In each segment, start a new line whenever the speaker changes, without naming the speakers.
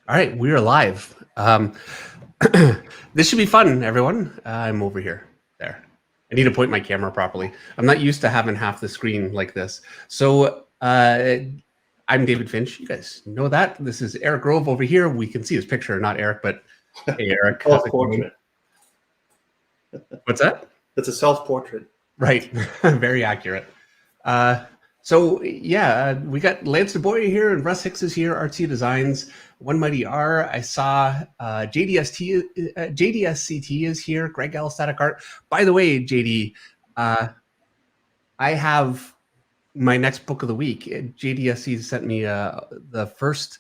All right, we are live. This should be fun, everyone. I'm over here. There. I need to point my camera properly. I'm not used to having half the screen like this. So I'm David Finch. You guys know that. This is Eric Grove over here. We can see his picture, not Eric, but hey, Eric. How's it going?
Self-portrait.
What's that?
It's a self-portrait.
Right. Very accurate. So yeah, we got Lance DeBoyer here and Russ Hicks is here, RT Designs, One Mighty R. I saw JDSCT is here, Greg L. Static Art. By the way, JD, I have my next book of the week. JDSC sent me the first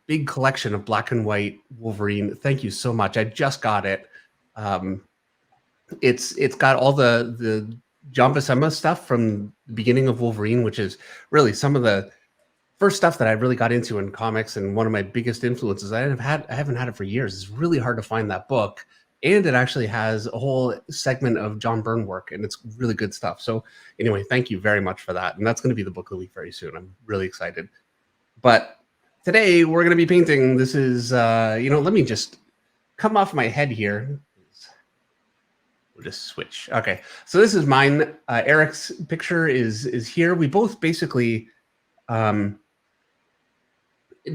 big collection of black and white Wolverine. Thank you so much. I just got it. It's got all the John Buscema stuff from the beginning of Wolverine, which is really some of the first stuff that I really got into in comics, and one of my biggest influences. I haven't had it for years. It's really hard to find that book, and it actually has a whole segment of John Byrne work, and it's really good stuff. So anyway, thank you very much for that, and that's going to be the book of the week very soon. I'm really excited. But today we're going to be painting. This is let me just come off my head here. We'll just switch. Okay, so this is mine. Eric's picture is here. We both basically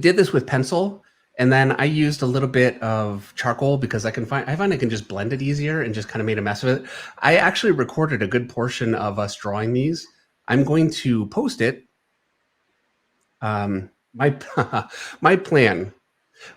did this with pencil, and then I used a little bit of charcoal because I find I can just blend it easier, and just kind of made a mess of it. I actually recorded a good portion of us drawing these. I'm going to post it. My plan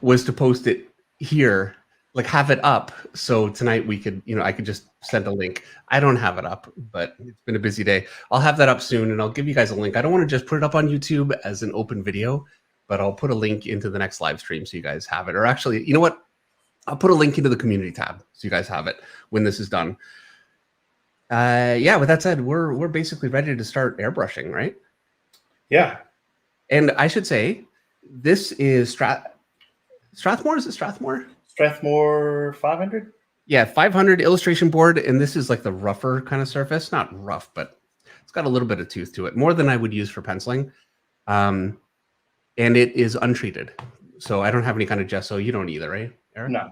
was to post it here, like have it up, so tonight we could, I could just send a link. I don't have it up, but it's been a busy day. I'll have that up soon, and I'll give you guys a link. I don't want to just put it up on YouTube as an open video, but I'll put a link into the next live stream so you guys have it. Or actually, you know what? I'll put a link into the community tab so you guys have it when this is done. Yeah, with that said, we're basically ready to start airbrushing, right?
Yeah.
And I should say, this is Strathmore. Is it Strathmore?
Strathmore 500?
Yeah, 500 illustration board, and this is like the rougher kind of surface. Not rough, but it's got a little bit of tooth to it, more than I would use for penciling. And it is untreated, so I don't have any kind of gesso. You don't either, right, Eric?
No.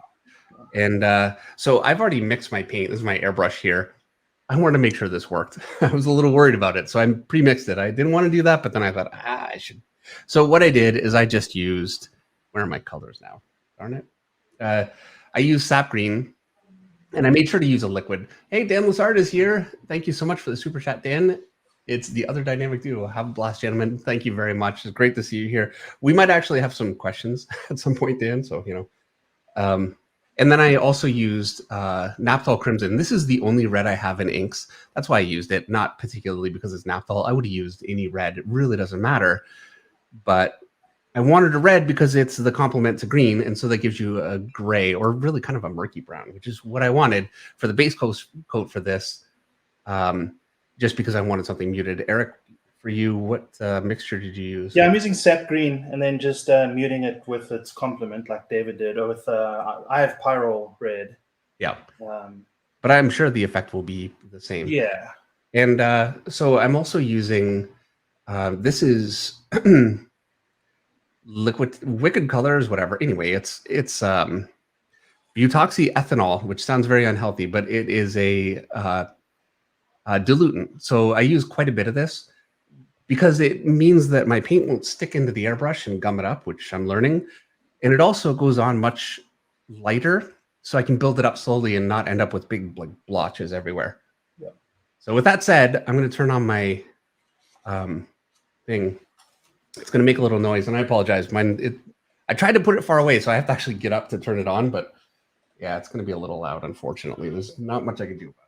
And so I've already mixed my paint. This is my airbrush here. I wanted to make sure this worked. I was a little worried about it, so I pre-mixed it. I didn't want to do that, but then I thought, I should. So what I did is I just used, where are my colors now? Darn it. I used sap green, and I made sure to use a liquid. Hey, Dan Lazard is here. Thank you so much for the super chat, Dan. It's the other dynamic duo. Have a blast, gentlemen. Thank you very much. It's great to see you here. We might actually have some questions at some point, Dan. So, and then I also used Naphthol Crimson. This is the only red I have in inks. That's why I used it, not particularly because it's Naphthol. I would have used any red. It really doesn't matter. But I wanted a red because it's the complement to green, and so that gives you a gray, or really kind of a murky brown, which is what I wanted for the base coat for this, just because I wanted something muted. Eric, for you, what mixture did you use?
Yeah, I'm using sap green and then just muting it with its complement like David did, or with I have Pyrrole red.
Yeah, but I'm sure the effect will be the same.
Yeah.
And so I'm also using, this is Wicked Colors, whatever. Anyway, it's butoxyethanol, which sounds very unhealthy, but it is a dilutant. So I use quite a bit of this because it means that my paint won't stick into the airbrush and gum it up, which I'm learning. And it also goes on much lighter, so I can build it up slowly and not end up with big like blotches everywhere.
Yeah.
So with that said, I'm going to turn on my thing. It's going to make a little noise, and I apologize. I tried to put it far away, so I have to actually get up to turn it on, but yeah, it's going to be a little loud, unfortunately. There's not much I can do about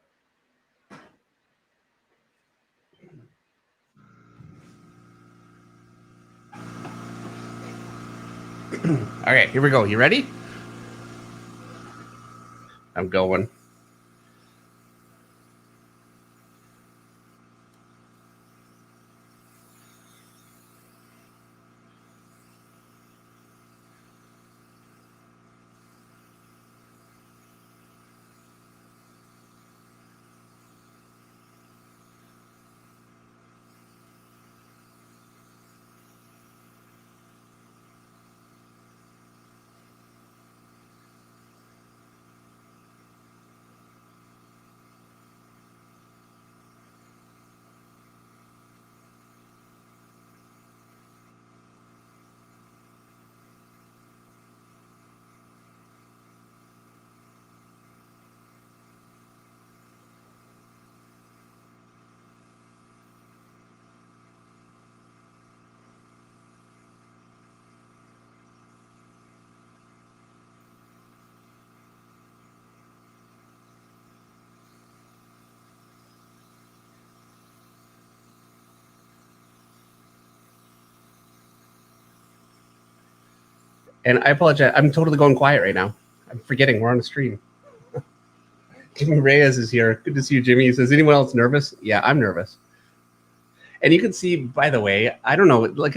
it. All right, here we go. You ready? I'm going. And I apologize. I'm totally going quiet right now. I'm forgetting we're on a stream. Jimmy Reyes is here. Good to see you, Jimmy. He says, anyone else nervous? Yeah, I'm nervous. And you can see, by the way, I don't know, like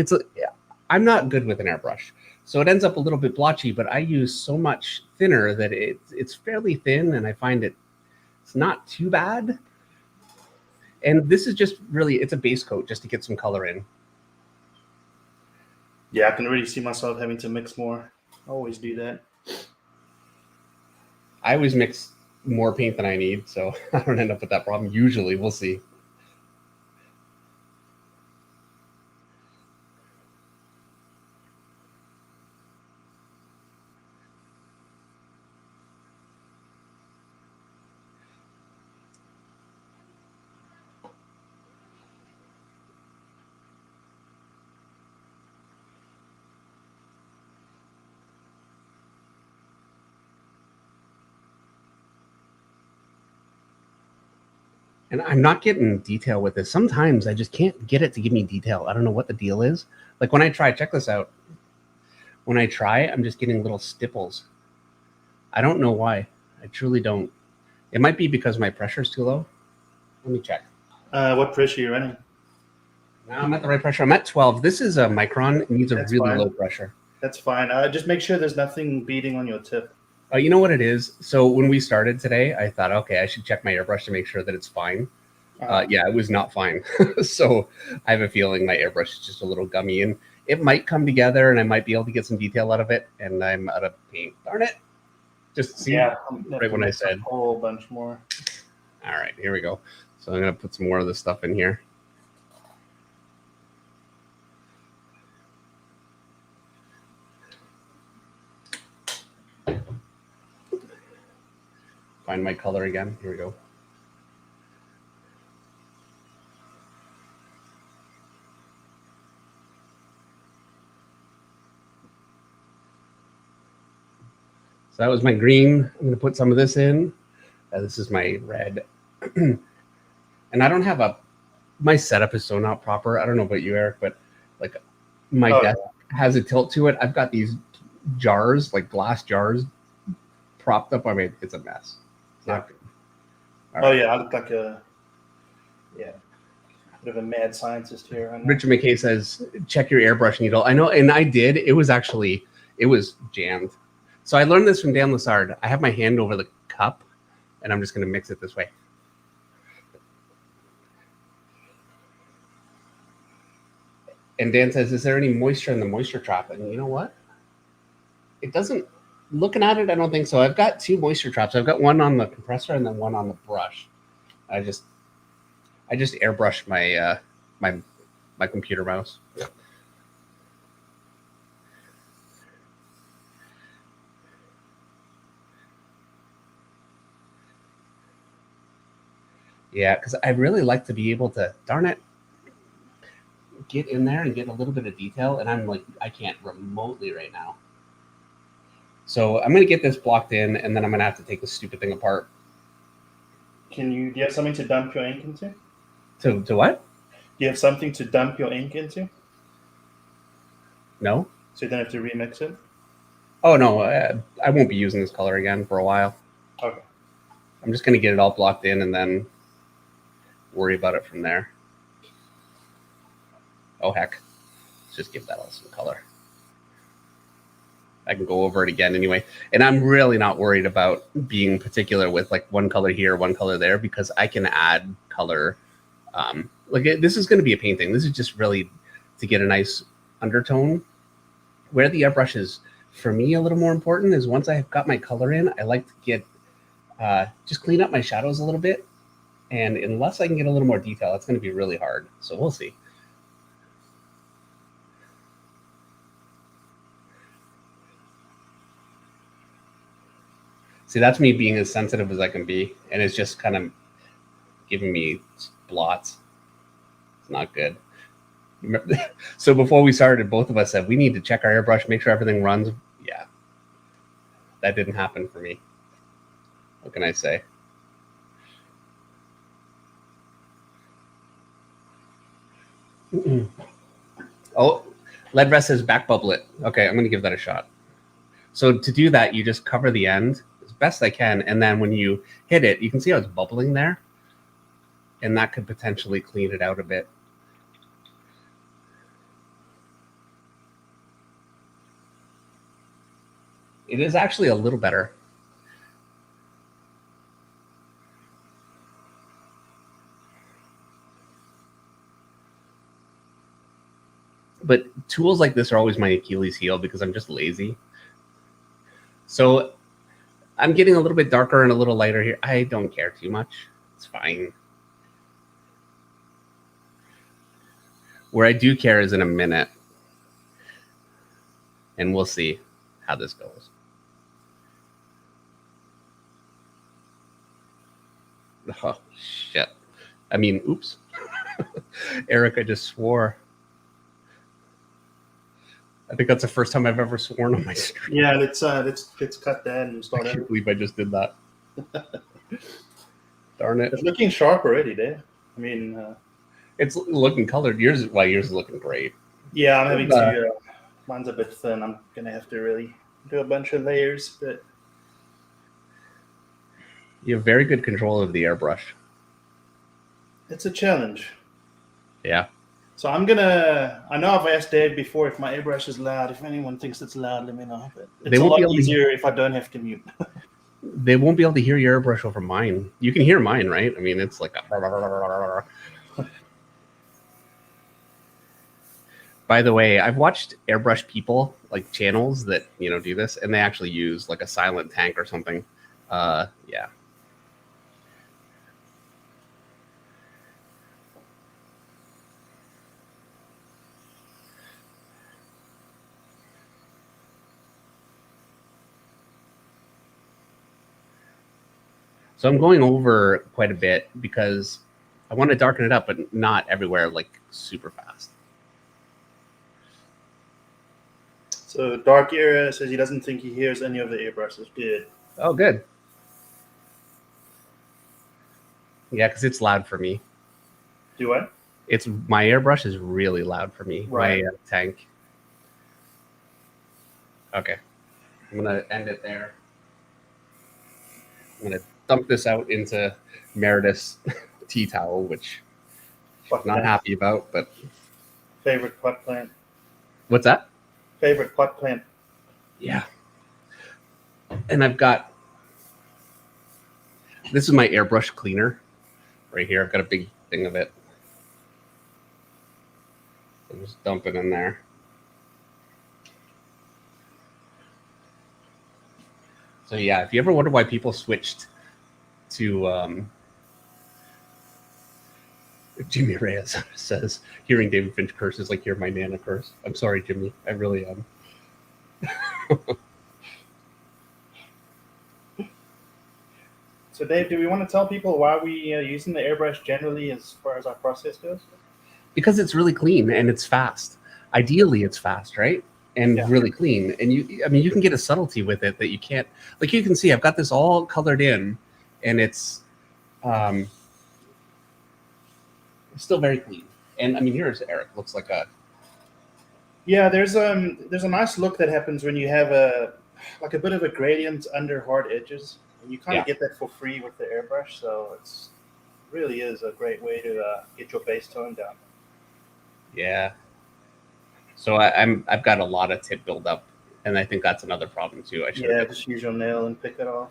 I'm not good with an airbrush. So it ends up a little bit blotchy, but I use so much thinner that it's fairly thin, and I find it's not too bad. And this is just really, it's a base coat just to get some color in.
Yeah, I can really see myself having to mix more. I always do that.
I always mix more paint than I need, so I don't end up with that problem. Usually, we'll see. And I'm not getting detail with this. Sometimes I just can't get it to give me detail. I don't know what the deal is. Like when I try, check this out. When I try, I'm just getting little stipples. I don't know why. I truly don't. It might be because my pressure is too low. Let me check.
What pressure are you running?
No, I'm at the right pressure. I'm at 12. This is a micron. It needs a
That's
really
fine.
low pressure.
That's fine. Just make sure there's nothing beating on your tip.
You know what it is? So when we started today, I thought, okay, I should check my airbrush to make sure that it's fine. Yeah, it was not fine. So I have a feeling my airbrush is just a little gummy, and it might come together and I might be able to get some detail out of it, and I'm out of paint. Darn it. Just see,
yeah,
right when I said.
A whole bunch more.
All right, here we go. So I'm going to put some more of this stuff in here. Find my color again. Here we go. So that was my green. I'm going to put some of this in. This is my red. And I don't have my setup is so not proper. I don't know about you, Eric, but like my desk has a tilt to it. I've got these jars, like glass jars, propped up on me. It's a mess. It's not good.
Yeah, I look like a bit of a mad scientist here.
Richard McKay says, check your airbrush needle. I know, and I did. It was jammed. So I learned this from Dan Lassard. I have my hand over the cup, and I'm just going to mix it this way. And Dan says, is there any moisture in the moisture trap? And you know what? It doesn't, looking at it, I don't think so. I've got two moisture traps. I've got one on the compressor and then one on the brush. I just airbrushed my my computer mouse. Yeah, because I really like to be able to, darn it, get in there and get a little bit of detail. And I'm like, I can't remotely right now. So I'm going to get this blocked in, and then I'm going to have to take this stupid thing apart.
Do you have something to dump your ink into?
To what?
Do you have something to dump your ink into?
No.
So you don't have to remix it?
Oh, no. I won't be using this color again for a while.
Okay.
I'm just going to get it all blocked in and then worry about it from there. Oh, heck. Let's just give that all some color. I can go over it again anyway. And I'm really not worried about being particular with like one color here, one color there, because I can add color. This is going to be a painting. This is just really to get a nice undertone. Where the airbrush is, for me, a little more important is once I've got my color in, I like to get, just clean up my shadows a little bit. And unless I can get a little more detail, it's going to be really hard. So we'll see. See, that's me being as sensitive as I can be. And it's just kind of giving me blots. It's not good. So before we started, both of us said, we need to check our airbrush, make sure everything runs. Yeah. That didn't happen for me. What can I say? Oh, Lead Rest says back bubble it. Okay, I'm going to give that a shot. So to do that, you just cover the end as best I can, and then when you hit it, you can see how it's bubbling there, and that could potentially clean it out a bit. It is actually a little better. But tools like this are always my Achilles heel because I'm just lazy. So I'm getting a little bit darker and a little lighter here. I don't care too much. It's fine. Where I do care is in a minute. And we'll see how this goes. Oh, shit. I mean, oops. Eric, I just swore. I think that's the first time I've ever sworn on my stream.
Yeah, let's cut that and start.
I can't believe I just did that. Darn it!
It's looking sharp already, Dave. I mean,
it's looking colored. Yours is looking great.
Yeah, I'm having to. Mine's a bit thin. I'm gonna have to really do a bunch of layers, but
you have very good control of the airbrush.
It's a challenge.
Yeah.
So I know I've asked Dave before if my airbrush is loud. If anyone thinks it's loud, let me know. But it's a lot easier if I don't have to mute.
They won't be able to hear your airbrush over mine. You can hear mine, right? I mean, it's like a... By the way, I've watched airbrush people, like channels that, do this, and they actually use like a silent tank or something. Yeah. So I'm going over quite a bit because I want to darken it up, but not everywhere, like super fast.
So Dark Era says he doesn't think he hears any of the airbrushes. Good.
Oh, good. Yeah, because it's loud for me.
Do what?
My airbrush is really loud for me.
Right.
My tank. Okay. I'm going to end it there. I'm going to dump this out into Meredith's tea towel, which I'm not happy about, but...
Favorite pot plant?
What's that?
Favorite pot plant?
Yeah. And I've got... This is my airbrush cleaner right here. I've got a big thing of it. So just dump it in there. So yeah, if you ever wonder why people switched to Jimmy Reyes says, hearing David Finch curse is like hearing my Nana curse. I'm sorry, Jimmy. I really am.
So Dave, do we want to tell people why we using the airbrush generally as far as our process goes?
Because it's really clean and it's fast. Ideally, it's fast, right? And really clean. And you can get a subtlety with it that you can't. Like you can see, I've got this all colored in, and it's still very clean. And I mean, yours, Eric, looks like a...
Yeah, there's a nice look that happens when you have a bit of a gradient under hard edges. And you kind of get that for free with the airbrush, so it's really is a great way to get your base tone down.
Yeah. So I've got a lot of tip buildup, and I think that's another problem too.
Just use your nail and pick it off.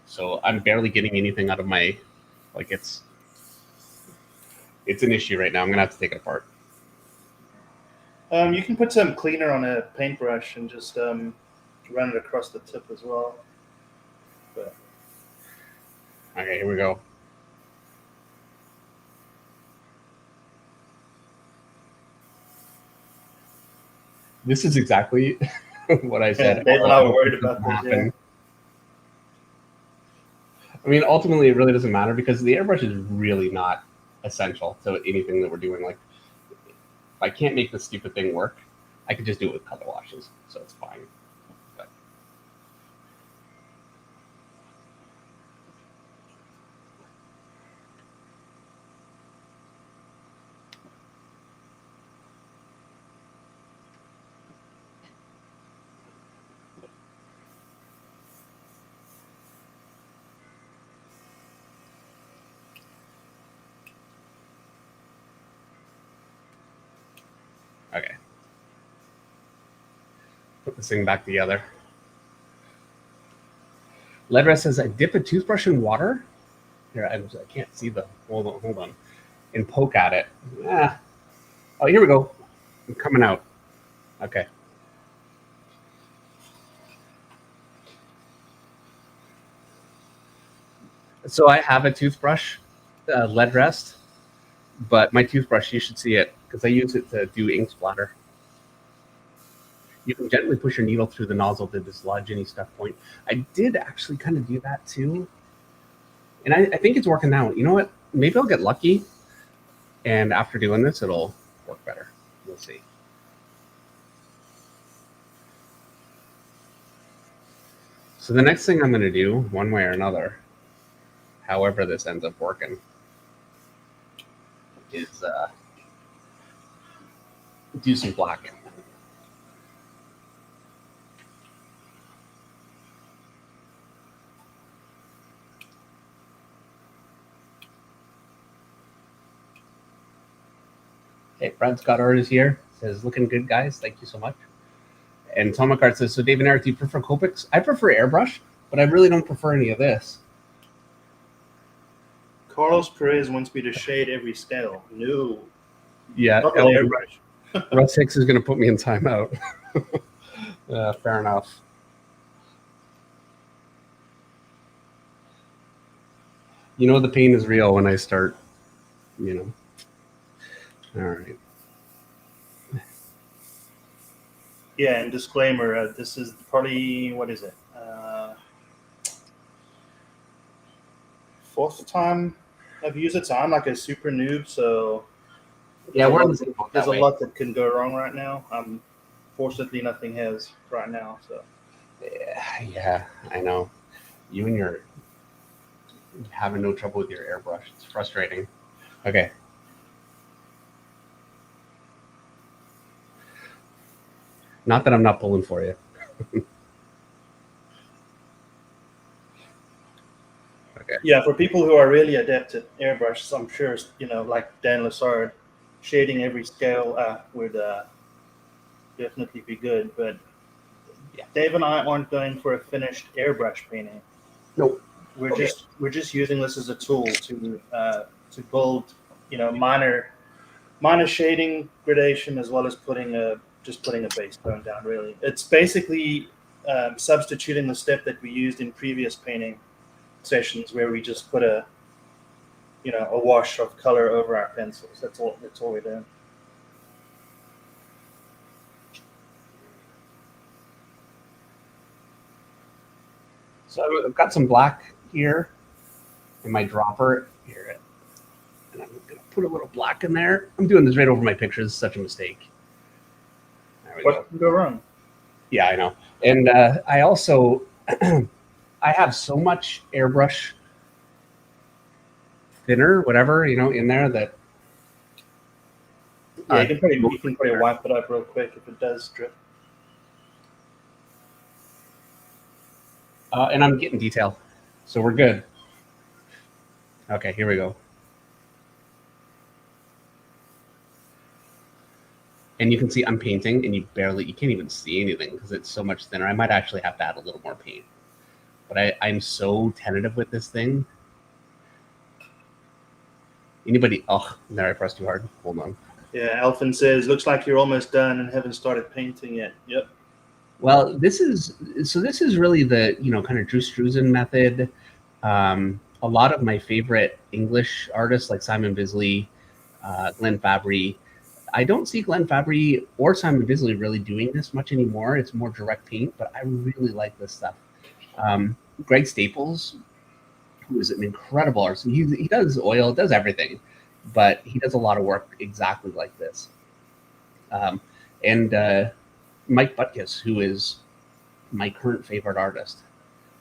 So I'm barely getting anything out of my, like it's an issue right now. I'm gonna have to take it apart.
You can put some cleaner on a paintbrush and just run it across the tip as well. But
okay, here we go. This is exactly what I said.
They're not worried about this. Yeah.
I mean, ultimately, it really doesn't matter because the airbrush is really not essential to anything that we're doing. Like, if I can't make this stupid thing work, I could just do it with color washes, so it's fine. But put this thing back together. Lead Rest says, I dip a toothbrush in water. Here, I can't see the, hold on. And poke at it. Ah. Oh, here we go. I'm coming out. Okay. So I have a toothbrush, lead rest, but my toothbrush, you should see it because I use it to do ink splatter. You can gently push your needle through the nozzle to dislodge any stuck point. I did actually kind of do that too. And I think it's working now. You know what? Maybe I'll get lucky. And after doing this, it'll work better. We'll see. So the next thing I'm going to do, one way or another, however this ends up working, is do some black. Hey, Brad Scott Art is here. Says, looking good, guys. Thank you so much. And Tom McCart says, so Dave and Eric, do you prefer Copics? I prefer Airbrush, but I really don't prefer any of this.
Carlos Perez wants me to shade every scale. No.
Yeah.
Airbrush.
Russ Hicks is going to put me in timeout. Fair enough. You know, the pain is real when I start, you know. All right.
Yeah, and disclaimer, this is probably, what is it? Fourth time I've used it, so I'm like a super noob, so
yeah,
there's a lot that can go wrong right now. Fortunately, nothing has right now. So
yeah, I know. You and your having no trouble with your airbrush. It's frustrating. Okay. Not that I'm not pulling for you. Okay.
Yeah, for people who are really adept at airbrush, I'm sure, you know, like Dan Lassard, shading every scale would definitely be good. But yeah, Dave and I aren't going for a finished airbrush painting.
Nope.
We're just using this as a tool to build, you know, minor shading, gradation, as well as putting a base tone down. Really, it's basically substituting the step that we used in previous painting sessions, where we just put a wash of color over our pencils. That's all we're doing.
So I've got some black here in my dropper here, and I'm gonna put a little black in there. I'm doing this right over my pictures. It's such a mistake.
What can go wrong?
Yeah, I know. And I also I have so much airbrush thinner, whatever, you know, in there that
you can probably wipe it up real quick if it does drip.
And I'm getting detail, so we're good. Okay, here we go. And you can see I'm painting, and you can't even see anything because it's so much thinner. I might actually have to add a little more paint. But I'm so tentative with this thing. Anybody? Oh, there, I pressed too hard. Hold on.
Yeah, Alvin says, looks like you're almost done and haven't started painting yet. Yep.
Well, this is really the, you know, kind of Drew Struzan method. A lot of my favorite English artists like Simon Bisley, Glenn Fabry. I don't see Glenn Fabry or Simon Bisley really doing this much anymore. It's more direct paint, but I really like this stuff. Greg Staples, who is an incredible artist, he does oil, does everything, but he does a lot of work exactly like this. And Mike Butkus, who is my current favorite artist.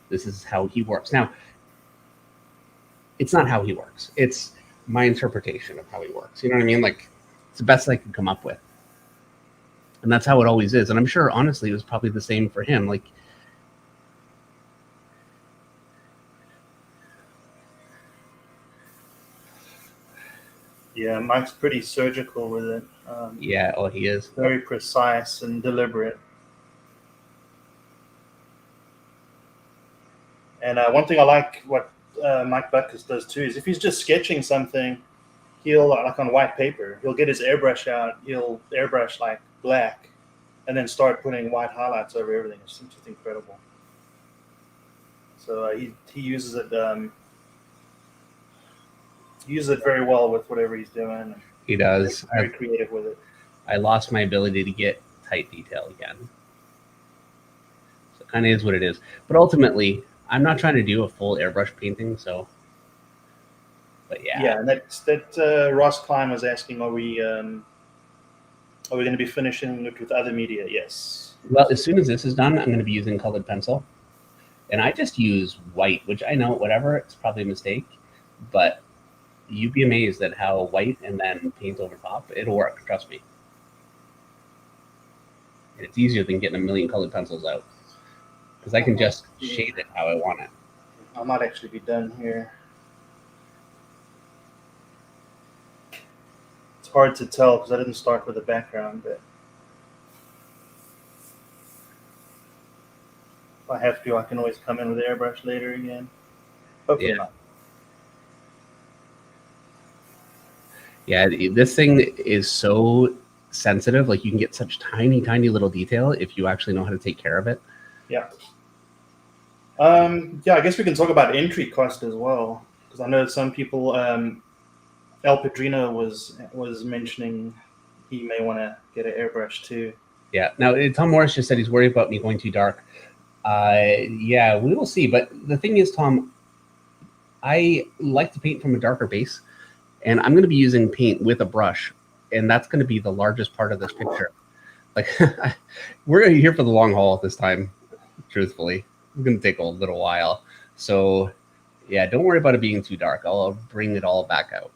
This is how he works. Now, it's not how he works. It's my interpretation of how he works. You know what I mean? Like, it's the best I could come up with. And that's how it always is. And I'm sure, honestly, it was probably the same for him. Like,
yeah, Mike's pretty surgical with it.
yeah, he is.
Very precise and deliberate. And one thing I like what Mike Butkus does too is if he's just sketching something, he'll like on white paper, he'll get his airbrush out, he'll airbrush like black, and then start putting white highlights over everything. It's just incredible. So he uses it. He uses it very well with whatever he's doing.
He does.
Very creative with it.
I lost my ability to get tight detail again. So it kind of is what it is. But ultimately, I'm not trying to do a full airbrush painting, so. But yeah.
Yeah, and that Ross Klein was asking, are we going to be finishing it with other media? Yes.
Well, as soon as this is done, I'm going to be using colored pencil. And I just use white, which I know, whatever, it's probably a mistake. But you'd be amazed at how white and then paint over top, it'll work, trust me. And it's easier than getting a million colored pencils out. Because I can just shade it how I want it.
I might actually be done here. It's hard to tell because I didn't start with the background, but if I have to, I can always come in with the airbrush later again. Hopefully not.
Yeah, this thing is so sensitive. Like you can get such tiny, tiny little detail if you actually know how to take care of it.
Yeah. Yeah, I guess we can talk about entry cost as well, because I know some people. El Padrino was mentioning he may want to get an airbrush too.
Yeah. Now Tom Morris just said he's worried about me going too dark. Yeah, we will see. But the thing is, Tom, I like to paint from a darker base, and I'm going to be using paint with a brush, and that's going to be the largest part of this picture. Like, we're going to be here for the long haul this time, truthfully. It's going to take a little while. So, yeah, don't worry about it being too dark. I'll bring it all back out.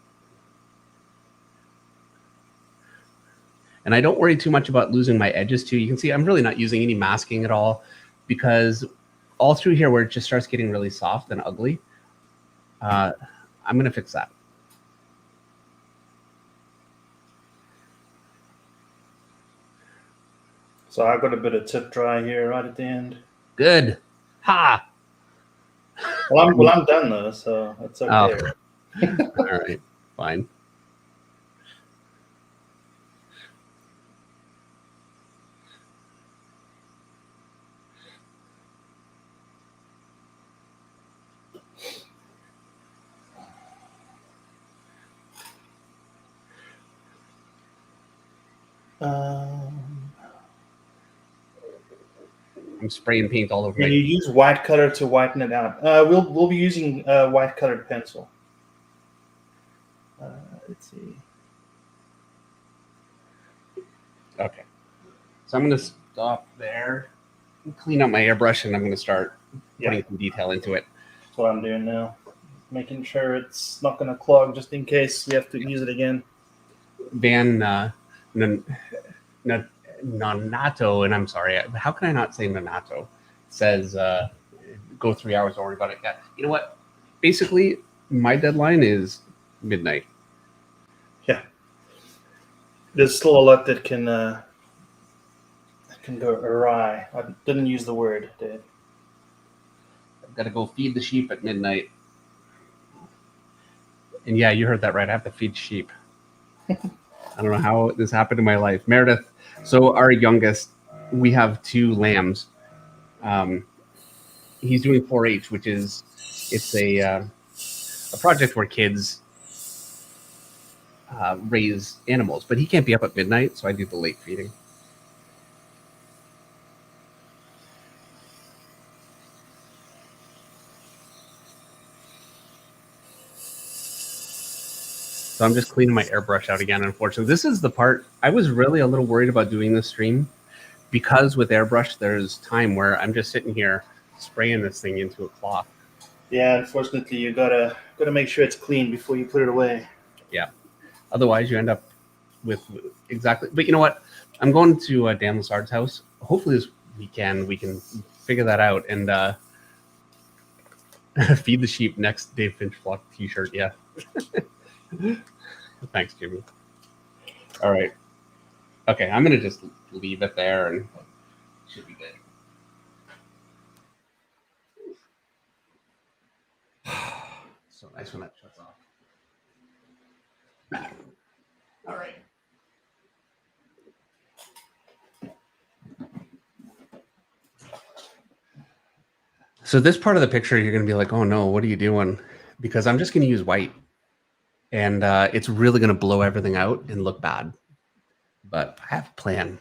And I don't worry too much about losing my edges too. You can see I'm really not using any masking at all, because all through here where it just starts getting really soft and ugly, I'm going to fix that.
So I've got a bit of tip dry here right at the end.
Good. Ha!
Well, I'm done though, so it's okay.
Oh. All right, fine. I'm spraying paint all over.
Can you use white color to whiten it out? We'll be using white colored pencil. Let's see.
Okay, so I'm going to stop there, clean up my airbrush, and I'm going to start putting some detail into it.
That's what I'm doing now. Making sure it's not going to clog, just in case we have to use it again.
Van Nonato, and I'm sorry, how can I not say Nonato? Says go 3 hours, don't worry about it. Yeah, you know what? Basically, my deadline is midnight.
Yeah, there's still a lot that can go awry. I didn't use the word, Dave.
I've got to go feed the sheep at midnight. And yeah, you heard that right. I have to feed sheep. I don't know how this happened in my life. Meredith, so our youngest, we have 2 lambs. He's doing 4-H, which is, it's a project where kids raise animals, but he can't be up at midnight, so I do the late feeding. So I'm just cleaning my airbrush out again, unfortunately. This is the part, I was really a little worried about doing this stream, because with airbrush, there's time where I'm just sitting here spraying this thing into a cloth.
Yeah, unfortunately, you gotta make sure it's clean before you put it away.
Yeah. Otherwise, you end up with exactly. But you know what? I'm going to Dan Lassard's house. Hopefully this weekend we can figure that out and feed the sheep. Next Dave Finch vlog T-shirt. Yeah. Thanks, Jimmy. All right. Okay, I'm gonna just leave it there and it should be good. So nice when that shuts off. All right. So this part of the picture, you're going to be like, oh no, what are you doing? Because I'm just going to use white. And it's really going to blow everything out and look bad. But I have a plan.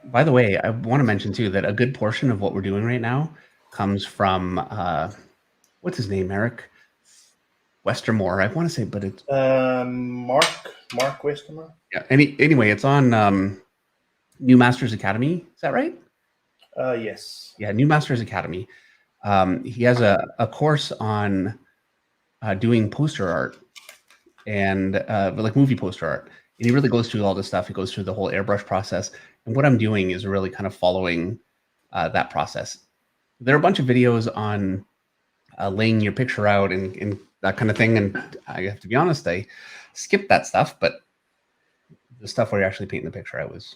By the way, I want to mention too that a good portion of what we're doing right now comes from what's his name, Eric Westermore. I want to say, but it's
Mark Westermer.
yeah. Anyway, it's on New Masters Academy. Is that right?
Yes.
Yeah, New Masters Academy. He has a course on doing poster art and like movie poster art. And he really goes through all this stuff. He goes through the whole airbrush process. And what I'm doing is really kind of following that process. There are a bunch of videos on laying your picture out and that kind of thing. And I have to be honest, I skipped that stuff. But the stuff where you're actually painting the picture, I was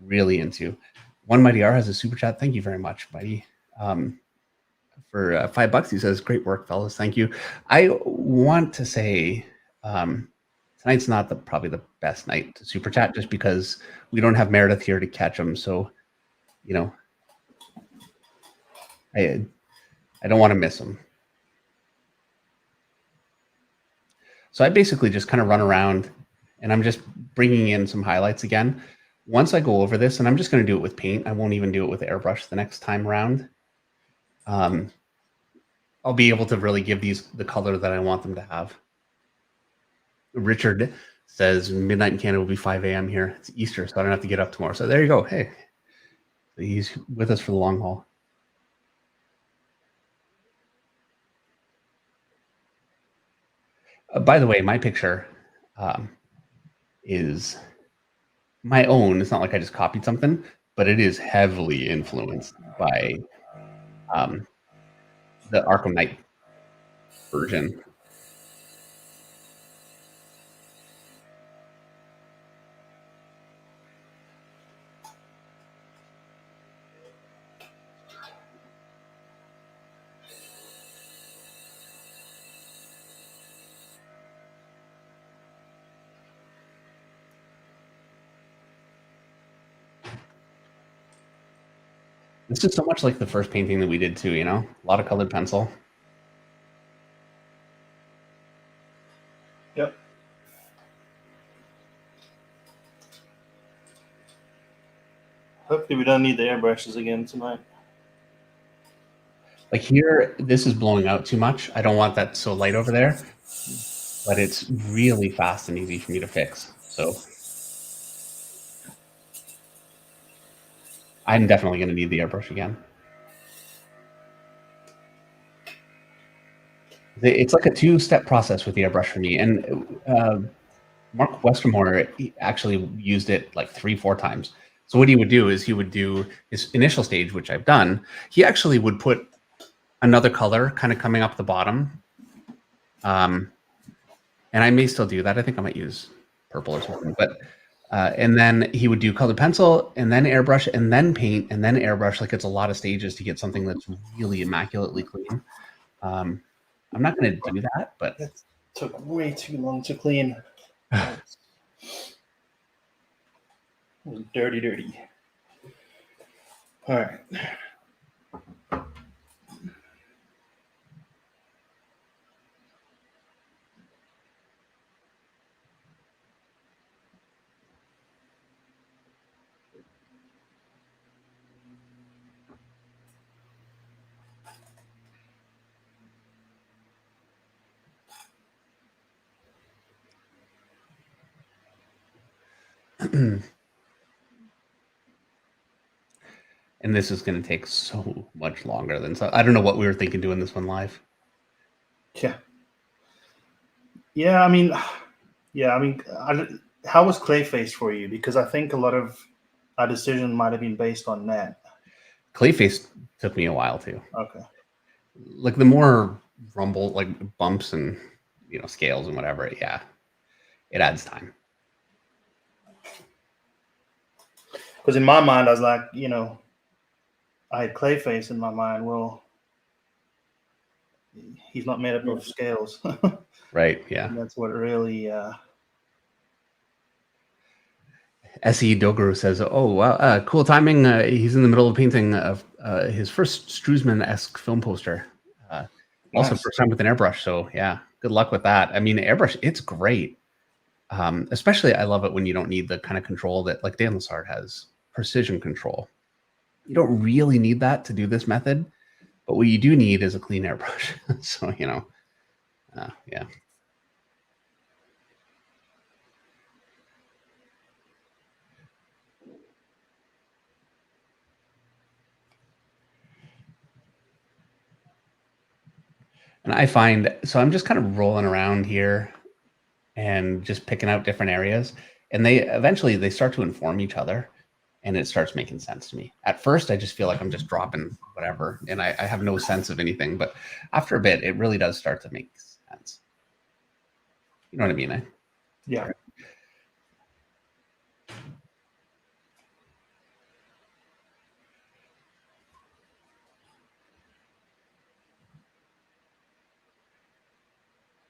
really into. One Mighty R has a super chat. Thank you very much, Mighty. For $5, he says, "Great work, fellas. Thank you." I want to say tonight's not probably the best night to super chat, just because we don't have Meredith here to catch him. So, you know, I don't want to miss him. So I basically just kind of run around, and I'm just bringing in some highlights again. Once I go over this, and I'm just going to do it with paint. I won't even do it with airbrush the next time around. I'll be able to really give these the color that I want them to have. Richard says midnight in Canada will be 5 a.m. here. It's Easter, so I don't have to get up tomorrow. So there you go. Hey, he's with us for the long haul. By the way, my picture is my own. It's not like I just copied something, but it is heavily influenced by the Arkham Knight version. This is so much like the first painting that we did too, you know? A lot of colored pencil.
Yep. Hopefully we don't need the airbrushes again tonight.
Like here, this is blowing out too much. I don't want that so light over there, but it's really fast and easy for me to fix. So I'm definitely going to need the airbrush again. It's like a two-step process with the airbrush for me. And Mark Westermore actually used it like 3-4 times. So what he would do is he would do his initial stage, which I've done. He actually would put another color kind of coming up the bottom. And I may still do that. I think I might use purple or something. But and then he would do colored pencil and then airbrush and then paint and then airbrush. Like it's a lot of stages to get something that's really immaculately clean. I'm not going to do that, but
it took way too long to clean. It was dirty. All right.
and this is going to take so much longer than so. I don't know what we were thinking doing this one live.
Yeah. I mean, how was Clayface for you? Because I think a lot of our decision might have been based on that.
Clayface took me a while too.
Okay.
Like the more rumble, like bumps and scales and whatever, yeah, it adds time.
Because in my mind, I was like, I had Clayface in my mind. Well, he's not made up of scales.
Right, yeah.
And that's what really...
Se Doguru says, "Oh wow, cool timing! He's in the middle of painting of his first Struisman-esque film poster. Also,
Nice.
first time with an airbrush. So yeah, good luck with that. I mean, airbrush, it's great. Especially, I love it when you don't need the kind of control that like Dan Lassard has, precision control. You don't really need that to do this method, but what you do need is a clean airbrush. So yeah." And I find, so I'm just kind of rolling around here and just picking out different areas. And they eventually start to inform each other and it starts making sense to me. At first, I just feel like I'm just dropping whatever and I have no sense of anything. But after a bit, it really does start to make sense. You know what I mean? Eh?
Yeah.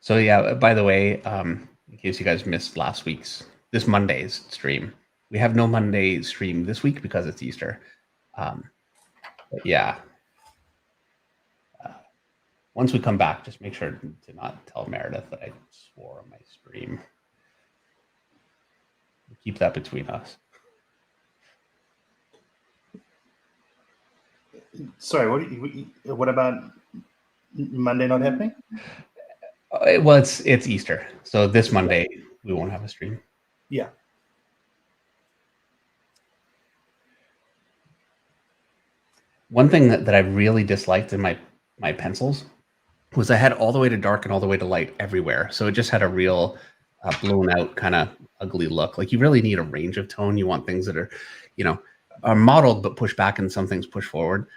So yeah, by the way, in case you guys missed this Monday's stream, we have no Monday stream this week because it's Easter. But yeah, once we come back, just make sure to not tell Meredith that I swore on my stream. Keep that between us.
Sorry, what about Monday not happening?
Well, it's Easter, so this Monday we won't have a stream.
Yeah.
One thing that I really disliked in my pencils was I had all the way to dark and all the way to light everywhere, so it just had a real blown out kind of ugly look. Like you really need a range of tone. You want things that are modeled but push back and some things push forward.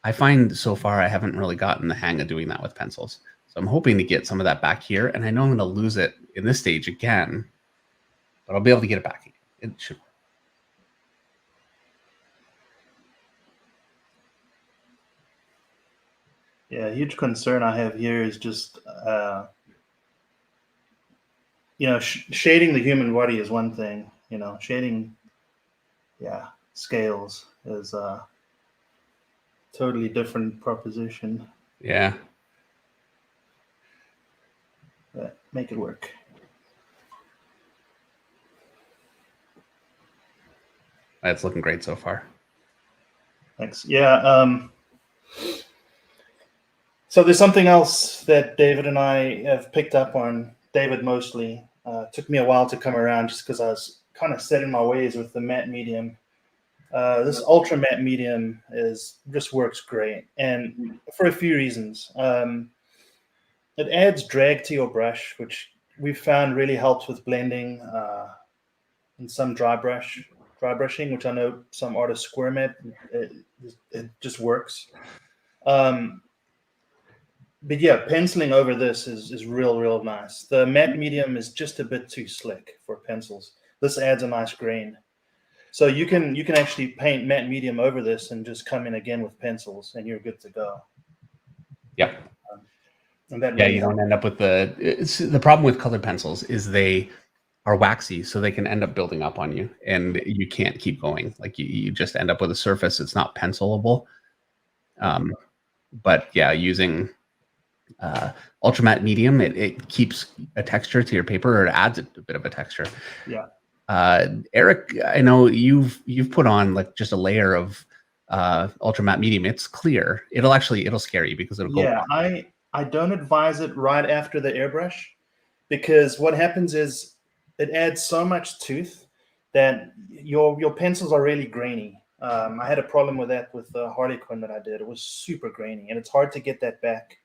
I find so far I haven't really gotten the hang of doing that with pencils. So I'm hoping to get some of that back here, and I know I'm going to lose it in this stage again, but I'll be able to get it back. It should work.
Yeah, a huge concern I have here is just, shading the human body is one thing. Shading, scales is a totally different proposition.
Yeah.
But make it work.
It's looking great so far.
Thanks. Yeah. So there's something else that David and I have picked up on. David mostly. Took me a while to come around just because I was kind of set in my ways with the matte medium. This ultra matte medium just works great, and for a few reasons. It adds drag to your brush, which we've found really helps with blending and some dry brushing, which I know some artists squirm at. It just works. But yeah, penciling over this is real nice. The matte medium is just a bit too slick for pencils. This adds a nice grain. So you can actually paint matte medium over this and just come in again with pencils, and you're good to go.
Yep.
And that
you don't end up with the problem with colored pencils is they are waxy, so they can end up building up on you, and you can't keep going. Like you just end up with a surface that's not pencilable. But yeah, using ultra matte medium, it keeps a texture to your paper, or it adds a bit of a texture.
Yeah.
Eric, I know you've put on like just a layer of ultra matte medium. It's clear. It'll scare you because it'll go.
Yeah, I don't advise it right after the airbrush, because what happens is it adds so much tooth that your pencils are really grainy. I had a problem with that with the Harlequin that I did. It was super grainy, and it's hard to get that back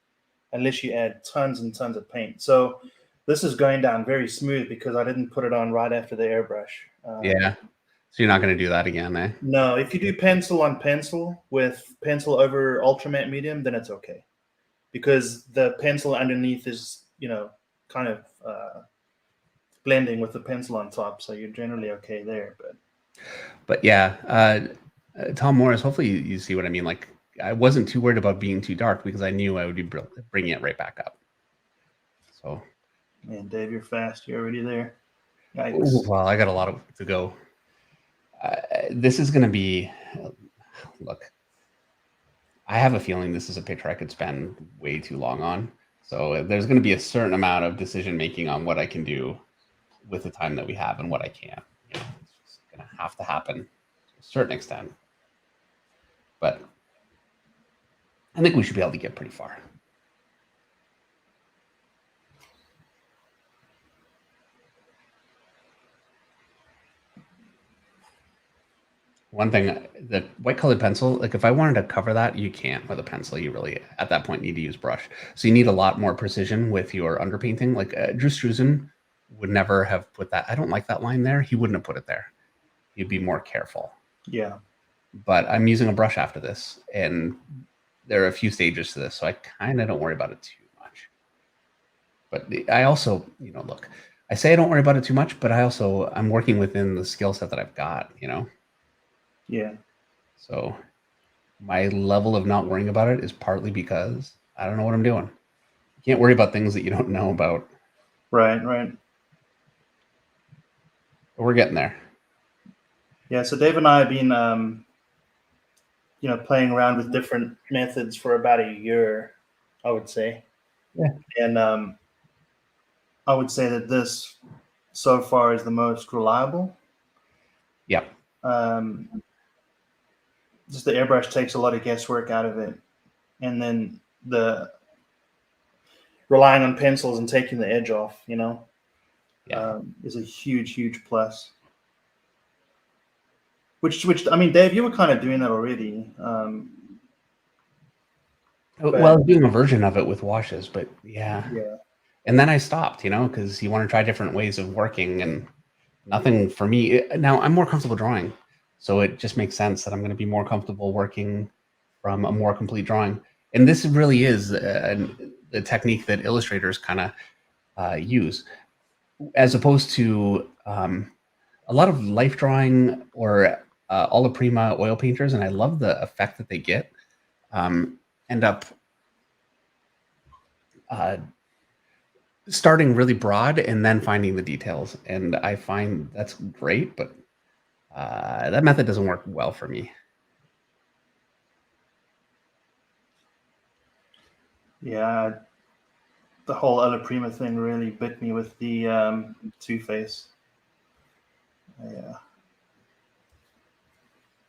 unless you add tons and tons of paint. So this is going down very smooth because I didn't put it on right after the airbrush.
Yeah. So you're not going to do that again, eh?
No, if you do pencil on pencil with pencil over ultramatte medium, then it's okay, because the pencil underneath is, kind of blending with the pencil on top, so you're generally okay there.
But yeah, Tom Morris, hopefully you see what I mean. Like, I wasn't too worried about being too dark because I knew I would be bringing it right back up. So,
man, Dave, you're fast. You're already there.
Yikes. Well, I got a lot to go. This is going to be, look, I have a feeling this is a picture I could spend way too long on. So there's going to be a certain amount of decision making on what I can do with the time that we have and what I can't. It's just going to have to happen to a certain extent. But I think we should be able to get pretty far. One thing, the white colored pencil, like if I wanted to cover that, you can't with a pencil. You really, at that point, need to use brush. So you need a lot more precision with your underpainting. Like Drew Struzan would never have put that. I don't like that line there. He wouldn't have put it there. He'd be more careful.
Yeah.
But I'm using a brush after this, and there are a few stages to this, so I kind of don't worry about it too much. But I also, look, I say I don't worry about it too much, but I'm working within the skill set that I've got,
Yeah.
So my level of not worrying about it is partly because I don't know what I'm doing. You can't worry about things that you don't know about.
Right.
But we're getting there.
Yeah. So Dave and I have been, playing around with different methods for about a year, I would say.
Yeah.
And I would say that this so far is the most reliable.
Yep.
Just the airbrush takes a lot of guesswork out of it, and then the relying on pencils and taking the edge off, is a huge plus. Which I mean, Dave, you were kind of doing that already.
Well, I was doing a version of it with washes, but yeah. And then I stopped, because you want to try different ways of working, and nothing for me. Now I'm more comfortable drawing. So it just makes sense that I'm going to be more comfortable working from a more complete drawing. And this really is the technique that illustrators kind of use, as opposed to a lot of life drawing or alla prima oil painters. And I love the effect that they get, end up starting really broad and then finding the details. And I find that's great, but that method doesn't work well for me.
Yeah, the whole alla prima thing really bit me with the Two-Face. Yeah,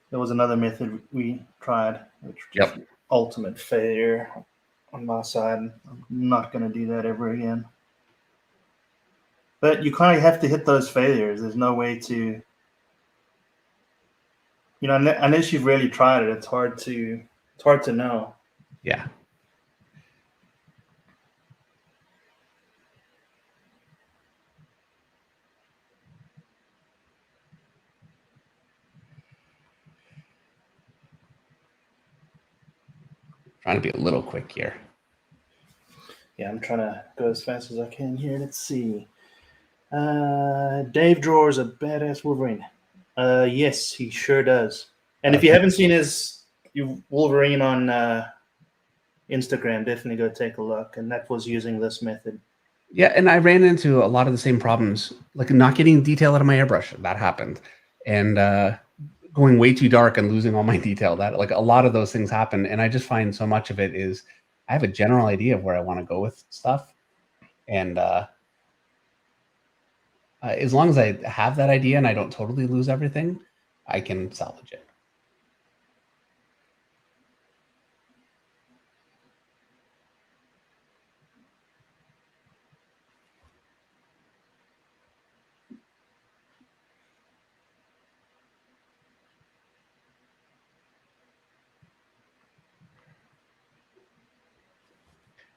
there was another method we tried, which was just ultimate failure on my side. I'm not going to do that ever again. But you kind of have to hit those failures. There's no way to, unless you've really tried it, it's hard to know.
Yeah. Trying to be a little quick here.
Yeah, I'm trying to go as fast as I can here. Let's see. Dave draws a badass Wolverine. Yes, he sure does. And if you haven't seen his Wolverine on Instagram, definitely go take a look. And that was using this method.
Yeah, and I ran into a lot of the same problems, like not getting detail out of my airbrush. That happened. And going way too dark and losing all my detail. That, like, a lot of those things happen. And I just find so much of it is I have a general idea of where I want to go with stuff. And as long as I have that idea and I don't totally lose everything, I can salvage it.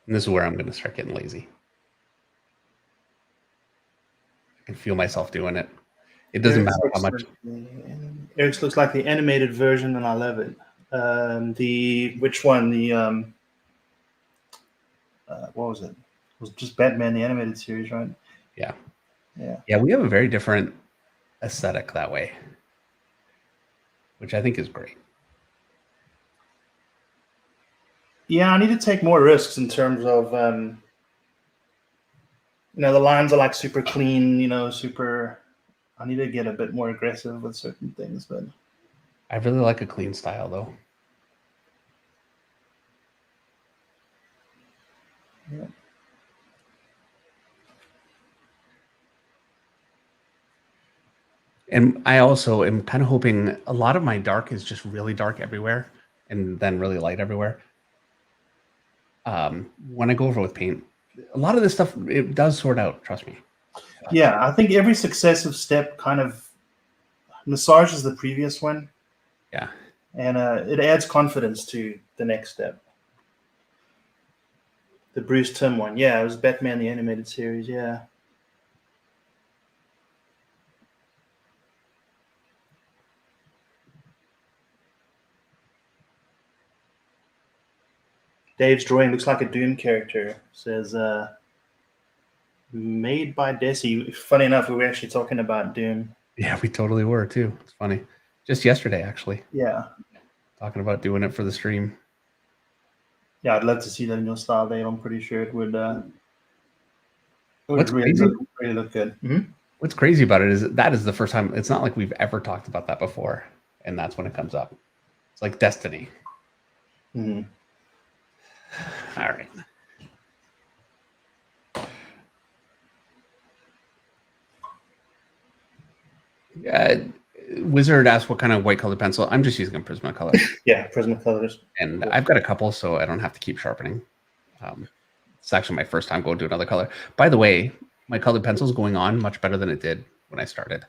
And this is where I'm going to start getting lazy. I can feel myself doing it. It doesn't matter how much.
Eric's looks like the animated version, and I love it. Which one? What was it? It was just Batman the animated series, right?
Yeah.
Yeah.
Yeah, we have a very different aesthetic that way, which I think is great.
Yeah, I need to take more risks in terms of, the lines are like super clean, super. I need to get a bit more aggressive with certain things, but
I really like a clean style, though.
yeah.
And I also am kind of hoping a lot of my dark is just really dark everywhere and then really light everywhere. When I go over with paint, a lot of this stuff, it does sort out, trust me.
Yeah, I think every successive step kind of massages the previous one.
Yeah.
And it adds confidence to the next step. The Bruce Timm one. Yeah, it was Batman the animated series. Yeah. Dave's drawing looks like a Doom character. It says, made by Desi. Funny enough, we were actually talking about Doom.
Yeah, we totally were too. It's funny. Just yesterday, actually.
Yeah.
Talking about doing it for the stream.
Yeah, I'd love to see that in your style, Dave. I'm pretty sure it would
What's
really
crazy?
look good. Mm-hmm.
What's crazy about it is that is the first time. It's not like we've ever talked about that before, and that's when it comes up. It's like destiny.
Mm-hmm.
All right. Wizard asked what kind of white colored pencil. I'm just using a Prismacolor.
Yeah, Prismacolors.
And I've got a couple, so I don't have to keep sharpening. It's actually my first time going to another color. By the way, my colored pencil is going on much better than it did when I started.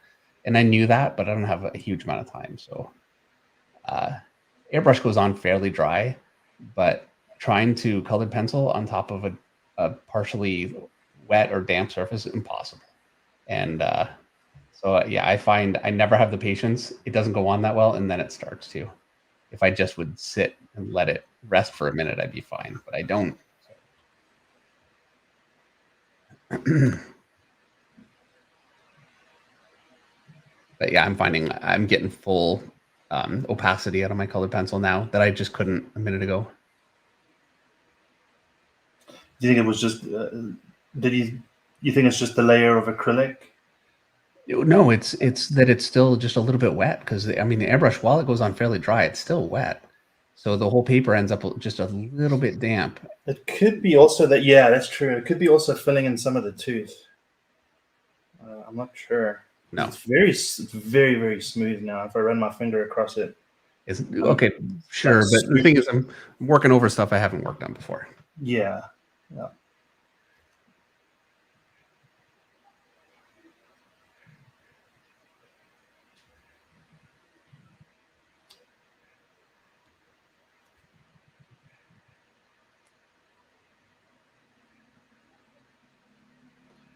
And I knew that, but I don't have a huge amount of time. So Airbrush goes on fairly dry, but trying to colored pencil on top of a partially wet or damp surface is impossible. And so yeah, I find I never have the patience. It doesn't go on that well, and then it starts to. If I just would sit and let it rest for a minute, I'd be fine, but I don't. But yeah, I'm finding I'm getting full opacity out of my colored pencil now that I just couldn't a minute ago.
Do you think it was just? You think it's just the layer of acrylic?
No, it's that it's still just a little bit wet because I mean the airbrush, while it goes on fairly dry, it's still wet, so the whole paper ends up just a little bit damp.
It could be also that. Yeah, that's true. It could be also filling in some of the tooth. I'm not sure.
No,
it's very, very smooth now. If I run my finger across it,
it's okay. Sure, but the thing is, I'm working over stuff I haven't worked on before.
Yeah. Yeah.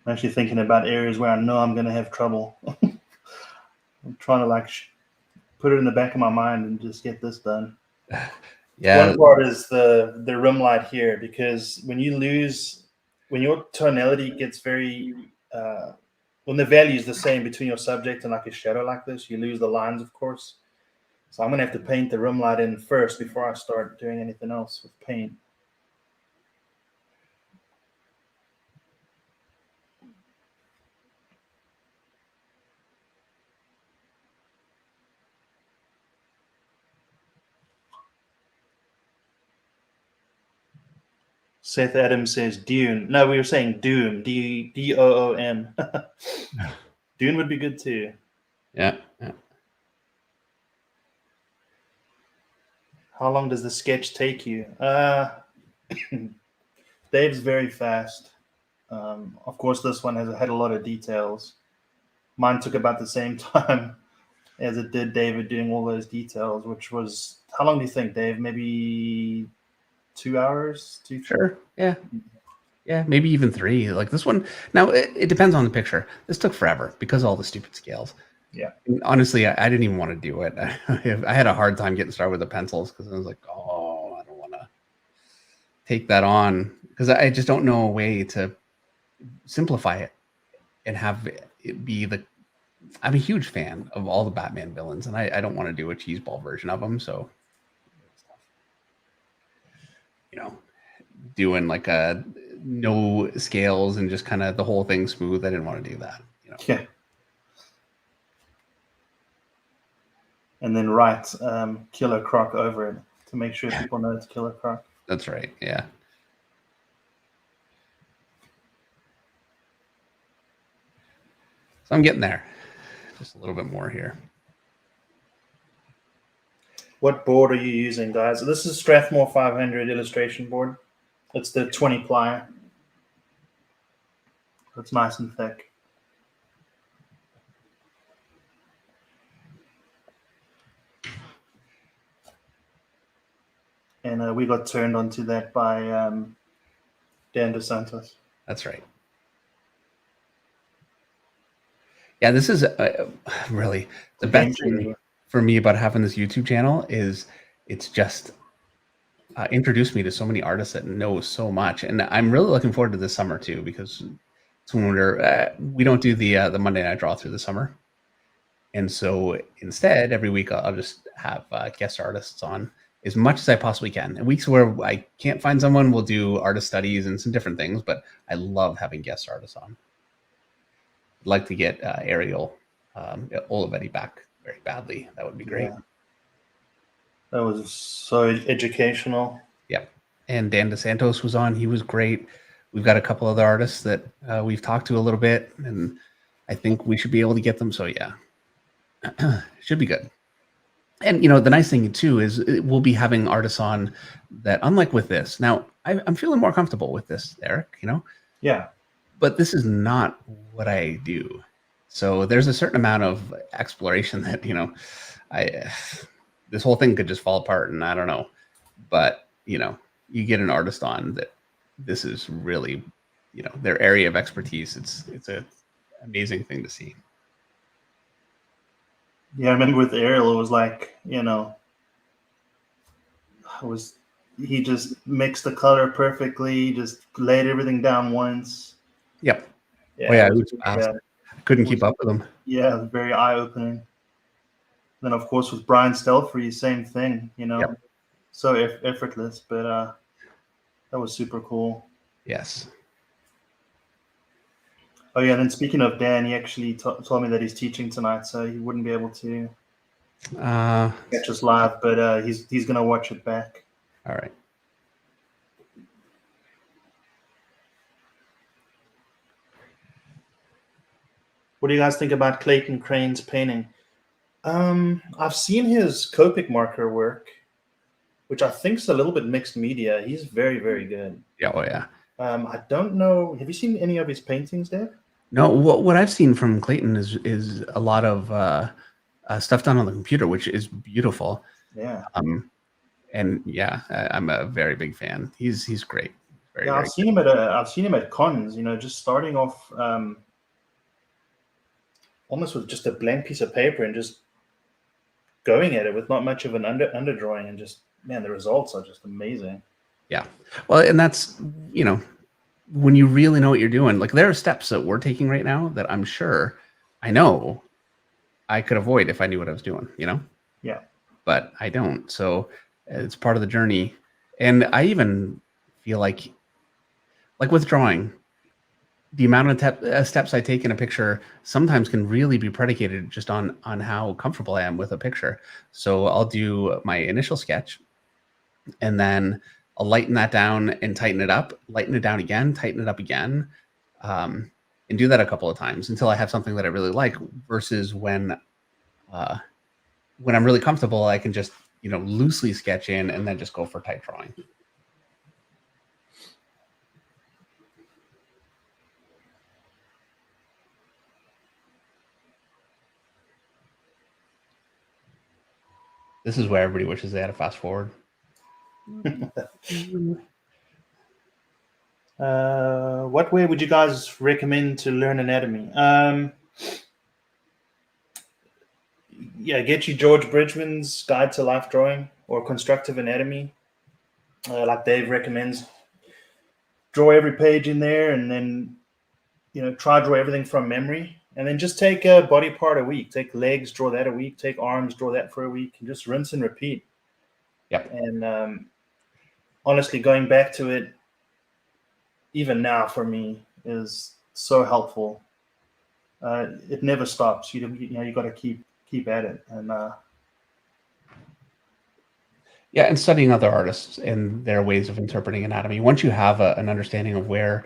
I'm actually thinking about areas where I know I'm going to have trouble. I'm trying to like put it in the back of my mind and just get this done.
Yeah.
One part is the rim light here, because when your tonality gets very, when the value is the same between your subject and like a shadow like this, you lose the lines, of course. So I'm going to have to paint the rim light in first before I start doing anything else with paint. Seth Adams says Dune. No, we were saying Doom. Doom. Dune would be good too.
Yeah.
How long does the sketch take you? Dave's very fast. Of course, this one has had a lot of details. Mine took about the same time as it did David doing all those details, which was, how long do you think, Dave? Maybe 2 hours?
Sure. Yeah. Yeah, maybe even 3. Like this one. Now, it depends on the picture. This took forever because of all the stupid scales.
Yeah.
And honestly, I didn't even want to do it. I had a hard time getting started with the pencils because I was like, oh, I don't want to take that on because I just don't know a way to simplify it and have it be the. I'm a huge fan of all the Batman villains, and I don't want to do a cheeseball version of them. So, you know, doing like a no scales and just kind of the whole thing smooth. I didn't want to do that. You know.
Yeah. And then write Killer Croc over it to make sure people know it's Killer Croc.
That's right. Yeah. So I'm getting there. Just a little bit more here.
What board are you using, guys? This is Strathmore 500 illustration board. It's the 20 plier. It's nice and thick. And we got turned onto that by Dan DeSantis.
That's right. Yeah, this is really the best thing for me about having this YouTube channel is it's just introduced me to so many artists that know so much, and I'm really looking forward to this summer too because it's when we don't do the Monday night draw through the summer, and so instead every week I'll just have guest artists on as much as I possibly can. And weeks where I can't find someone, we'll do artist studies and some different things. But I love having guest artists on. I'd like to get Ariel Olivetti back very badly. That would be great.
Yeah. That was so educational.
Yeah. And Dan DeSantos was on. He was great. We've got a couple other artists that we've talked to a little bit, and I think we should be able to get them. So yeah, should be good. And you know, the nice thing too is we'll be having artists on that, unlike with this. Now, I'm feeling more comfortable with this, Eric. You know.
Yeah.
But this is not what I do. So there's a certain amount of exploration that, you know, this whole thing could just fall apart and I don't know. But, you know, you get an artist on that this is really, you know, their area of expertise. It's an amazing thing to see.
Yeah, I remember with Ariel, it was like, you know, he just mixed the color perfectly, just laid everything down once.
Yep.
Yeah,
oh, yeah, it was fast. I couldn't keep up with him.
Yeah, it was very eye-opening. Then, of course, with Brian Stelfree, same thing, you know,
Yep.
so effortless, but that was super cool.
Yes.
Oh, yeah, then speaking of Dan, he actually told me that he's teaching tonight, so he wouldn't be able to catch us live, but he's going to watch it back.
All right.
What do you guys think about Clayton Crane's painting? I've seen his Copic marker work, which I think is a little bit mixed media. He's very, very good.
Yeah. Oh, yeah.
I don't know. Have you seen any of his paintings, Dave?
No. What I've seen from Clayton is a lot of stuff done on the computer, which is beautiful.
Yeah.
And yeah, I'm a very big fan. He's great. Very,
yeah,
very
I've seen him at cons. You know, just starting off almost with just a blank piece of paper and just going at it with not much of an underdrawing, and just, man, the results are just amazing.
Yeah. Well, and that's, you know, when you really know what you're doing, like there are steps that we're taking right now that I'm sure I know I could avoid if I knew what I was doing, you know?
Yeah.
But I don't. So it's part of the journey. And I even feel like with drawing, the amount of steps I take in a picture sometimes can really be predicated just on how comfortable I am with a picture. So I'll do my initial sketch and then I'll lighten that down and tighten it up, lighten it down again, tighten it up again, and do that a couple of times until I have something that I really like, versus when I'm really comfortable, I can just, you know, loosely sketch in and then just go for tight drawing. This is where everybody wishes they had a fast forward.
What way would you guys recommend to learn anatomy? yeah, get you George Bridgman's Guide to Life Drawing or Constructive Anatomy, like Dave recommends. Draw every page in there, and then try draw everything from memory, and then just take a body part a week. Take legs, draw that a week. Take arms, draw that for a week, and just rinse and repeat.
Yep.
And honestly, going back to it, even now for me, is so helpful. It never stops. You got to keep at it, and
yeah, and studying other artists and their ways of interpreting anatomy. Once you have an understanding of where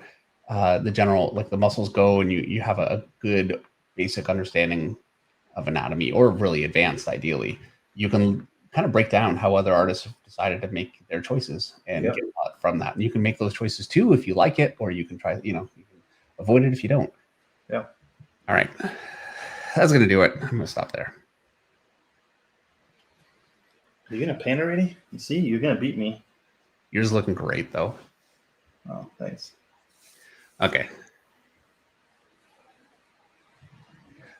the general, like the muscles go, and you have a good basic understanding of anatomy, or really advanced, ideally, you can kind of break down how other artists have decided to make their choices and get a lot from that. And you can make those choices too if you like it, or you can try, you can avoid it if you don't.
Yeah.
All right. That's going to do it. I'm going to stop there.
Are you going to paint already? You see, you're going to beat me.
Yours looking great, though.
Oh, thanks.
Okay.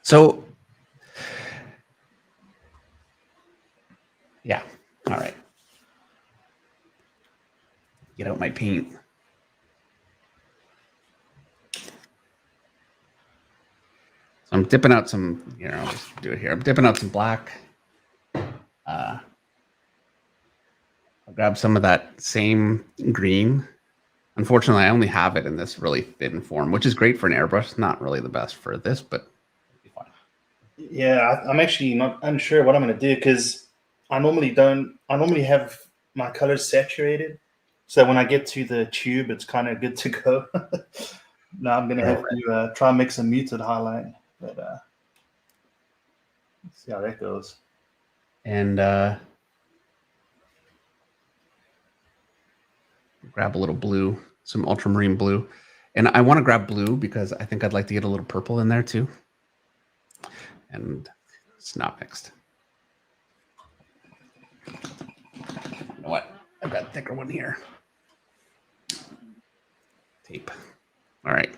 So, yeah. All right. Get out my paint. So I'm dipping out some, I'll just do it here. I'm dipping out some black. I'll grab some of that same green. Unfortunately, I only have it in this really thin form, which is great for an airbrush. Not really the best for this, but it'll be fine.
Yeah, I'm actually not unsure what I'm going to do, because I normally have my colors saturated, so when I get to the tube, it's kind of good to go. Now I'm going to have to try and mix a muted highlight, but let's see how that goes.
And grab a little blue, some ultramarine blue. And I want to grab blue because I think I'd like to get a little purple in there too. And it's not mixed. You know what? I've got a thicker one here. Tape. All right.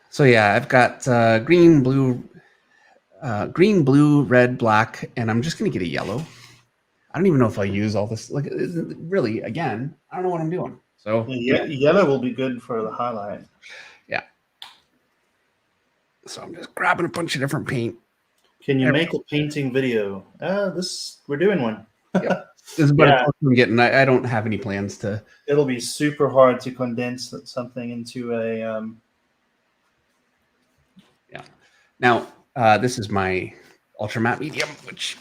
So yeah, I've got green, blue, red, black, and I'm just going to get a yellow. I don't even know if I'll use all this. Like, really, again, I don't know what I'm doing. So
yellow will be good for the highlight.
Yeah. So I'm just grabbing a bunch of different paint.
Can you make a painting video? We're doing one.
Yep. This is about as close as I'm getting. I don't have any plans to.
It'll be super hard to condense something into a.
Yeah. Now, this is my ultra matte medium, which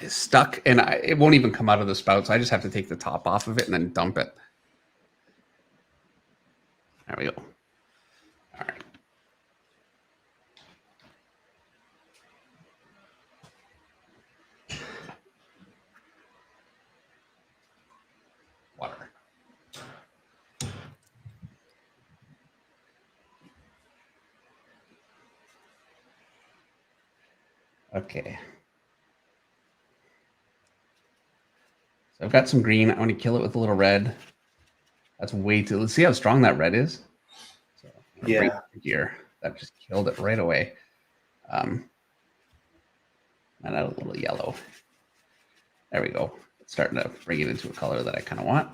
is stuck, and it won't even come out of the spout, so I just have to take the top off of it and then dump it. There we go. All right. Water. Okay. So I've got some green. I want to kill it with a little red. That's way too. Let's see how strong that red is. So
yeah.
Here, that just killed it right away. And add a little yellow. There we go. It's starting to bring it into a color that I kind of want.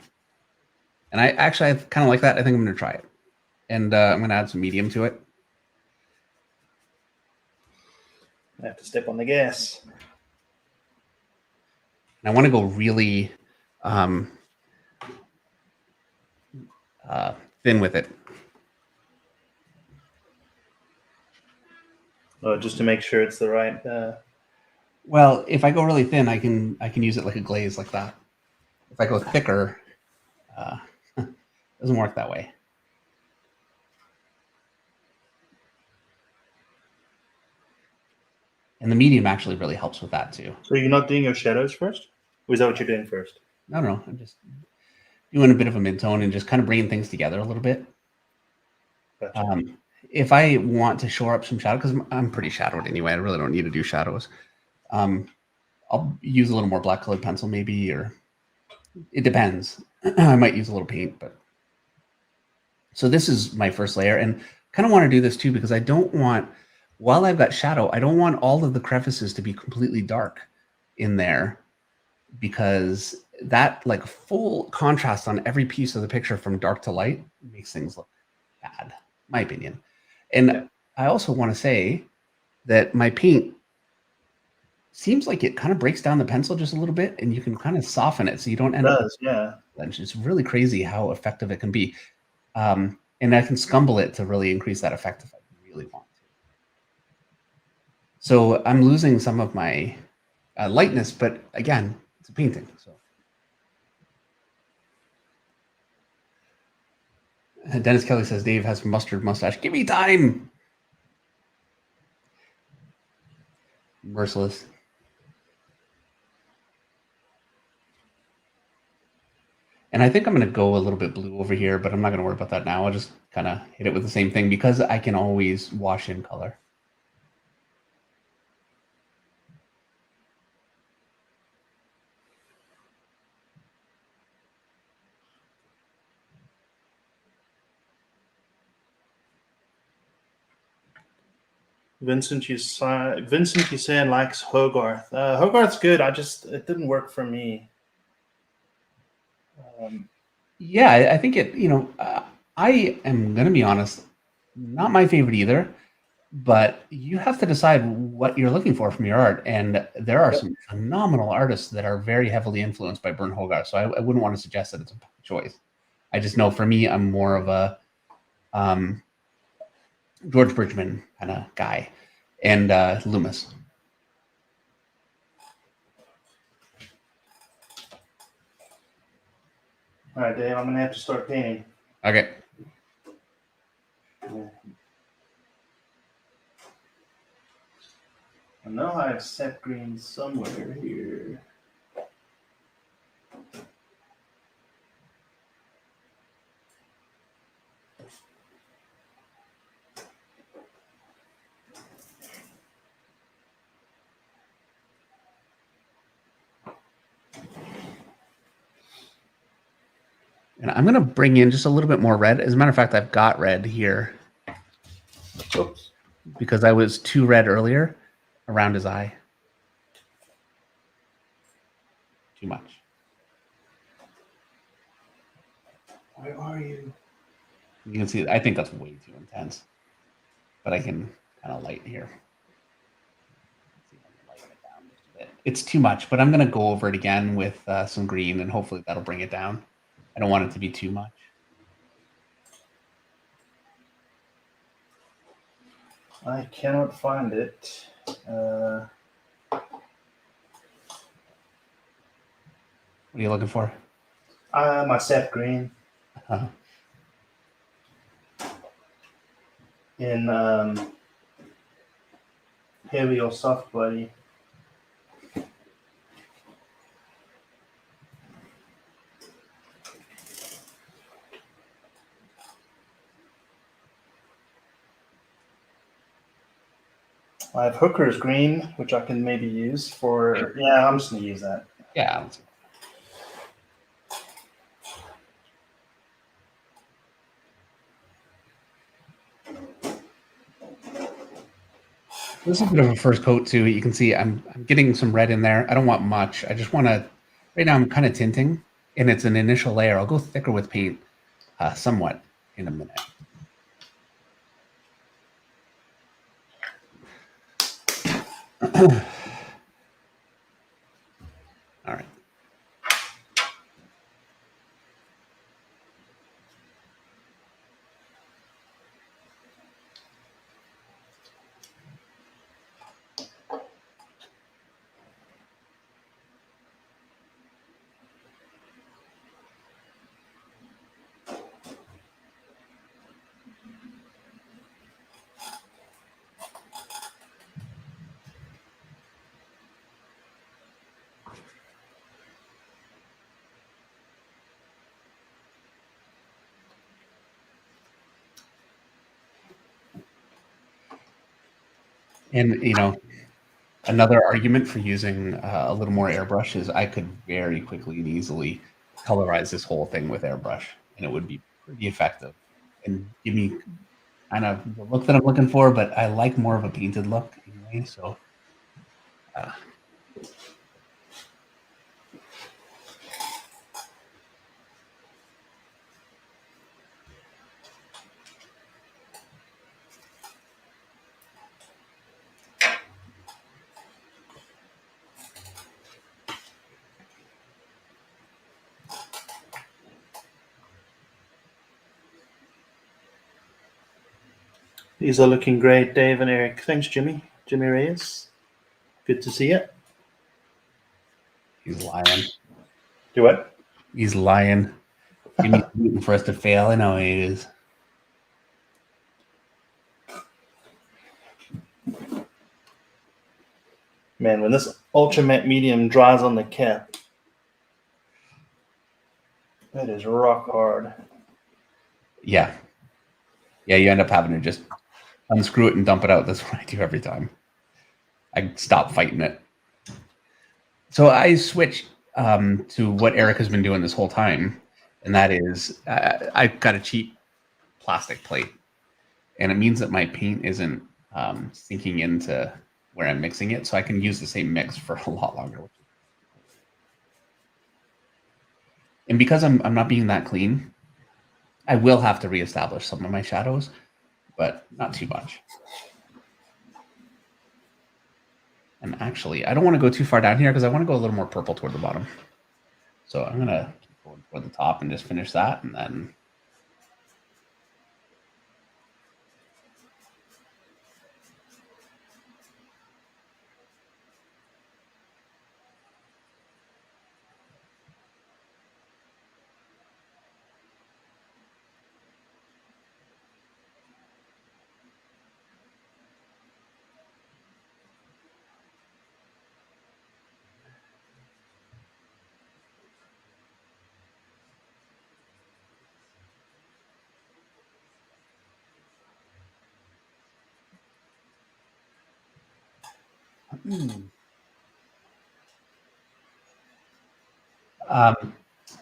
And I kind of like that. I think I'm going to try it. And I'm going to add some medium to it.
I have to step on the gas.
And I want to go really thin with it.
Oh, just to make sure it's the right.
Well, if I go really thin, I can use it like a glaze like that. If I go thicker, it doesn't work that way. And the medium actually really helps with that too.
So you're not doing your shadows first? Or is that what you're doing first?
No. I'm just doing a bit of a mid-tone and just kind of bringing things together a little bit. Gotcha. If I want to shore up some shadow, because I'm pretty shadowed anyway, I really don't need to do shadows. I'll use a little more black colored pencil maybe, or it depends. I might use a little paint, but so this is my first layer. And kind of want to do this too, because I don't want, while I've got shadow, I don't want all of the crevices to be completely dark in there, because that like full contrast on every piece of the picture from dark to light makes things look bad, my opinion. And
Yeah.
I also want to say that my paint seems like it kind of breaks down the pencil just a little bit, and you can kind of soften it so you don't end up with
yeah.
it's really crazy how effective it can be. And I can scumble it to really increase that effect if I really want to. So I'm losing some of my lightness, but again, it's a painting. So Dennis Kelly says Dave has mustard mustache. Give me time. Merciless. And I think I'm going to go a little bit blue over here, but I'm not going to worry about that now. I'll just kind of hit it with the same thing because I can always wash in color.
Vincent Hussein likes Hogarth. Hogarth's good. It didn't work for me.
Yeah, I think it, I am going to be honest, not my favorite either, but you have to decide what you're looking for from your art. And there are some phenomenal artists that are very heavily influenced by Bernd Hogarth. So I wouldn't want to suggest that it's a choice. I just know for me, I'm more of a George Bridgman kind of guy, and Loomis.
All right, Dave, I'm going to have to start painting.
Okay.
Yeah. I know I have set green somewhere here.
And I'm going to bring in just a little bit more red. As a matter of fact, I've got red here.
Oops.
Because I was too red earlier around his eye. Too much.
Where are you?
You can see, I think that's way too intense. But I can kind of lighten here. Lighten it down just a bit. It's too much, but I'm going to go over it again with some green, and hopefully that'll bring it down. I don't want it to be too much.
I cannot find it.
What are you looking for?
My set green. In heavy or soft body. I have Hooker's green, which I can maybe use for. Yeah, I'm just gonna use that.
Yeah. This is a bit of a first coat too. You can see I'm getting some red in there. I don't want much. I just want to. Right now I'm kind of tinting, and it's an initial layer. I'll go thicker with paint, somewhat in a minute. All right. And another argument for using a little more airbrush is I could very quickly and easily colorize this whole thing with airbrush, and it would be pretty effective and give me kind of the look that I'm looking for, but I like more of a painted look anyway. So
These are looking great, Dave and Eric. Thanks, Jimmy. Jimmy Reyes. Good to see you.
he's lying.
Do what?
He's lying. Jimmy's waiting for us to fail. I know he is.
Man, when this ultra matte medium dries on the cap, that is rock hard.
Yeah. Yeah, you end up having to just unscrew it and dump it out. That's what I do every time. I stop fighting it. So I switch to what Eric has been doing this whole time, and that is I got a cheap plastic plate, and it means that my paint isn't sinking into where I'm mixing it, so I can use the same mix for a lot longer. And because I'm not being that clean, I will have to reestablish some of my shadows, but not too much. And actually, I don't want to go too far down here because I want to go a little more purple toward the bottom. So I'm going to keep going toward the top and just finish that, and then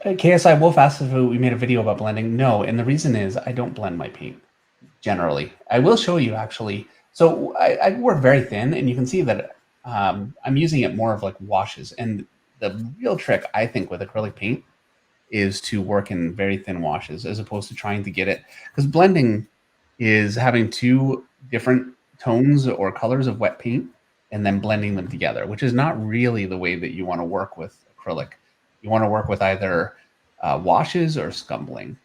KSI Wolf asked if we made a video about blending. No, and the reason is I don't blend my paint generally. I will show you actually. So I work very thin, and you can see that I'm using it more of like washes. And the real trick, I think, with acrylic paint is to work in very thin washes as opposed to trying to get it, because blending is having two different tones or colors of wet paint and then blending them together, which is not really the way that you want to work with acrylic. You want to work with either washes or scumbling.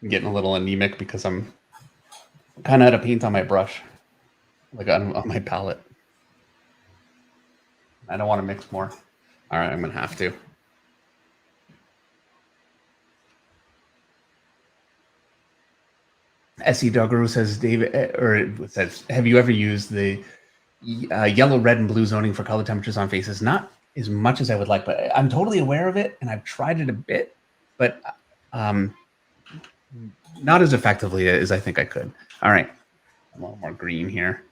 I'm getting a little anemic because I'm kind of out of paint on my brush, like on my palette. I don't want to mix more. All right, I'm going to have to. SE Doggeru says, David, or it says, have you ever used the yellow, red, and blue zoning for color temperatures on faces? Not as much as I would like, but I'm totally aware of it, and I've tried it a bit, but not as effectively as I think I could. All right, a little more green here.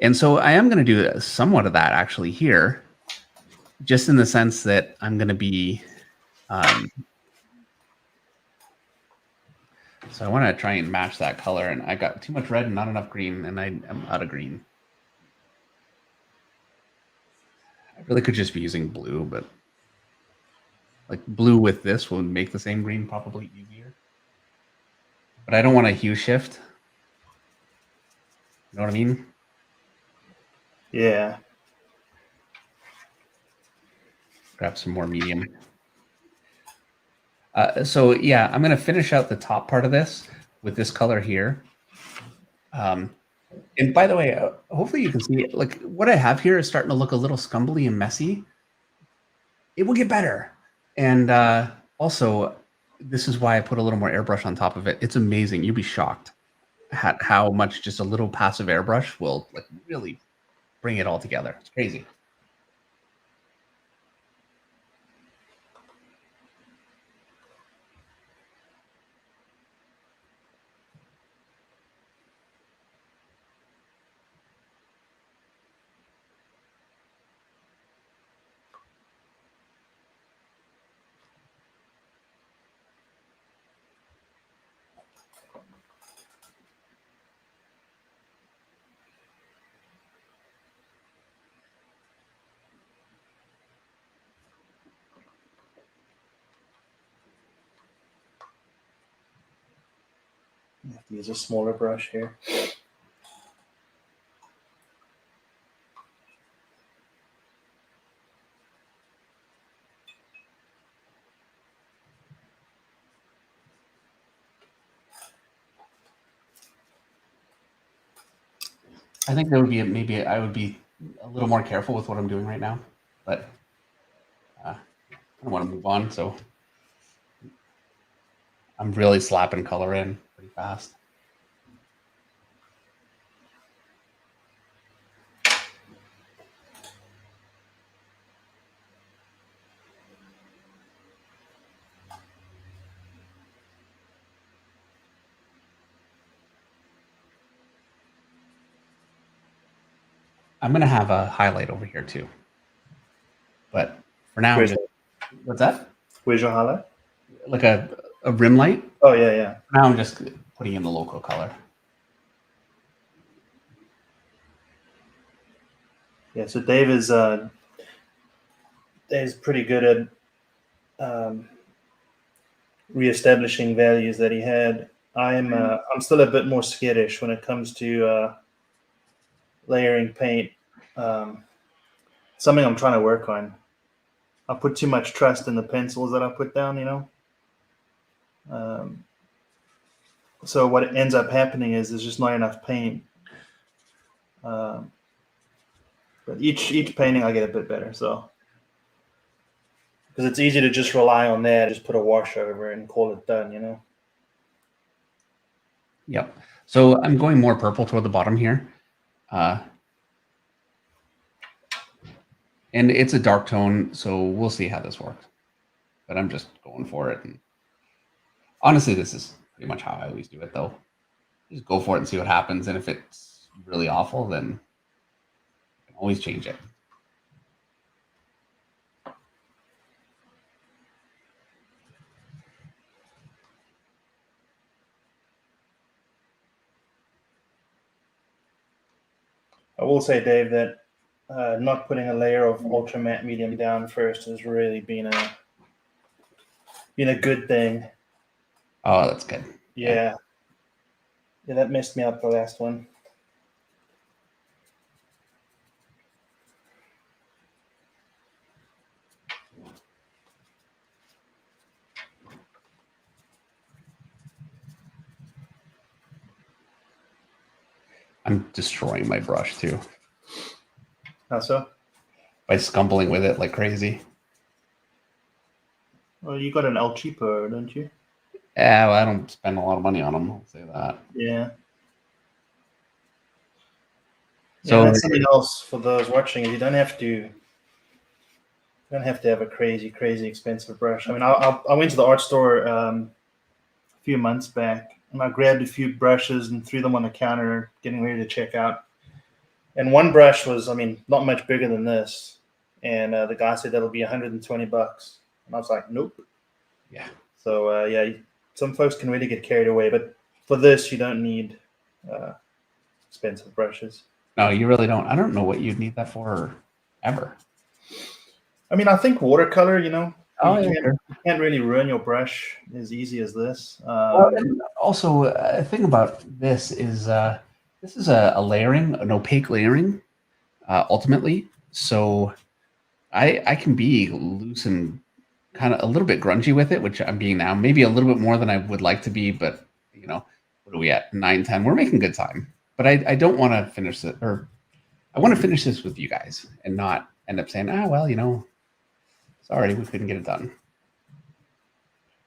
And so I am going to do somewhat of that actually here, just in the sense that I'm going to be, so I want to try and match that color, and I got too much red and not enough green, and I'm out of green. I really could just be using blue, but like blue with this would make the same green probably easier. But I don't want a hue shift. You know what I mean?
Yeah.
Grab some more medium. So yeah, I'm going to finish out the top part of this with this color here. And by the way, hopefully you can see it. Like what I have here is starting to look a little scumbly and messy. It will get better. And also, this is why I put a little more airbrush on top of it. It's amazing. You'd be shocked at how much just a little passive airbrush will like really bring it all together. It's crazy.
have to use a smaller brush here.
I think there would be maybe I would be a little more careful with what I'm doing right now, but I don't want to move on, so I'm really slapping color in pretty fast. I'm gonna have a highlight over here too, but for now, what's that?
Where's your highlight?
Like a rim light.
Oh yeah, yeah.
Now I'm just putting in the local color.
Yeah, so Dave is pretty good at reestablishing values that he had. I'm still a bit more skittish when it comes to layering paint. Something I'm trying to work on. I put too much trust in the pencils that I put down, you know. So what ends up happening is there's just not enough paint. But each painting I get a bit better, so because it's easy to just rely on that, just put a wash over it and call it done, you know.
Yep. So I'm going more purple toward the bottom here. And it's a dark tone, so we'll see how this works. But I'm just going for it. And honestly, this is pretty much how I always do it, though. Just go for it and see what happens. And if it's really awful, then you can always change it.
I will say, Dave, that not putting a layer of ultra matte medium down first has really been a good thing.
Oh, that's good.
Yeah, that messed me up the last one.
I'm destroying my brush too.
How so?
By scumbling with it like crazy.
Well, you got an El Cheapo, don't you?
Yeah, well, I don't spend a lot of money on them. I'll say that.
Yeah.
So
that's something else for those watching. You don't have to have a crazy expensive brush. I mean, I went to the art store a few months back, and I grabbed a few brushes and threw them on the counter, getting ready to check out. And one brush was, I mean, not much bigger than this. And the guy said that'll be $120. And I was like, nope.
Yeah.
So, some folks can really get carried away. But for this, you don't need expensive brushes.
No, you really don't. I don't know what you'd need that for ever.
I mean, I think watercolor, you know,
you
can't really ruin your brush as easy as this.
Well, and also, a thing about this is a layering, an opaque layering, ultimately. So I can be loose and kind of a little bit grungy with it, which I'm being now. Maybe a little bit more than I would like to be, but you know, what are we at? 9:10. We're making good time. But I don't want to finish it, or I want to finish this with you guys and not end up saying, well, you know, sorry, we couldn't get it done.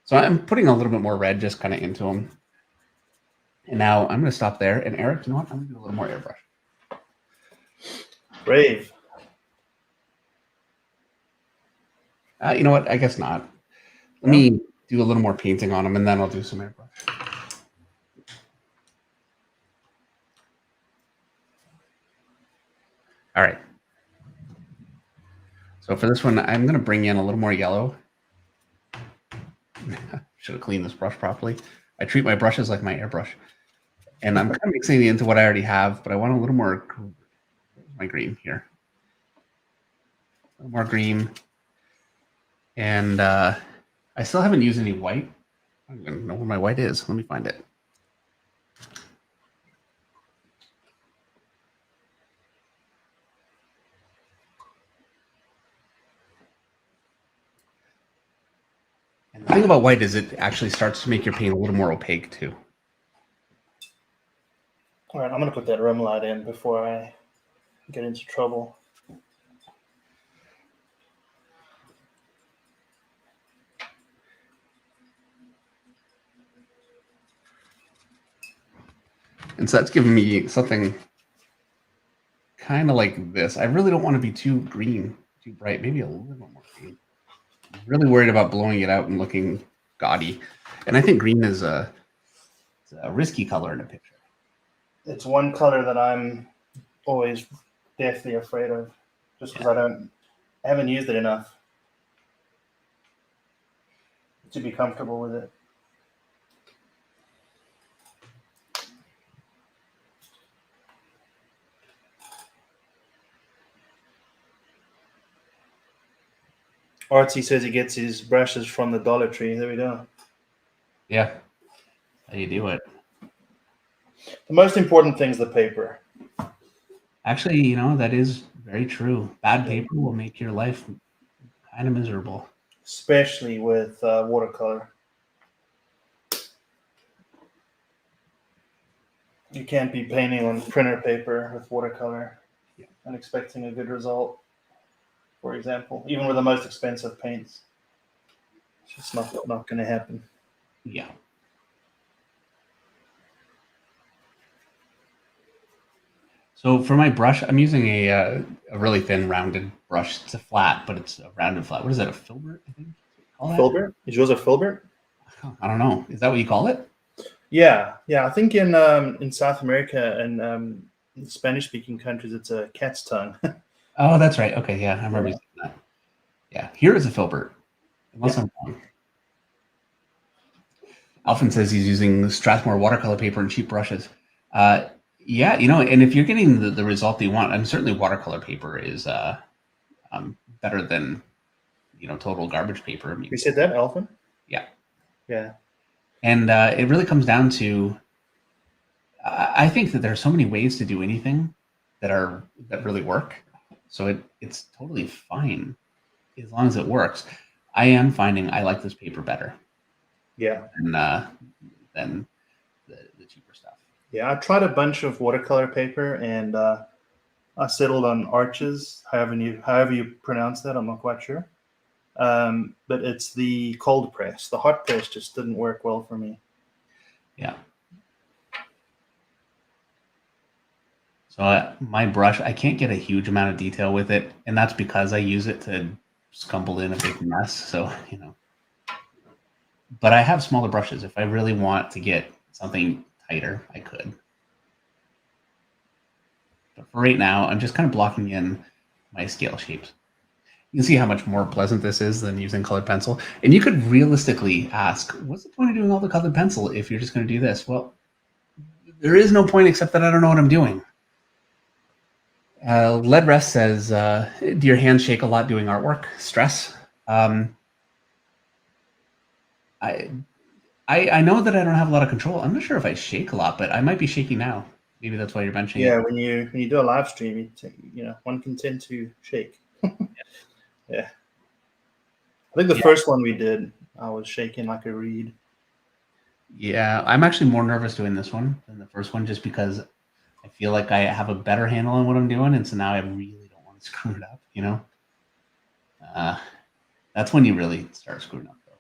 So I'm putting a little bit more red just kind of into them. And now I'm going to stop there. And Eric, you know what? I'm going to do a little more airbrush.
Brave.
You know what? I guess not. Let me do a little more painting on them, and then I'll do some airbrush. All right. So for this one, I'm going to bring in a little more yellow. Should have cleaned this brush properly. I treat my brushes like my airbrush. And I'm kind of mixing it into what I already have, but I want a little more. My green here. A little more green. And I still haven't used any white. I don't even know where my white is. Let me find it. thing about white is it actually starts to make your paint a little more opaque too.
All right, I'm going to put that rim light in before I get into trouble.
And so that's giving me something kind of like this. I really don't want to be too green, too bright, maybe a little bit more green. I'm really worried about blowing it out and looking gaudy. And I think green is a risky color in a picture.
It's one color that I'm always deathly afraid of, just because I haven't used it enough to be comfortable with it. Artsy says he gets his brushes from the Dollar Tree. There we go.
Yeah. How you do it.
The most important thing is the paper.
Actually, you know, that is very true. Bad paper will make your life kind of miserable.
Especially with watercolor. You can't be painting on printer paper with watercolor and expecting a good result, for example, even with the most expensive paints. It's just not going to happen.
Yeah. So for my brush, I'm using a really thin rounded brush. It's a flat, but it's a rounded flat. What is that, a filbert, I think?
Filbert? Is yours a filbert?
I don't know. Is that what you call it?
Yeah. I think in South America and Spanish-speaking countries, it's a cat's tongue.
Oh, that's right. Okay, yeah, I remember saying that. Yeah, here is a filbert, unless I'm wrong. Alvin says he's using Strathmore watercolor paper and cheap brushes. Yeah, you know, and if you're getting the result that you want, and certainly watercolor paper is better than, you know, total garbage paper. I mean,
you said that, Alvin?
Yeah.
Yeah.
And it really comes down to, I think that there are so many ways to do anything that really work. So it's totally fine as long as it works. I am finding I like this paper better.
Yeah.
Than the cheaper stuff.
Yeah, I tried a bunch of watercolor paper and I settled on Arches, however you pronounce that. I'm not quite sure. But it's the cold press. The hot press just didn't work well for me.
Yeah. So my brush, I can't get a huge amount of detail with it, and that's because I use it to scumble in a big mess. So, you know. But I have smaller brushes. If I really want to get something tighter, I could. But for right now, I'm just kind of blocking in my scale shapes. You can see how much more pleasant this is than using colored pencil. And you could realistically ask, what's the point of doing all the colored pencil if you're just going to do this? Well, there is no point except that I don't know what I'm doing. Lead Rest says, do your hands shake a lot doing artwork? Stress? I know that I don't have a lot of control. I'm not sure if I shake a lot, but I might be shaking now. Maybe that's why you're mentioning
it.
Yeah,
when you do a live stream, one can tend to shake. Yeah. I think the first one we did, I was shaking like a reed.
Yeah, I'm actually more nervous doing this one than the first one just because I feel like I have a better handle on what I'm doing, and so now I really don't want to screw it up, you know? That's when you really start screwing up, though.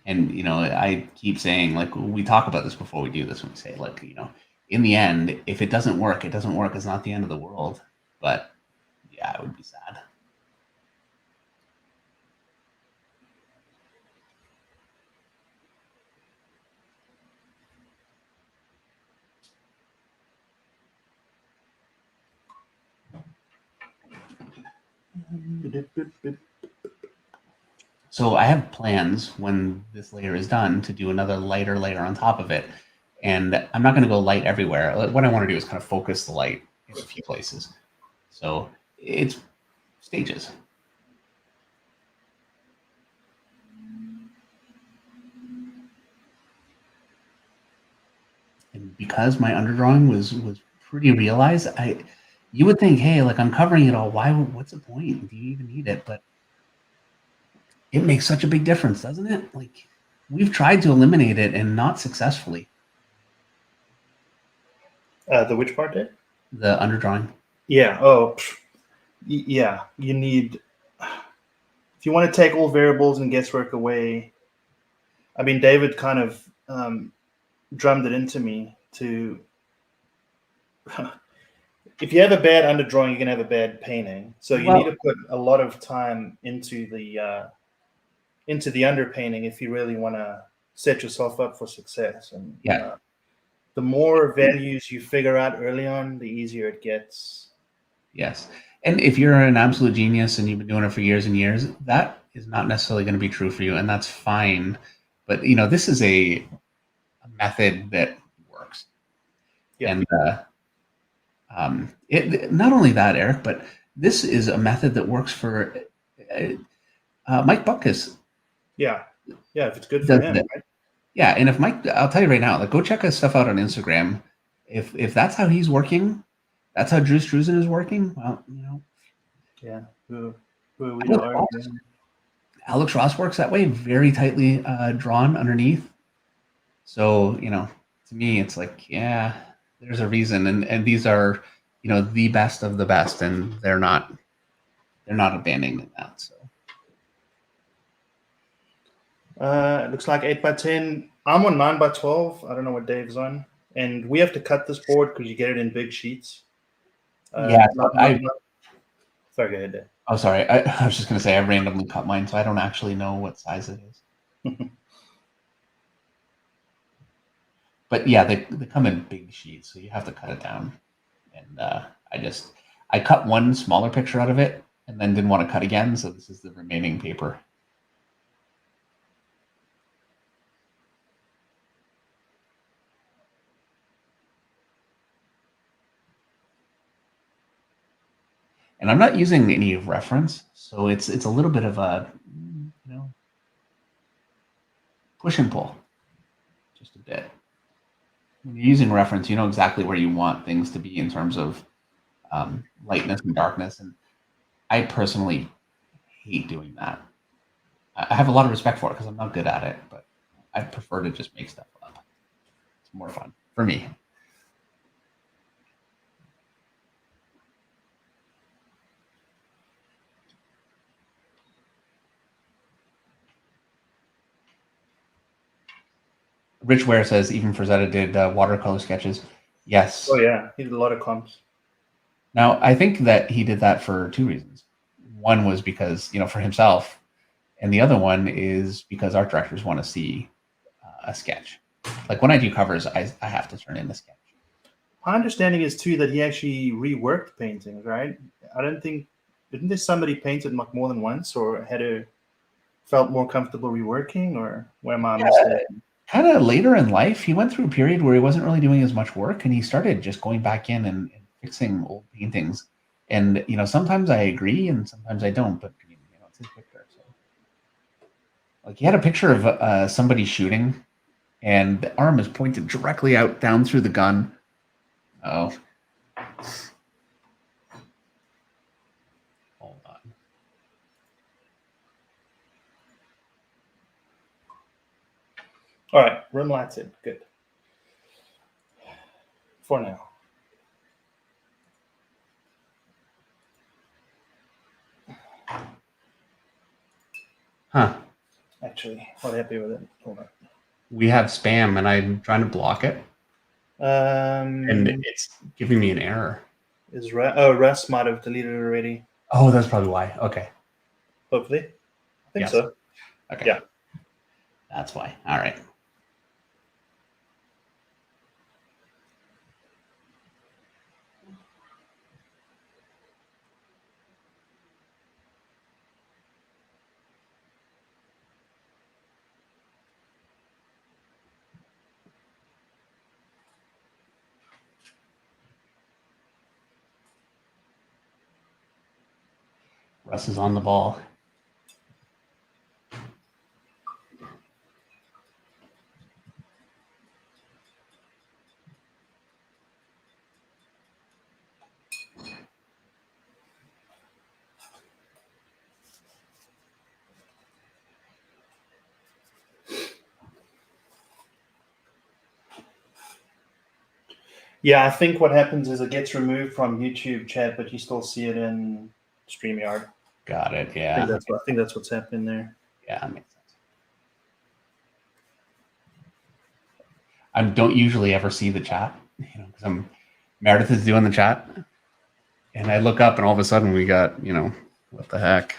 And, you know, I keep saying, like, we talk about this before we do this, when we say, like, you know, in the end, if it doesn't work, it doesn't work. It's not the end of the world. But, yeah, it would be sad. So I have plans when this layer is done to do another lighter layer on top of it. And I'm not going to go light everywhere. What I want to do is kind of focus the light in a few places. So it's stages. And because my underdrawing was pretty realized, you would think, hey, like I'm covering it all. What's the point? Do you even need it? But it makes such a big difference, doesn't it? Like we've tried to eliminate it and not successfully.
The which part did?
The underdrawing.
Yeah. Oh, yeah. You need, if you want to take all variables and guesswork away. I mean, David kind of drummed it into me to. If you have a bad underdrawing, you're gonna have a bad painting. So you need to put a lot of time into the underpainting if you really want to set yourself up for success. And
yeah.
The more values you figure out early on, the easier it gets.
Yes. And if you're an absolute genius and you've been doing it for years and years, that is not necessarily going to be true for you, and that's fine. But this is a method that works.
Yeah.
And it not only that, Eric, but this is a method that works for Mike Buckus.
Yeah. If it's good for him, right?
Yeah, and if Mike, I'll tell you right now, like go check his stuff out on Instagram. If that's how he's working, that's how Drew Struzan is working. Well,
Yeah. Who are we to argue?
Alex Ross works that way, very tightly drawn underneath. So to me, it's like, yeah, there's a reason, and these are the best of the best, and they're not abandoning that. So.
It looks like 8x10. I'm on 9x12. I don't know what Dave's on. And we have to cut this board because you get it in big sheets.
Yeah.
Sorry, go ahead, Dave.
Oh, sorry. I was just going to say I randomly cut mine, so I don't actually know what size it is. But yeah, they come in big sheets, so you have to cut it down. And I cut one smaller picture out of it and then didn't want to cut again, so this is the remaining paper. And I'm not using any reference, so it's a little bit of a push and pull, just a bit. When you're using reference, you know exactly where you want things to be in terms of lightness and darkness. And I personally hate doing that. I have a lot of respect for it because I'm not good at it, but I prefer to just make stuff up. It's more fun for me. Rich Ware says even Frazetta did watercolor sketches. Yes.
Oh yeah, he did a lot of comps.
Now I think that he did that for two reasons. One was because for himself, and the other one is because art directors want to see a sketch. Like when I do covers, I have to turn in a sketch.
My understanding is too that he actually reworked paintings, right? Didn't there somebody painted more than once, or felt more comfortable reworking, or where am I mistaken?
Kind of later in life, he went through a period where he wasn't really doing as much work, and he started just going back in and fixing old paintings. And sometimes I agree, and sometimes I don't. But it's his picture. So, like, he had a picture of somebody shooting, and the arm is pointed directly out down through the gun. Oh, hold on.
All right, room lights in. Good. For now.
Huh.
Actually, not happy with it. Hold on.
We have spam, and I'm trying to block it. And it's giving me an error.
Russ might have deleted it already.
Oh, that's probably why. Okay.
Hopefully. I think so.
Okay.
Yeah.
That's why. All right. Russ is on the ball.
Yeah, I think what happens is it gets removed from YouTube chat, but you still see it in StreamYard.
Got it.
I
Yeah.
think that's what's happening there.
Yeah, that makes sense. I don't usually ever see the chat, because Meredith is doing the chat, and I look up, and all of a sudden we got, what the heck?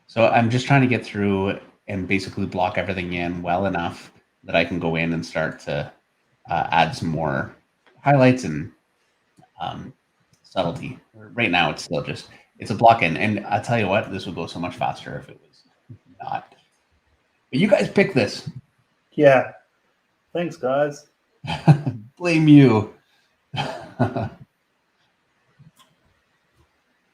So I'm just trying to get through and basically block everything in well enough that I can go in and start to add some more highlights and subtlety. Right now, it's still it's a block in. And I'll tell you what, this would go so much faster if it was not. But you guys picked this.
Yeah. Thanks, guys.
Blame you.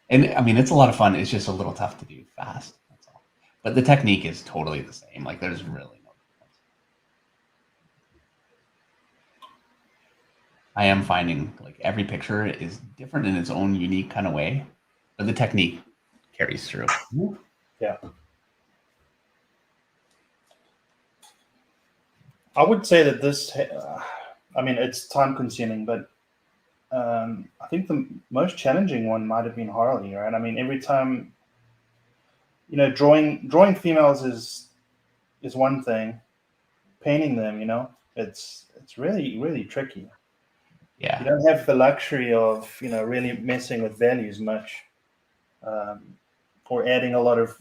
And I mean, it's a lot of fun. It's just a little tough to do fast. That's all. But the technique is totally the same. Like, there's really no difference. I am finding like every picture is different in its own unique kind of way, but the technique carries through.
Yeah. I would say that this, I mean, it's time consuming, but I think the most challenging one might have been Harley, right? I mean, every time, drawing females is one thing. Painting them, it's really, really tricky.
Yeah.
You don't have the luxury of, really messing with values much, or adding a lot of,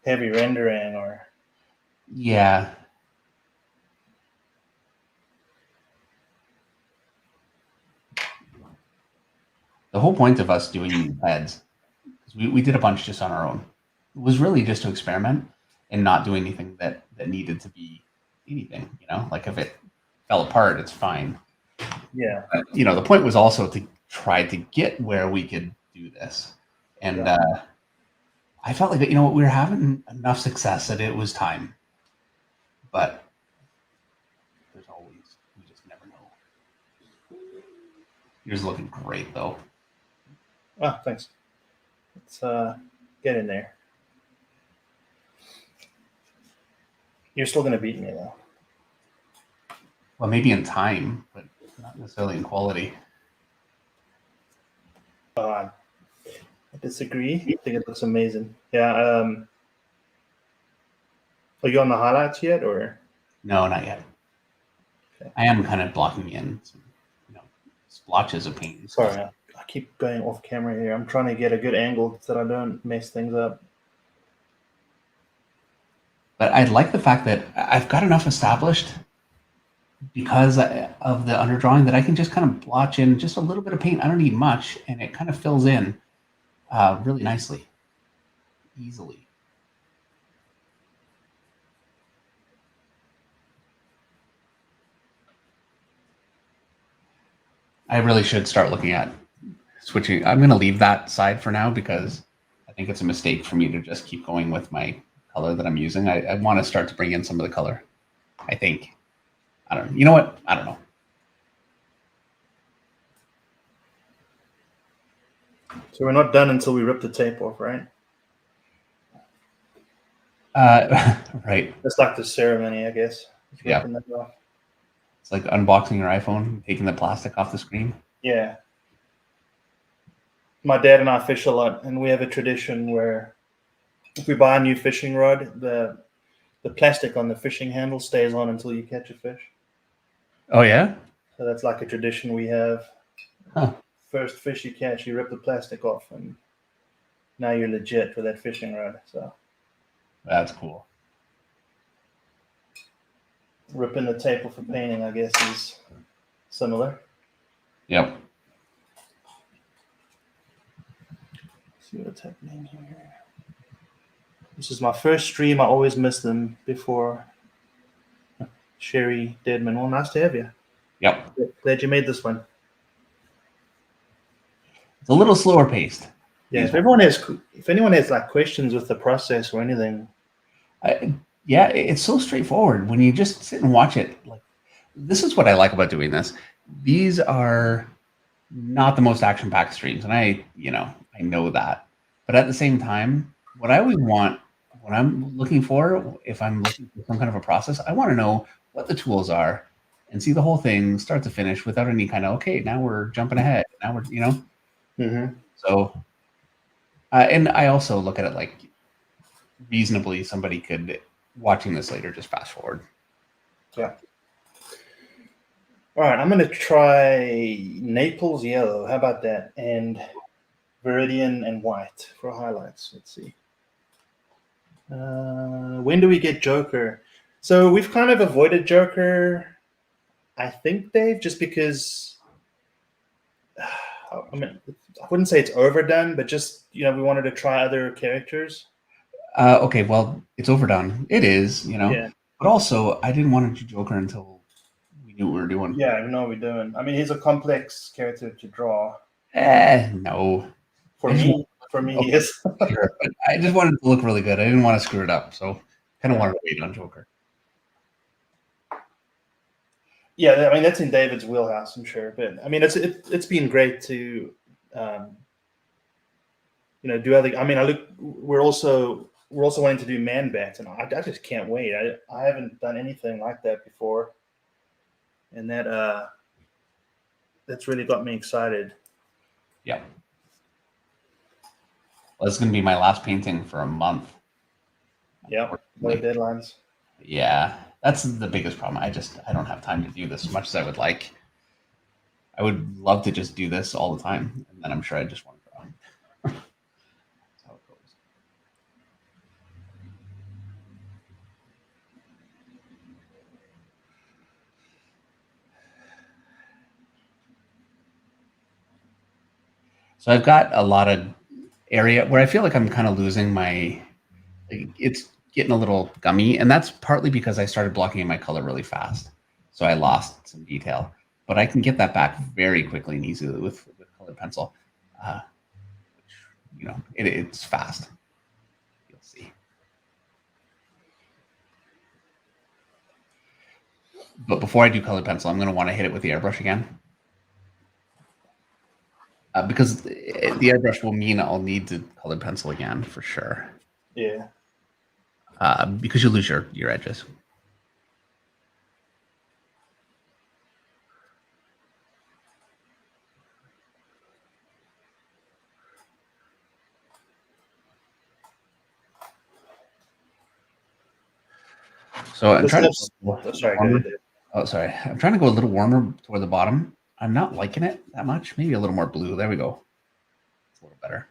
heavy rendering or.
Yeah. The whole point of us doing heads, we did a bunch just on our own, was really just to experiment and not do anything that needed to be anything, like if it fell apart, it's fine.
Yeah.
But, the point was also to try to get where we could do this. And I felt like, we were having enough success that it was time. But there's always, we just never know. Yours looking great, though.
Oh, thanks. Let's get in there. You're still going to beat me, though.
Well, maybe in time, but not necessarily in quality.
I disagree. I think it looks amazing. Yeah. Are you on the highlights yet, or?
No, not yet. Okay. I am kind of blocking in some, splotches of paint.
Sorry, I keep going off camera here. I'm trying to get a good angle so that I don't mess things up.
But I like the fact that I've got enough established because of the underdrawing that I can just kind of blotch in just a little bit of paint. I don't need much, and it kind of fills in really nicely, easily. I really should start looking at switching. I'm going to leave that side for now because I think it's a mistake for me to just keep going with my color that I'm using. I want to start to bring in some of the color. I think. I don't know. You know what? I don't know.
So we're not done until we rip the tape off, right?
Right.
It's like the ceremony, I guess.
Yeah. It's like unboxing your iPhone, taking the plastic off the screen.
Yeah. My dad and I fish a lot, and we have a tradition where if we buy a new fishing rod, the plastic on the fishing handle stays on until you catch a fish.
Oh, yeah?
So that's like a tradition we have.
Huh.
First fish you catch, you rip the plastic off, and now you're legit for that fishing rod. So
that's cool.
Ripping the tape off a painting, I guess, is similar.
Yep.
Let's see what's happening here. This is my first stream. I always miss them before. Sherry Deadman. Well, nice to have you.
Yep.
Glad you made this one.
It's a little slower paced.
Yeah, if anyone has like questions with the process or anything,
yeah, it's so straightforward when you just sit and watch it. Like, this is what I like about doing this. These are not the most action-packed streams, and I know that. But at the same time, what I always want, what I'm looking for, if I'm looking for some kind of a process, I want to know what the tools are and see the whole thing start to finish without any kind of, okay, now we're jumping ahead. Now we're,
Mm-hmm.
So, and I also look at it like reasonably somebody could, watching this later, just fast forward.
Yeah. All right, I'm going to try Naples yellow. How about that? And Viridian and white for highlights. Let's see. When do we get Joker? So we've kind of avoided Joker, I think, Dave, just because, I mean, I wouldn't say it's overdone, but just, we wanted to try other characters.
Okay, well, it's overdone. It is,
Yeah.
But also, I didn't want to do Joker until we knew what we were doing.
Yeah, we know what we're doing. I mean, he's a complex character to draw.
No.
For me, he is.
Sure, but I just wanted to look really good. I didn't want to screw it up, so kind of wanted to wait on Joker.
Yeah, I mean that's in David's wheelhouse, I'm sure. But I mean, it's been great to, do other. I mean, we're also wanting to do Man Bat, and I just can't wait. I haven't done anything like that before, and that's really got me excited.
Yeah. Well, it's going to be my last painting for a month.
Yeah, no deadlines.
Yeah, that's the biggest problem. I don't have time to do this as much as I would like. I would love to just do this all the time, and then I'm sure I just want to draw. That's how it goes. So I've got a lot of area where I feel like I'm kind of losing my. It's getting a little gummy, and that's partly because I started blocking in my color really fast, so I lost some detail. But I can get that back very quickly and easily with colored pencil. Which, it's fast. You'll see. But before I do colored pencil, I'm going to want to hit it with the airbrush again. Because the airbrush will mean I'll need to colored pencil again for sure.
Yeah.
Because you lose your edges. So I'm trying to.
Sorry, go ahead.
Oh, sorry. I'm trying to go a little warmer toward the bottom. I'm not liking it that much. Maybe a little more blue. There we go. It's a little better.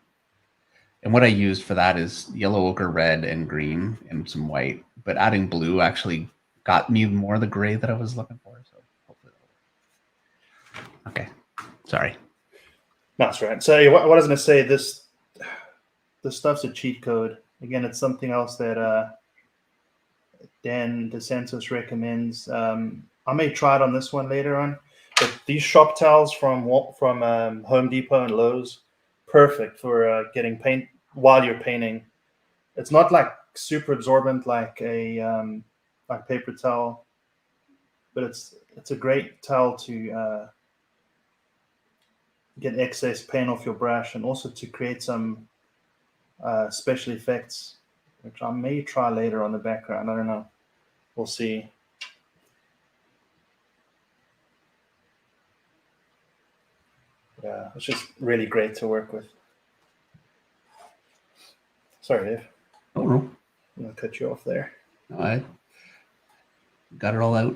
And what I used for that is yellow, ochre, red, and green, and some white. But adding blue actually got me more of the gray that I was looking for. So hopefully that'll work. Okay. Sorry.
That's right. So what I was going to say, this stuff's a cheat code. Again, it's something else that Dan DeSantos recommends. I may try it on this one later on. But these shop towels from Home Depot and Lowe's, perfect for getting paint while you're painting. It's not like super absorbent like a like paper towel, but it's a great towel to get excess paint off your brush and also to create some special effects, which I may try later on the background. I don't know. We'll see. Yeah, it's just really great to work with. Sorry, Dave.
Oh, no.
I'm going to cut you off there.
No, I got it all out.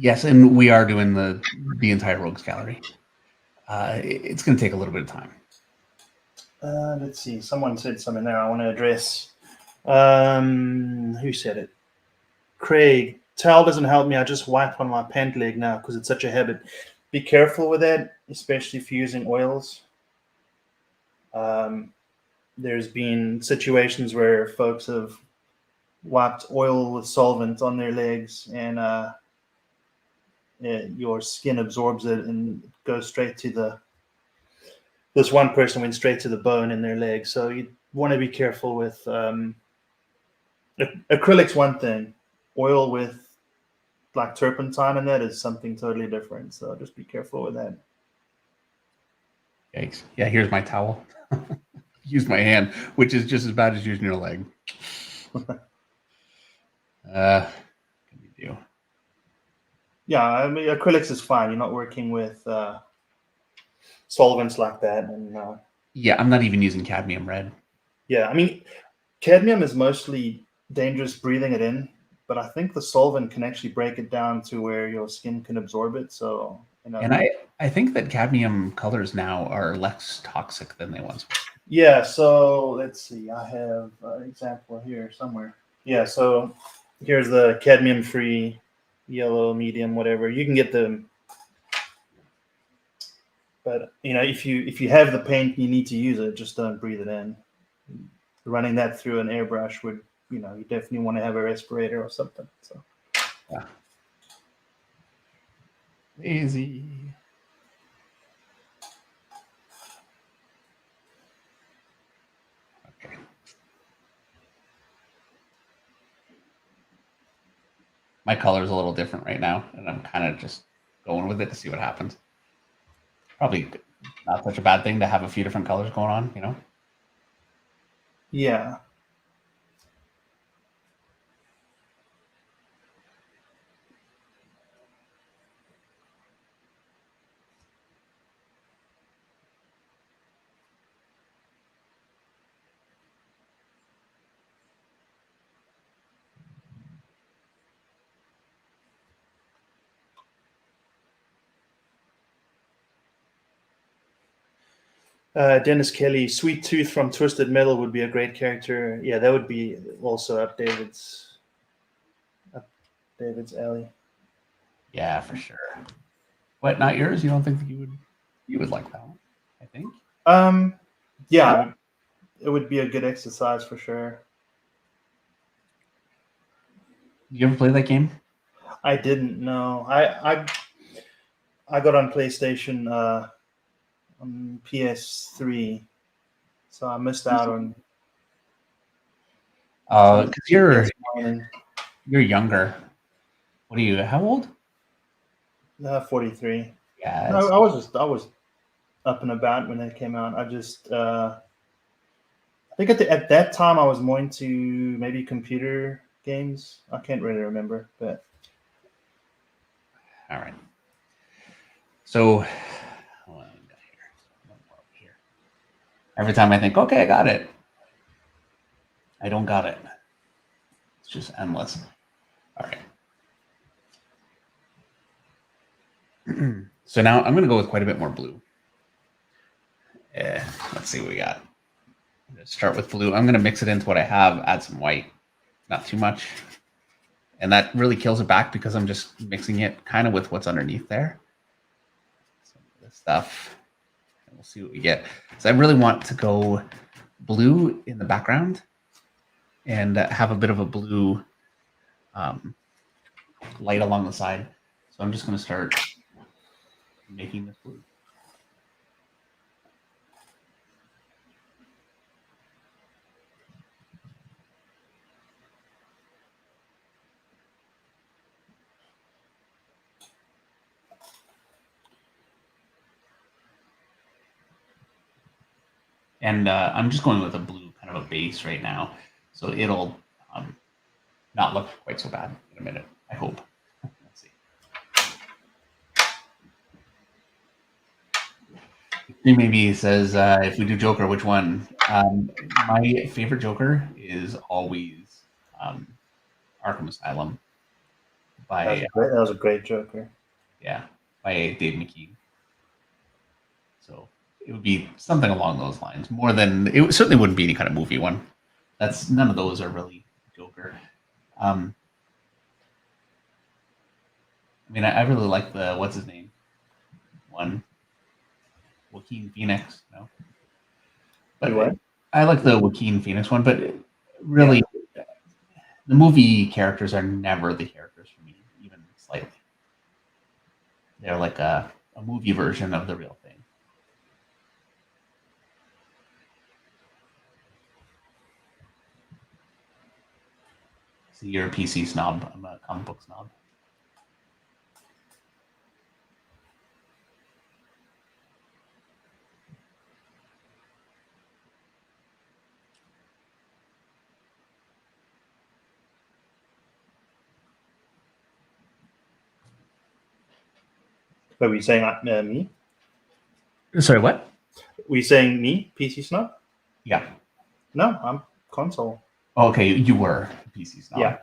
Yes, and we are doing the entire Rogues Gallery. It's going to take a little bit of time.
Let's see. Someone said something there I want to address. Who said it? Craig. Towel doesn't help me. I just wipe on my pant leg now because it's such a habit. Be careful with that, especially if you're using oils. There's been situations where folks have wiped oil with solvent on their legs, and your skin absorbs it and goes straight to the. This one person went straight to the bone in their leg, so you want to be careful with acrylic's one thing. Oil with like turpentine and that is something totally different. So just be careful with that.
Yikes! Yeah, here's my towel. Use my hand, which is just as bad as using your leg. What can you do?
Yeah, I mean, acrylics is fine. You're not working with solvents like that. And
yeah, I'm not even using cadmium red.
Yeah, I mean, cadmium is mostly dangerous breathing it in, but I think the solvent can actually break it down to where your skin can absorb it. So,
And I think that cadmium colors now are less toxic than they once were.
Yeah, so let's see. I have an example here somewhere. Yeah, so here's the cadmium-free yellow, medium, whatever. You can get them, but if you have the paint, you need to use it. Just don't breathe it in. Running that through an airbrush would, you definitely want to have a respirator or something. So,
yeah. Lazy. Okay. My color is a little different right now, and I'm kind of just going with it to see what happens. Probably not such a bad thing to have a few different colors going on,
Yeah. Dennis Kelly, Sweet Tooth from Twisted Metal would be a great character. Yeah, that would be also up David's alley.
Yeah, for sure. What, not yours? You don't think that you would like that one? I think.
Yeah, it would be a good exercise for sure.
You ever play that game?
I didn't know. I got on PlayStation on PS3, so I missed out on.
Because you're younger. What are you? How old?
43.
Yeah.
No, I was up and about when that came out. I just I think at that time I was more into maybe computer games. I can't really remember, but
all right. So every time I think, okay, I got it, I don't got it. It's just endless. All right. So now I'm going to go with quite a bit more blue. Let's see what we got. Let's start with blue. I'm going to mix it into what I have, add some white, not too much. And that really kills it back because I'm just mixing it kind of with what's underneath there. Some of this stuff. And we'll see what we get. So I really want to go blue in the background and have a bit of a blue light along the side. So I'm just going to start making this blue. And I'm just going with a blue kind of a base right now. So it'll not look quite so bad in a minute, I hope. Let's see. Maybe says, if we do Joker, which one? My favorite Joker is always Arkham Asylum. by
That was a great Joker.
by Dave McKean. So it would be something along those lines. More than it certainly wouldn't be any kind of movie one. That's none of those are really Joker. I mean, I really like the what's his name one, Joaquin Phoenix. No, but I like the Joaquin Phoenix one. But really, the movie characters are never the characters for me, even slightly. They're like a movie version of the real thing. So you're a PC snob. I'm a comic book snob.
Are we saying me?
Sorry, what?
We saying me, PC snob?
Yeah.
No, I'm console.
Oh, okay, you were a PC snob.
Yeah.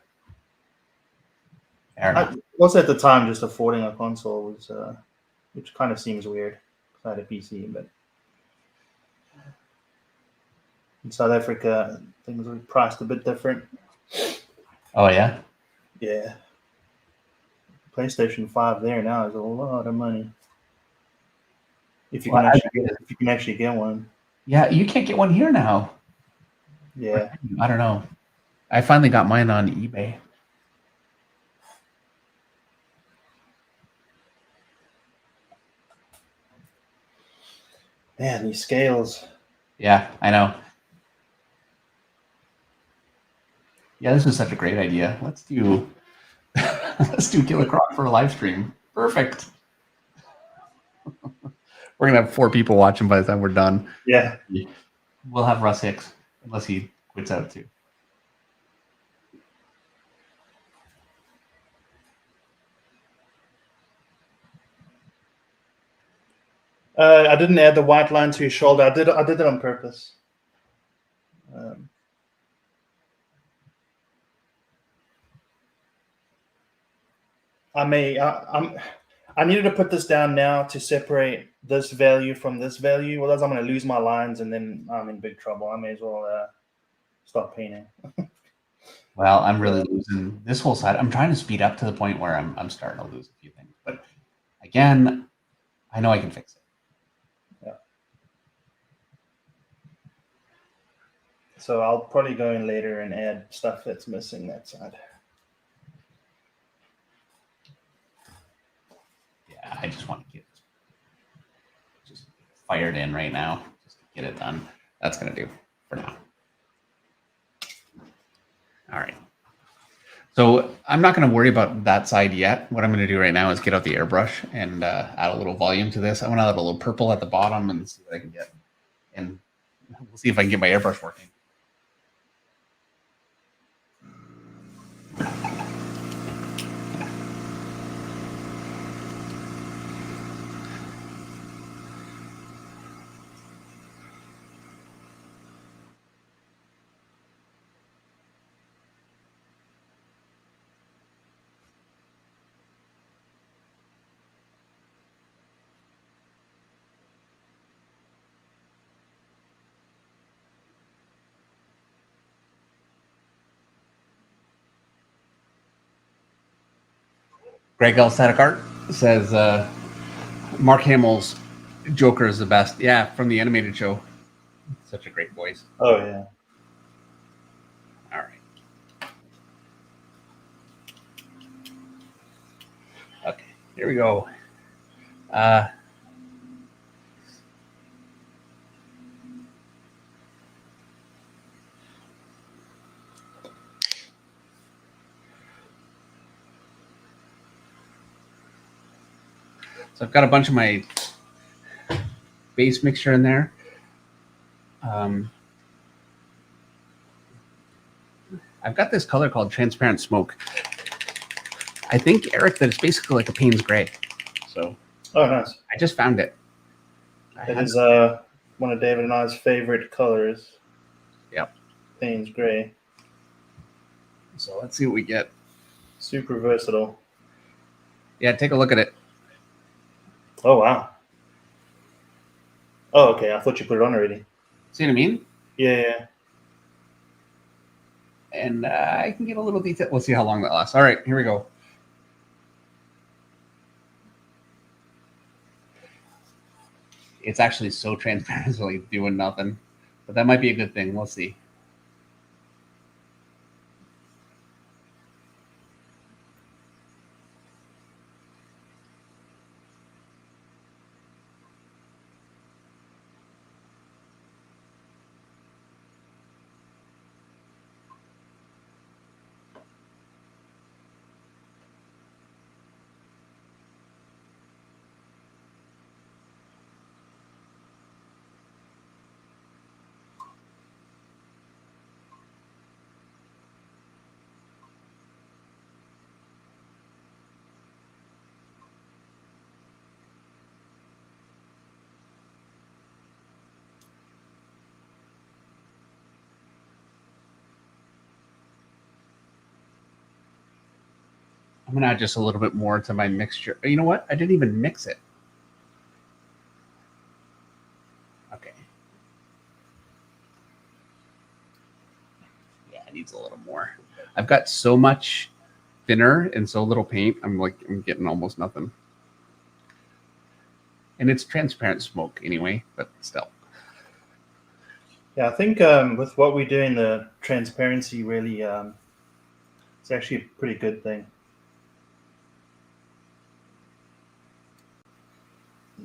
Fair enough.
Also, at the time, just affording a console was, which kind of seems weird. I had a PC, but in South Africa, things were priced a bit different.
Oh yeah.
Yeah. PlayStation 5 there now is a lot of money. If you can actually get one.
Yeah, you can't get one here now.
Yeah.
I don't know. I finally got mine on eBay.
Man, these scales.
Yeah, I know. Yeah, this is such a great idea. Let's do Killer Croc for a live stream. Perfect. We're gonna have 4 people watching by the time we're done.
Yeah.
We'll have Russ Hicks, unless he quits out too.
I didn't add the white line to his shoulder. I did it on purpose. I needed to put this down now to separate this value from this value. Otherwise, I'm going to lose my lines, and then I'm in big trouble. I may as well stop painting.
Well, I'm really losing this whole side. I'm trying to speed up to the point where I'm starting to lose a few things. But again, I know I can fix it.
Yeah. So I'll probably go in later and add stuff that's missing that side.
Yeah, I just want to get just fired in right now, just to get it done. That's going to do for now. All right. So I'm not going to worry about that side yet. What I'm going to do right now is get out the airbrush and add a little volume to this. I want to add a little purple at the bottom and see what I can get. And we'll see if I can get my airbrush working. Greg L. Sadakart says Mark Hamill's Joker is the best. Yeah, from the animated show. Such a great voice.
Oh, yeah.
All right. Okay, here we go. So I've got a bunch of my base mixture in there. I've got this color called Transparent Smoke. I think, Eric, that it's basically like a Payne's Gray. So,
oh, nice.
I just found it.
It is one of David and I's favorite colors.
Yep.
Payne's Gray.
So let's see what we get.
Super versatile.
Yeah, take a look at it.
Oh, wow. Oh, okay. I thought you put it on already.
See what I mean?
Yeah.
And I can get a little detail. We'll see how long that lasts. All right, here we go. It's actually so transparent, it's like doing nothing. But that might be a good thing. We'll see. I'm going to add just a little bit more to my mixture. You know what? I didn't even mix it. Okay. Yeah, it needs a little more. I've got so much thinner and so little paint. I'm getting almost nothing. And it's transparent smoke anyway, but still.
Yeah, I think with what we're doing, the transparency really, it's actually a pretty good thing.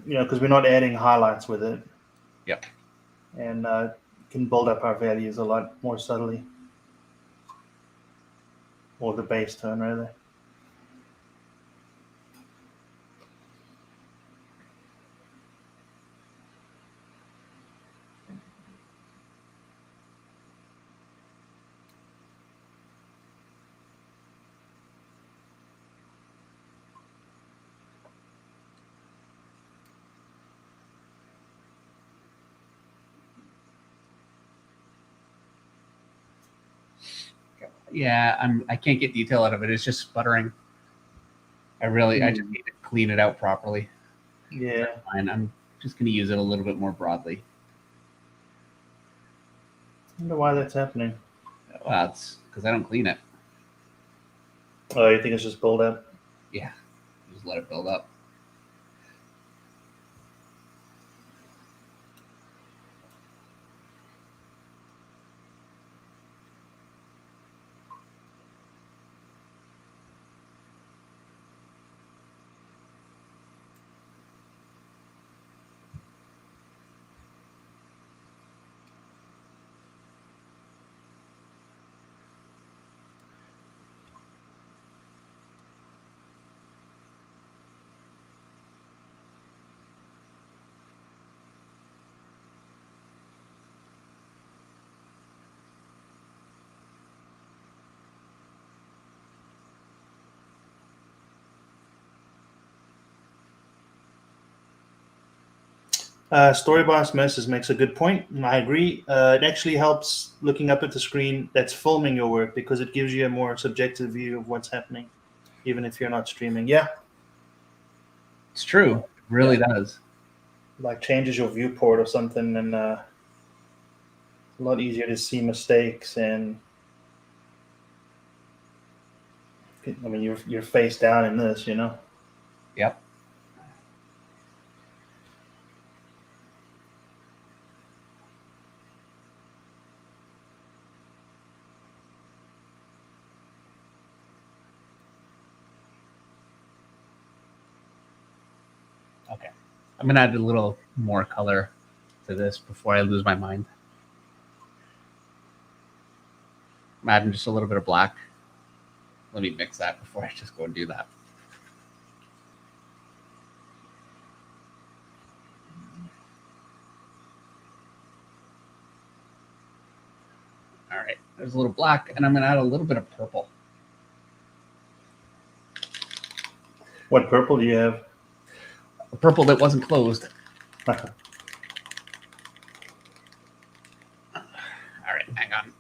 You know, because we're not adding highlights with it.
Yep.
And can build up our values a lot more subtly. Or the base tone, rather.
Yeah, I can't get detail out of it. It's just sputtering. I just need to clean it out properly.
Yeah.
That's fine. I'm just going to use it a little bit more broadly.
I wonder why that's happening.
Well, it's because I don't clean it.
Oh, you think it's just build up?
Yeah, just let it build up.
Storyboss Moses makes a good point, and I agree. It actually helps looking up at the screen that's filming your work because it gives you a more subjective view of what's happening, even if you're not streaming. Yeah,
it's true. It really does.
Like changes your viewport or something, and a lot easier to see mistakes. And I mean, you're face down in this, you know.
Yep. Okay. I'm going to add a little more color to this before I lose my mind. I'm adding just a little bit of black. Let me mix that before I just go and do that. All right, there's a little black, and I'm going to add a little bit of purple.
What purple do you have?
A purple that wasn't closed. All right, hang on.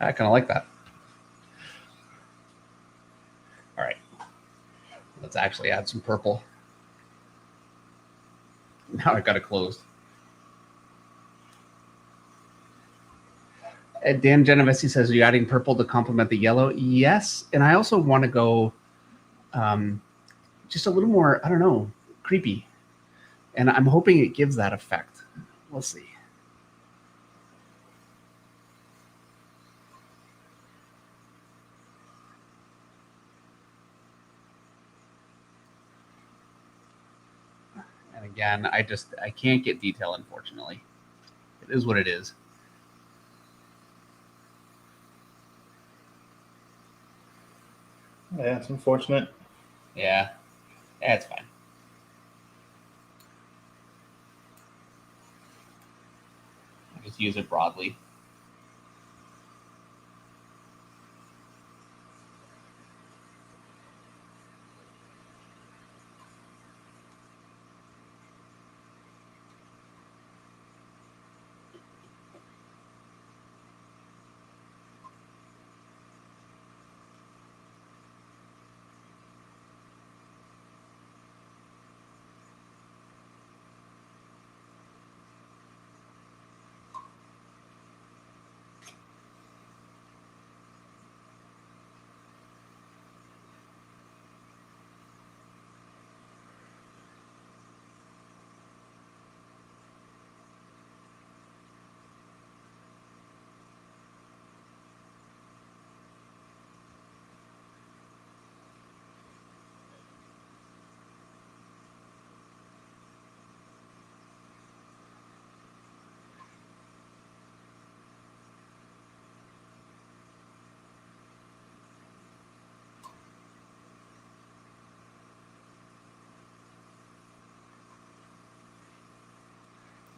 I kind of like that. All right. Let's actually add some purple. Now I've got it closed. Dan Genovese says, are you adding purple to complement the yellow? Yes. And I also want to go just a little more, I don't know, creepy. And I'm hoping it gives that effect. We'll see. And again, I can't get detail, unfortunately. It is what it is.
Yeah, it's unfortunate.
Yeah, it's fine. I just use it broadly.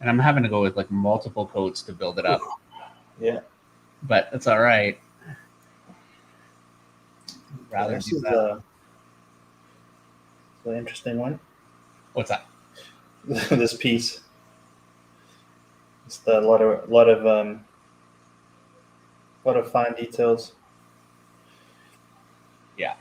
And I'm having to go with like multiple coats to build it up.
Yeah.
But it's all right. Rather
This
do
is
that.
an interesting one.
What's that?
This piece. It's a lot of fine details.
Yeah.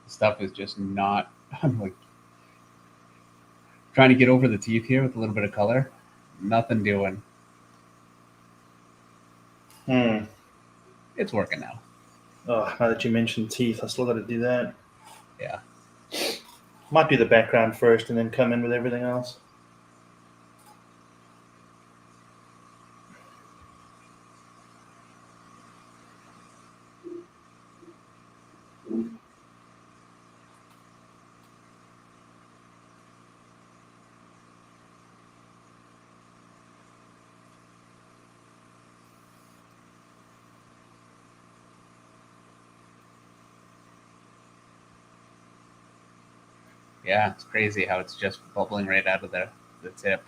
Stuff is just not. I'm like trying to get over the teeth here with a little bit of color. Nothing doing. It's working now.
Oh, now that you mentioned teeth, I still got to do that.
Yeah.
Might do the background first and then come in with everything else.
Yeah, it's crazy how it's just bubbling right out of the tip.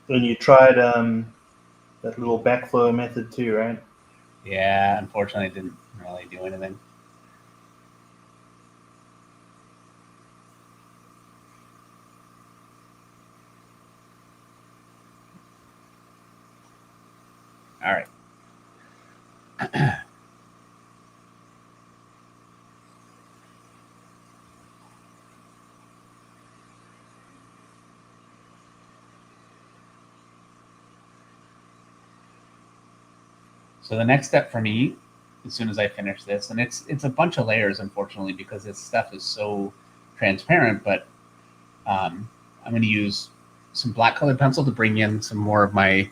Then you tried that little backflow method too, right?
Yeah, unfortunately, it didn't really do anything. All right. So the next step for me, as soon as I finish this, and it's a bunch of layers, unfortunately, because this stuff is so transparent, but I'm going to use some black colored pencil to bring in some more of my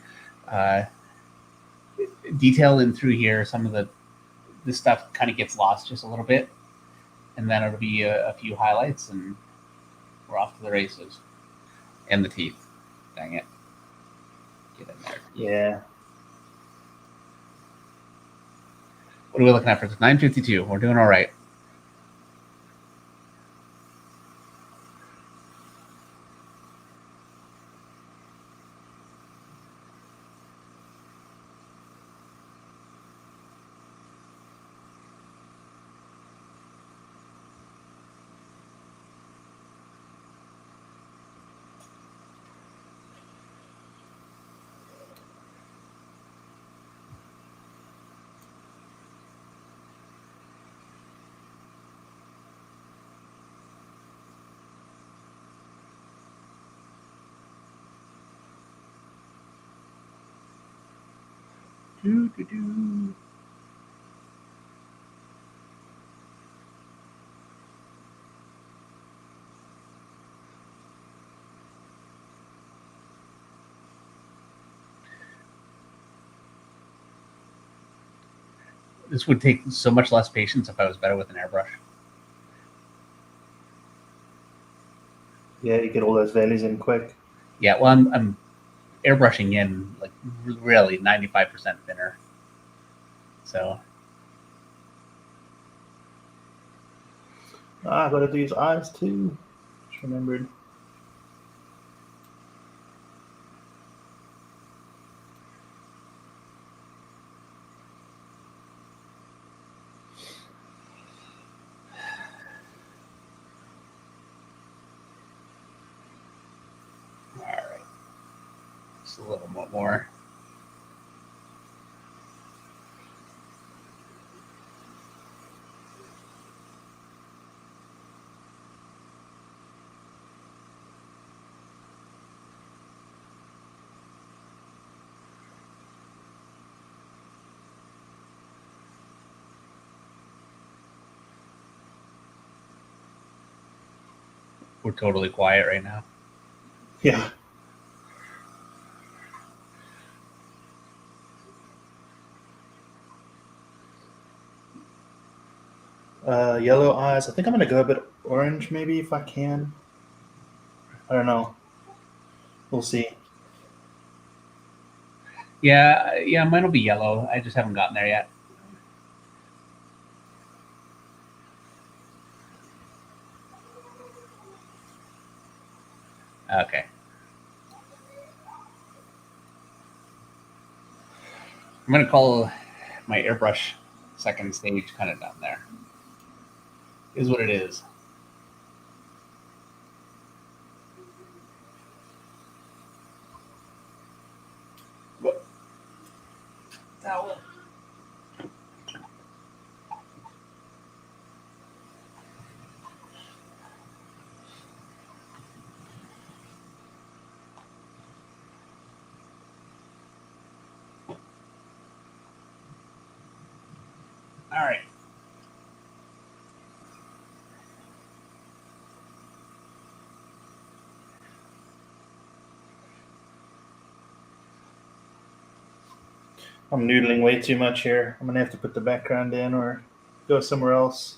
detail in through here. Some of this stuff kind of gets lost just a little bit, and then it'll be a few highlights, and we're off to the races. And the teeth. Dang it. Get in there.
Yeah.
What are we looking at for this? 9:52. We're doing all right. This would take so much less patience if I was better with an airbrush.
Yeah, you get all those values in quick.
Yeah, well, I'm airbrushing in like really 95% thinner. So
I gotta do his eyes too. Just remembered.
all right, just a little bit more. We're totally quiet right now.
Yeah. Yellow eyes. I think I'm gonna go a bit orange, maybe if I can. I don't know. We'll see.
Yeah, mine will be yellow. I just haven't gotten there yet. Okay. I'm gonna call my airbrush second stage kind of done there. Is what it is. Towel. All right.
I'm noodling way too much here. I'm gonna have to put the background in or go somewhere else.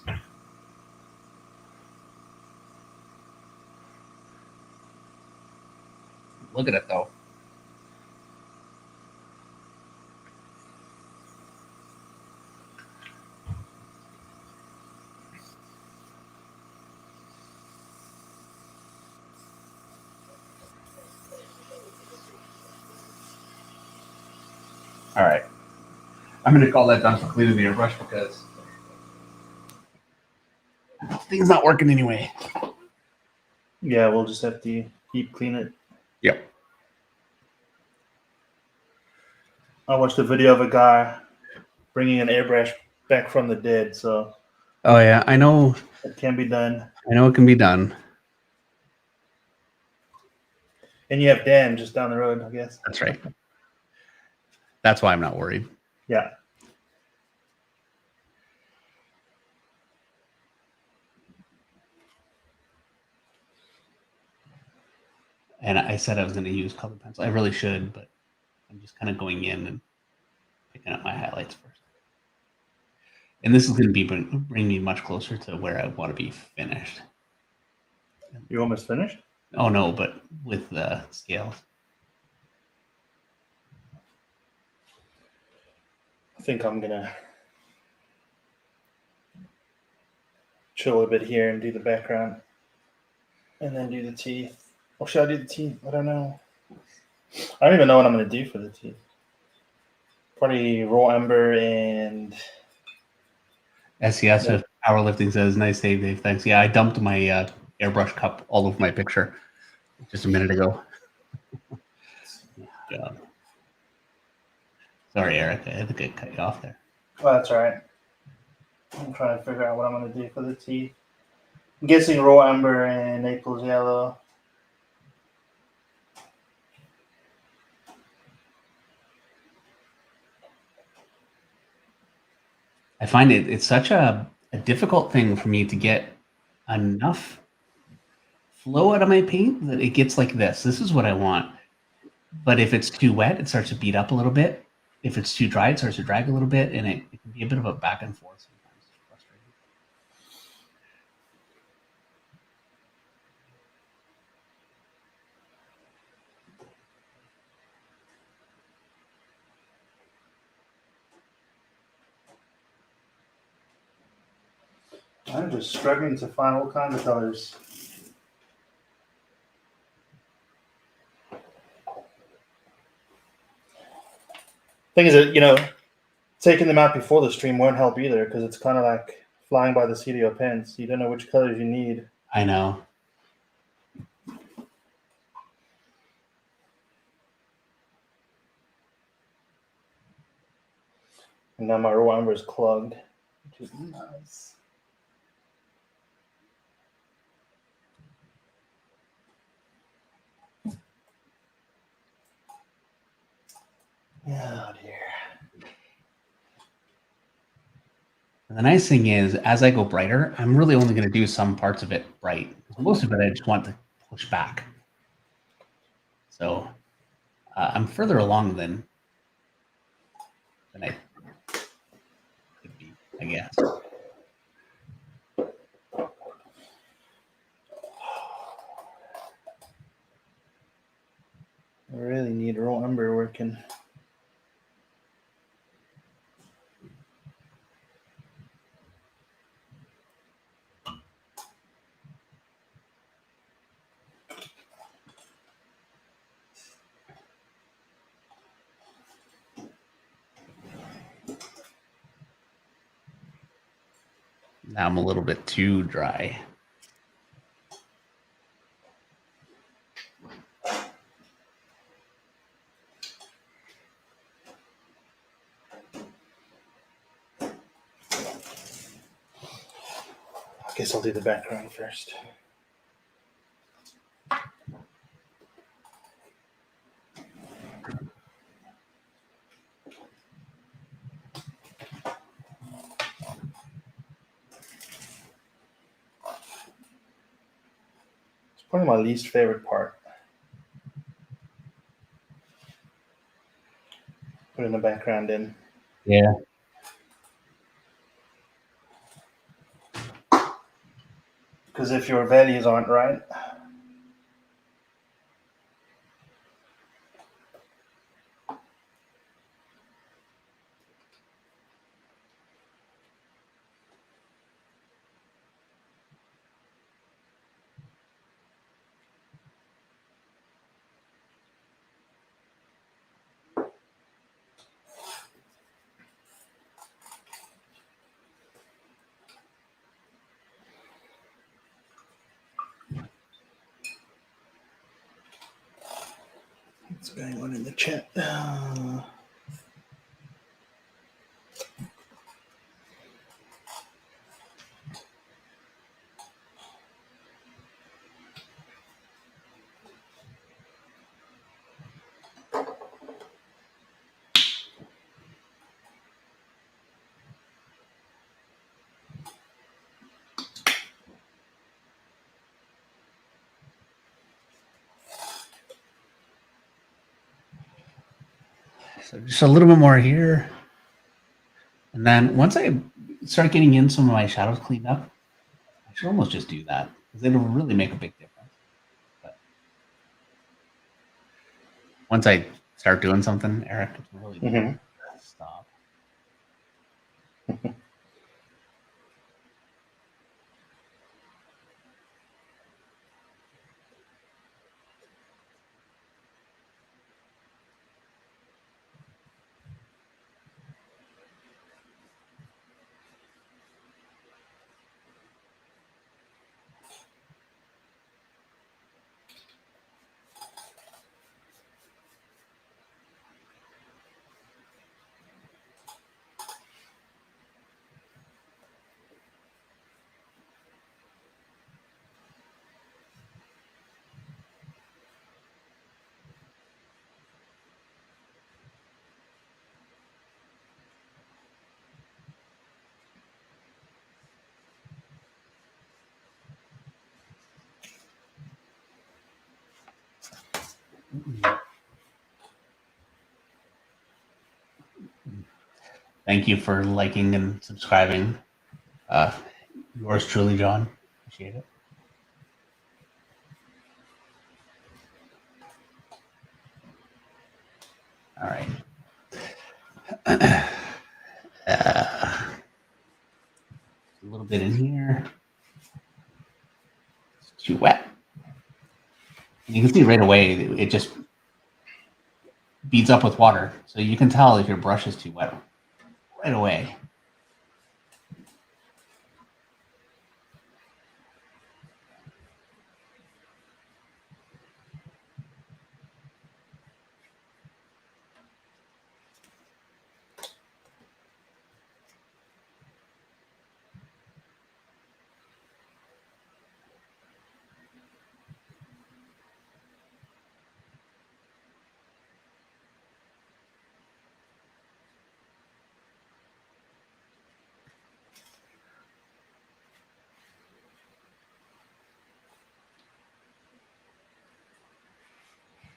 Look at it though. All right. I'm going to call that done for cleaning the airbrush because thing's not working anyway.
Yeah, we'll just have to deep clean it.
Yep.
I watched a video of a guy bringing an airbrush back from the dead, so
Oh yeah, I know.
it can be done.
I know it can be done.
And you have Dan just down the road, I guess.
That's right. That's why I'm not worried.
Yeah.
And I said I was going to use colored pencil. I really should, but I'm just kind of going in and picking up my highlights first. And this is going to be bring me much closer to where I want to be finished.
You almost finished?
Oh no, but with the scales.
I think I'm gonna chill a bit here and do the background, and then do the teeth. Or should I do the teeth? I don't know. I don't even know what I'm gonna do for the teeth. Probably raw umber and
SES Powerlifting says, "Nice save, Dave. Thanks." Yeah, I dumped my airbrush cup all over my picture just a minute ago. Yeah. Sorry, Eric. I think I cut you off there.
well, that's all right. I'm trying to figure out what I'm gonna do for the teeth. I'm guessing raw umber and Naples yellow.
I find it's such a difficult thing for me to get enough flow out of my paint that it gets like this. This is what I want. But if it's too wet, it starts to beat up a little bit. If it's too dry, it starts to drag a little bit, and it can be a bit of a back and forth sometimes. It's frustrating.
I'm just struggling to find all kinds of colors. Thing is that, you know, taking them out before the stream won't help either because it's kind of like flying by the seat of your pants. You don't know which colors you need.
I know.
And now my raw umber is clogged, which is nice. Oh dear.
And the nice thing is, as I go brighter, I'm really only going to do some parts of it bright. Most of it, I just want to push back. So I'm further along than I could be, I guess.
I really need raw umber working.
Now I'm a little bit too dry.
I guess I'll do the background first. It's probably my least favorite part. Putting the background in.
Yeah.
Because if your values aren't right, what's going on in the chat?
So just a little bit more here. And then once I start getting in some of my shadows cleaned up, I should almost just do that because it'll really make a big difference. But once I start doing something, Eric, it's really stop. Thank you for liking and subscribing. Yours truly, John. Appreciate it. All right. A little bit in here. It's too wet. And you can see right away it just beads up with water. So you can tell if your brush is too wet right away.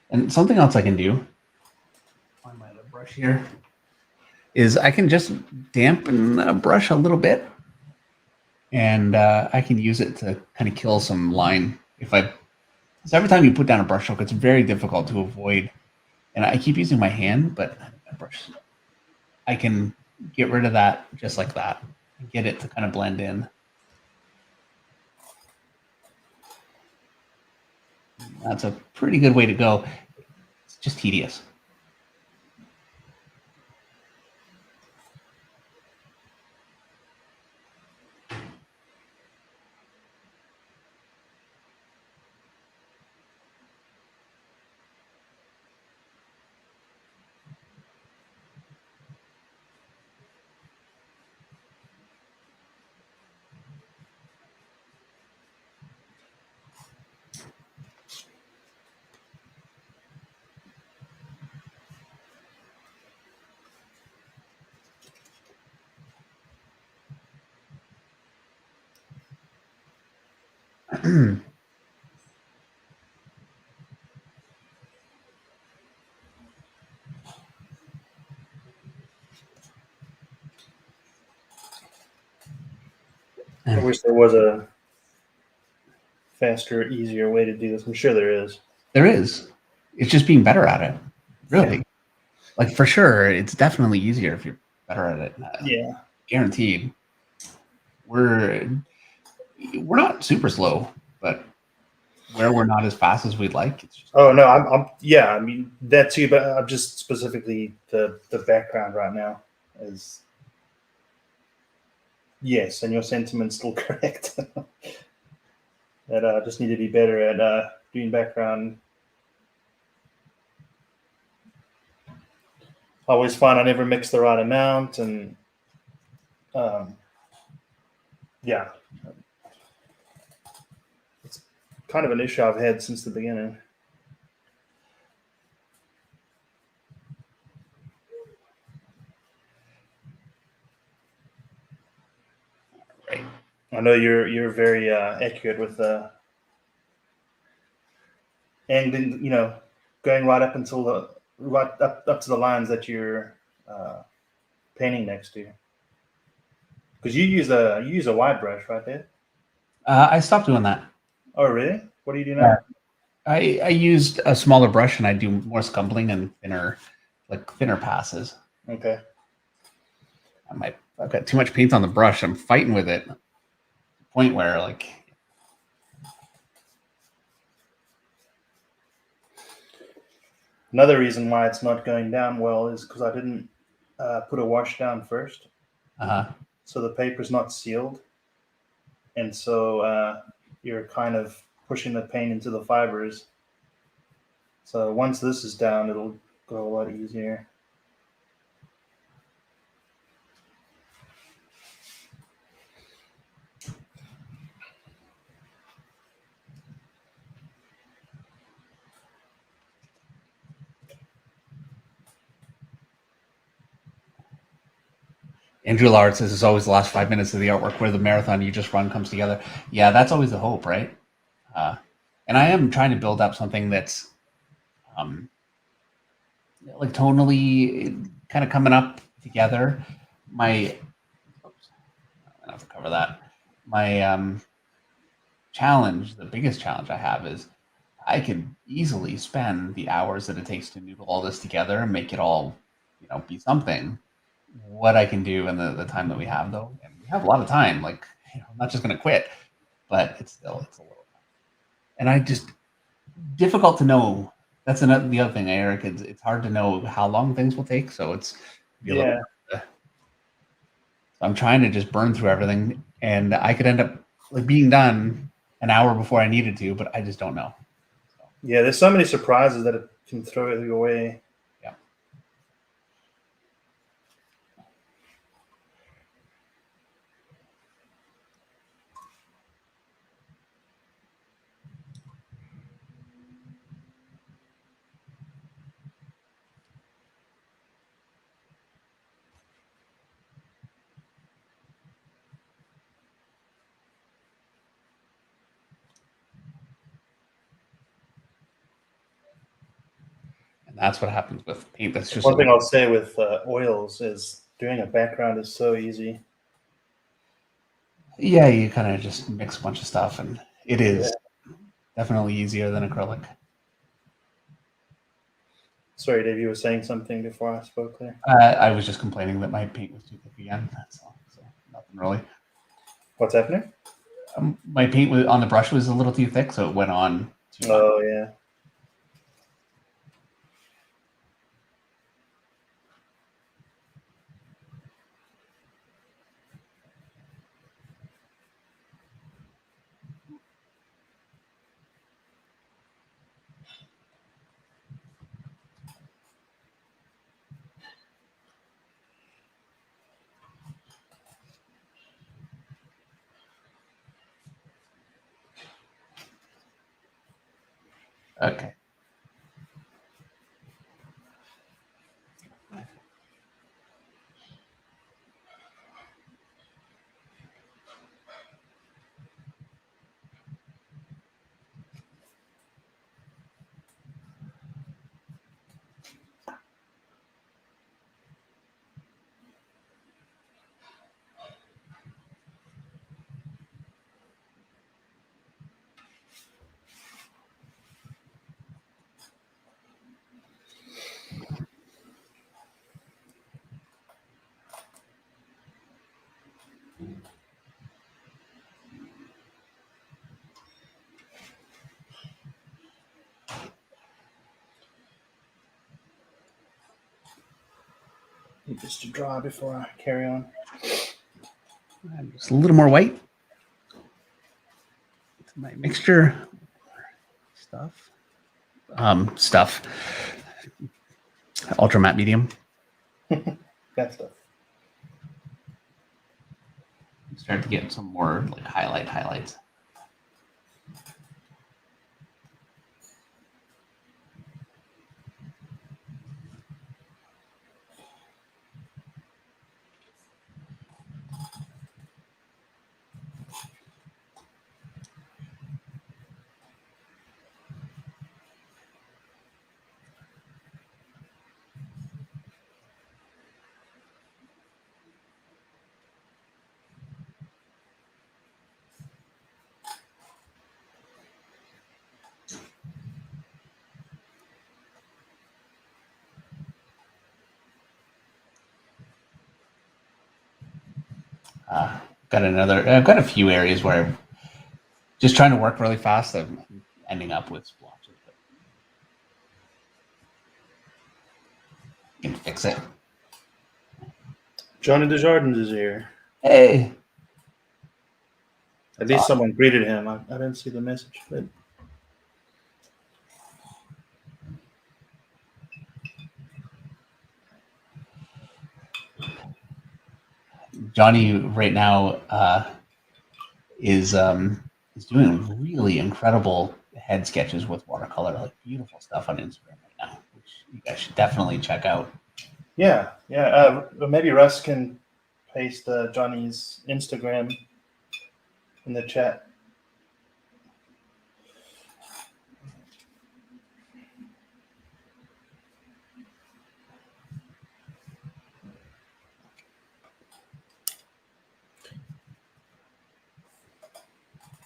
And something else I can do on my other brush here is I can just dampen a brush a little bit, and I can use it to kind of kill some line. So every time you put down a brush stroke, it's very difficult to avoid. And I keep using my hand, but I can get rid of that just like that and get it to kind of blend in. That's a pretty good way to go. It's just tedious.
I wish there was a faster, easier way to do this. I'm sure there is.
There is. It's just being better at it. Really. Yeah. Like, for sure, it's definitely easier if you're better at it.
Yeah.
Guaranteed. We're not super slow, but where we're not as fast as we'd like. It's just
yeah, I mean that too, but I'm just specifically the background right now is yes, and your sentiment's still correct. That I just need to be better at doing background. I always find I never mix the right amount, and yeah. It's kind of an issue I've had since the beginning.
Right.
I know you're very accurate with and then, going right up until up to the lines that you're painting next to. Because you use a wide brush right there.
I stopped doing that.
Oh, really? What do you do now?
I used a smaller brush, and I do more scumbling and thinner passes.
Okay.
I've got too much paint on the brush. I'm fighting with it. Point where
another reason why it's not going down well is because I didn't put a wash down first. So the paper's not sealed, and so you're kind of pushing the paint into the fibers. So once this is down, it'll go a lot easier.
Andrew Lard says it's always the last 5 minutes of the artwork where the marathon you just run comes together. Yeah, that's always the hope, right? And I am trying to build up something that's like tonally kind of coming up together. My oops, I'm gonna have to cover that. My challenge, the biggest challenge I have is I could easily spend the hours that it takes to noodle all this together and make it all, be something. What I can do in the time that we have, though, and we have a lot of time. Like, I'm not just going to quit, but it's a little tough. And I just difficult to know. That's the other thing, Eric. It's hard to know how long things will take. So it's
Yeah.
so I'm trying to just burn through everything, and I could end up like being done an hour before I needed to, but I just don't know.
Yeah, there's so many surprises that it can throw you away.
Yeah. And that's what happens with paint. That's just
One thing I'll say with oils is doing a background is so easy.
Yeah, you kind of just mix a bunch of stuff, and it is definitely easier than acrylic.
Sorry, Dave, you were saying something before I spoke there.
I was just complaining that my paint was too thick again. That's all. So nothing really.
What's happening?
My paint on the brush was a little too thick, so it went on too much.
Oh, yeah.
Okay.
Just to dry before I carry on.
Just a little more white. It's my mixture stuff. Stuff. Ultra matte medium.
That stuff.
Start to get some more like highlights. I've got a few areas where I'm just trying to work really fast. I'm ending up with splotches, but you can fix it.
Johnny Desjardins is here.
Hey.
At least someone greeted him. I didn't see the message, but
Johnny right now is doing really incredible head sketches with watercolor, like beautiful stuff on Instagram right now, which you guys should definitely check out.
yeah. Maybe Russ can paste Johnny's Instagram in the chat.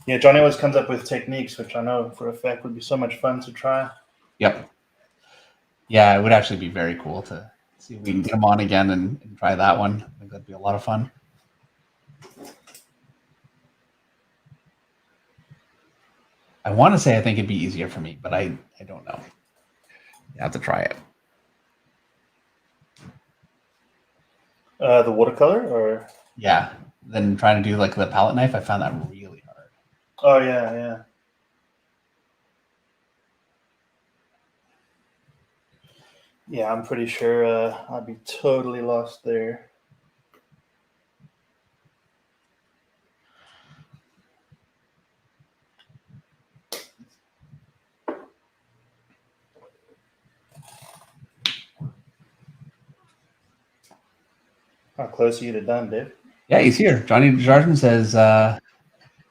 Yeah, Johnny always comes up with techniques, which I know for a fact would be so much fun to try.
Yep. Yeah, it would actually be very cool to see if we can get him on again and try that one. I think that'd be a lot of fun. I want to say I think it'd be easier for me, but I don't know. You have to try it.
The watercolor, or
yeah, then trying to do like the palette knife, I found that really hard.
Oh yeah, yeah. Yeah, I'm pretty sure I'd be totally lost there. How close are you to done, Dave?
Yeah, he's here. Johnny Desjardins says,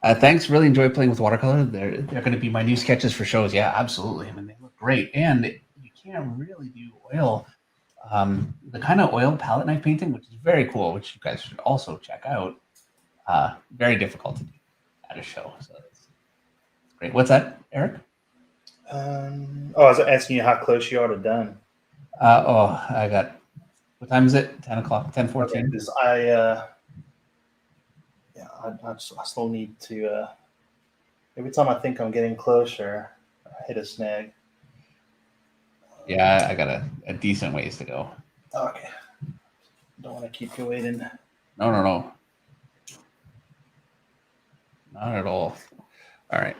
thanks. Really enjoy playing with watercolor. They're going to be my new sketches for shows. Yeah, absolutely. I mean, they look great. And you can't really do oil. The kind of oil palette knife painting, which is very cool, which you guys should also check out. Very difficult to do at a show. So it's great. What's that, Eric?
I was asking you how close you are to done.
I got, what time is it? 10 o'clock, 10:14.
Okay, I still need to, every time I think I'm getting closer, I hit a snag.
Yeah, I got a decent ways to go.
Okay. Don't want to keep you waiting.
No. Not at all. All right.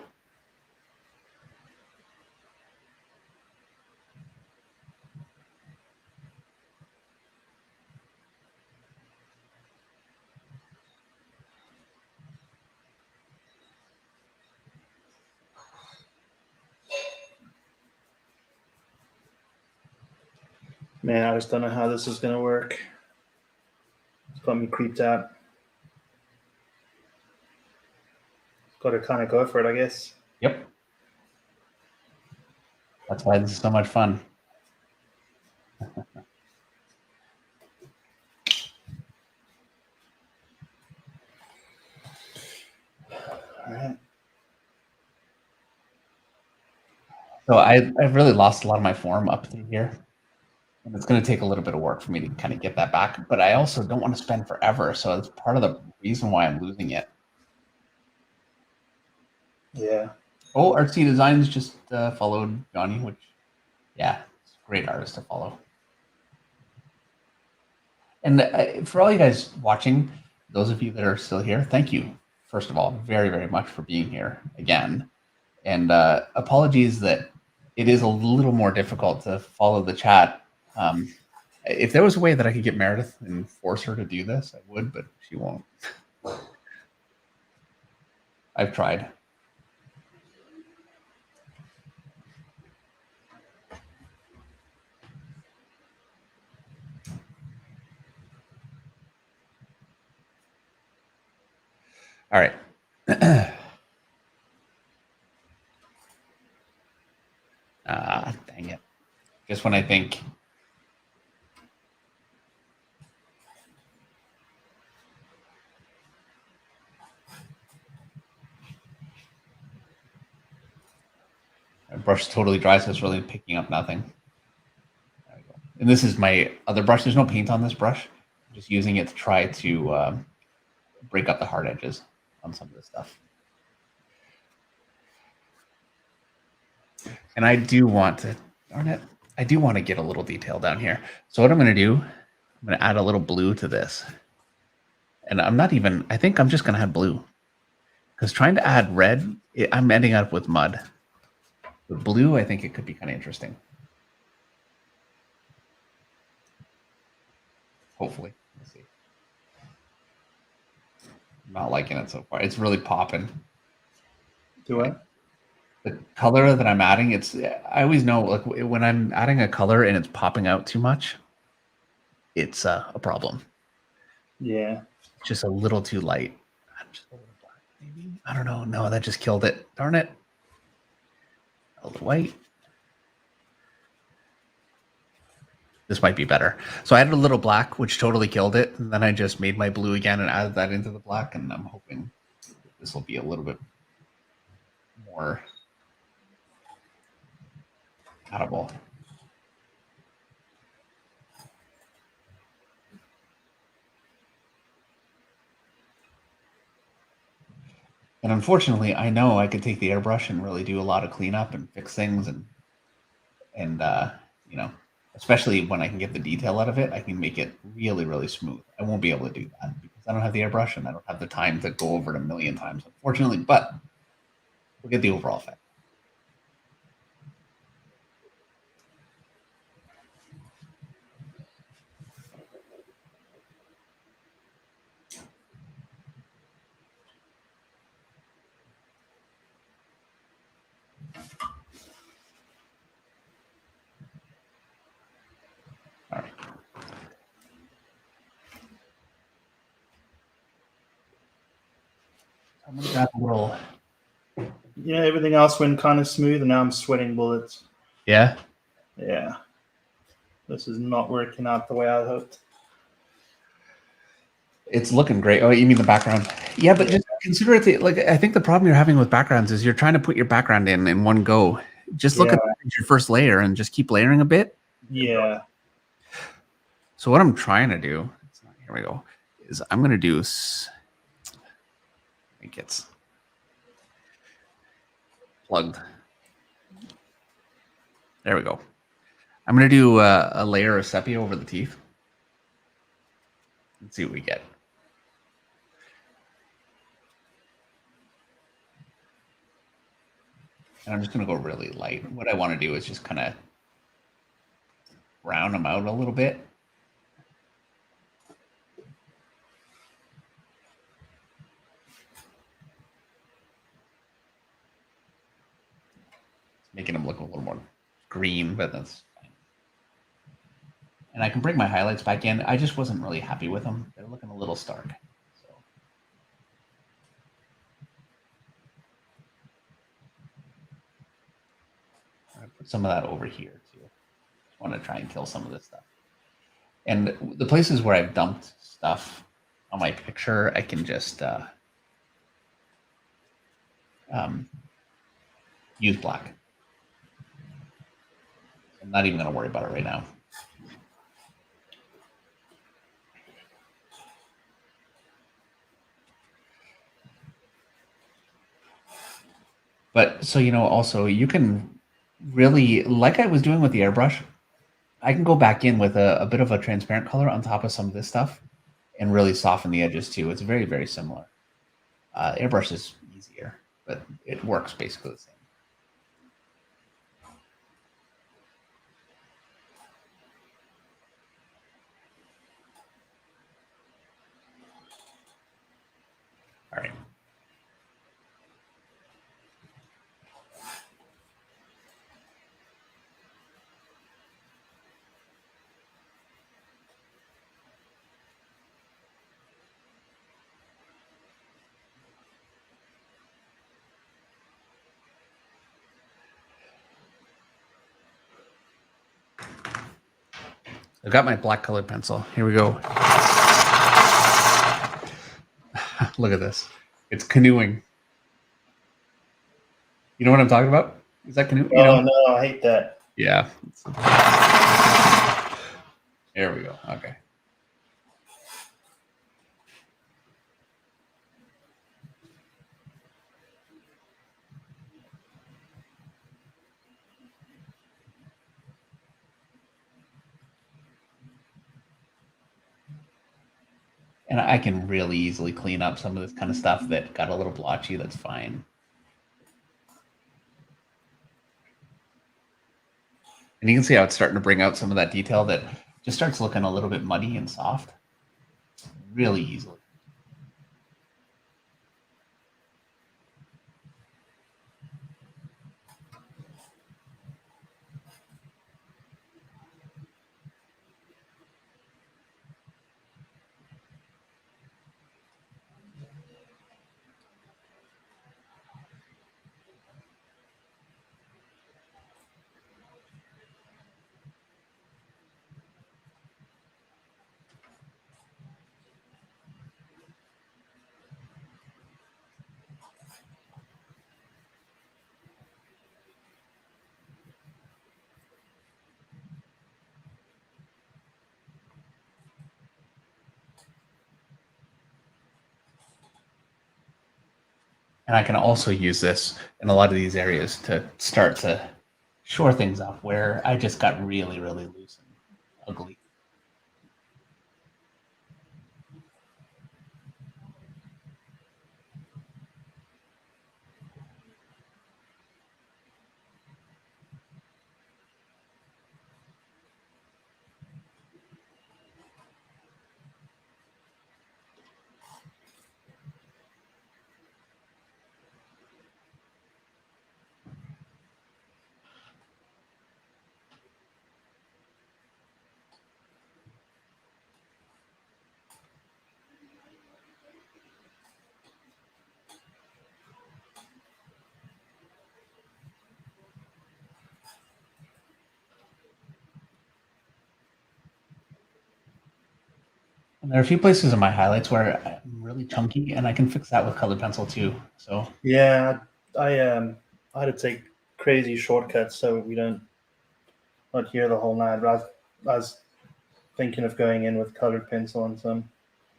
Man, I just don't know how this is going to work. It's got me creeped out. Got to kind of go for it, I guess.
Yep. That's why this is so much fun.
All right.
So I've really lost a lot of my form up through here. And it's going to take a little bit of work for me to kind of get that back. But I also don't want to spend forever. So that's part of the reason why I'm losing it.
Yeah.
Oh, Artsy Designs just followed Johnny, which, yeah, it's a great artist to follow. And for all you guys watching, those of you that are still here, thank you, first of all, very, very much for being here again. And apologies that it is a little more difficult to follow the chat. If there was a way that I could get Meredith and force her to do this, I would, but she won't. I've tried. All right. Dang it. Just when I think. My brush is totally dry, so it's really picking up nothing. There we go. And this is my other brush. There's no paint on this brush. I'm just using it to try to break up the hard edges on some of this stuff. And I do want to, darn it, I do want to get a little detail down here. So what I'm going to do, I'm going to add a little blue to this. And I'm not even, I think I'm just going to add blue. Because trying to add red, I'm ending up with mud. With blue, I think it could be kind of interesting. Hopefully. Let's see. I'm not liking it so far. It's really popping.
Do what?
The color that I'm adding, I always know, like when I'm adding a color and it's popping out too much, it's a problem.
Yeah.
It's just a little too light. Just a little black, maybe. I don't know. No, that just killed it. Darn it. A little white. This might be better. So I added a little black, which totally killed it. And then I just made my blue again and added that into the black. And I'm hoping this will be a little bit more compatible. And unfortunately, I know I could take the airbrush and really do a lot of cleanup and fix things, and you know, especially when I can get the detail out of it, I can make it really, really smooth. I won't be able to do that because I don't have the airbrush and I don't have the time to go over it a million times, unfortunately. But we'll get the overall effect. All right. I'm gonna grab a little.
Yeah, everything else went kind of smooth, and now I'm sweating bullets.
Yeah.
Yeah. This is not working out the way I hoped.
It's looking great. Oh, you mean the background? Yeah, but just consider it like I think the problem you're having with backgrounds is you're trying to put your background in one go. Just look at your first layer and just keep layering a bit.
Yeah.
So what I'm trying to do, here we go, is I'm going to do, I think it's plugged. There we go. I'm going to do a layer of sepia over the teeth. Let's see what we get. And I'm just going to go really light. What I want to do is just kind of round them out a little bit. Making them look a little more green, but that's fine. And I can bring my highlights back in. I just wasn't really happy with them. They're looking a little stark. So I'm gonna put some of that over here too. Just want to try and kill some of this stuff. And the places where I've dumped stuff on my picture, I can just use black. I'm not even going to worry about it right now. But so, you know, also you can really, like I was doing with the airbrush, I can go back in with a bit of a transparent color on top of some of this stuff and really soften the edges too. It's very, very similar. Airbrush is easier, but it works basically the same. All right. I've got my black colored pencil. Here we go. Look at this. It's canoeing. You know what I'm talking about? Is that canoe? You know?
No, I hate that.
Yeah. There we go. Okay. And I can really easily clean up some of this kind of stuff that got a little blotchy. That's fine. And you can see how it's starting to bring out some of that detail that just starts looking a little bit muddy and soft really easily. And I can also use this in a lot of these areas to start to shore things up where I just got really, really loose and ugly. And there are a few places in my highlights where I'm really chunky, and I can fix that with colored pencil too. So
yeah, I had to take crazy shortcuts so we don't not here the whole night. But I was thinking of going in with colored pencil on some.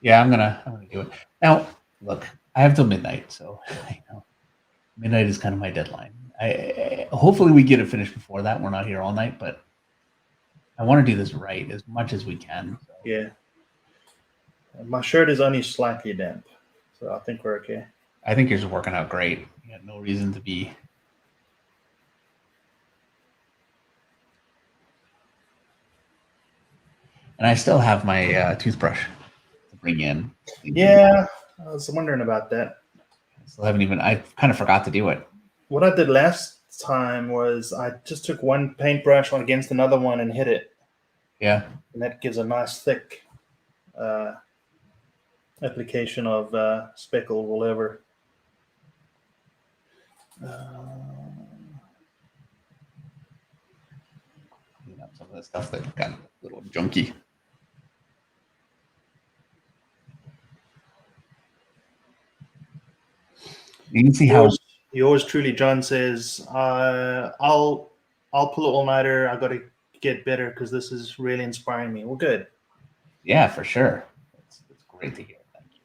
yeah, I'm gonna do it now. Look, I have till midnight, so I know midnight is kind of my deadline. Hopefully we get it finished before that. We're not here all night, but I want to do this right as much as we can. So.
Yeah. My shirt is only slightly damp, so I think we're okay.
I think yours is working out great. You got no reason to be. And I still have my toothbrush to bring in.
Yeah, I was wondering about that.
I still haven't even. I kind of forgot to do it.
What I did last time was I just took one paintbrush on against another one and hit it.
Yeah.
And that gives a nice thick application of speckle all over.
Clean up some of the stuff that got a little junky. You can see how
yours truly, John, says, I'll pull an all-nighter. I got to get better because this is really inspiring me. Well, good.
Yeah, for sure. It's great to hear. Thank you.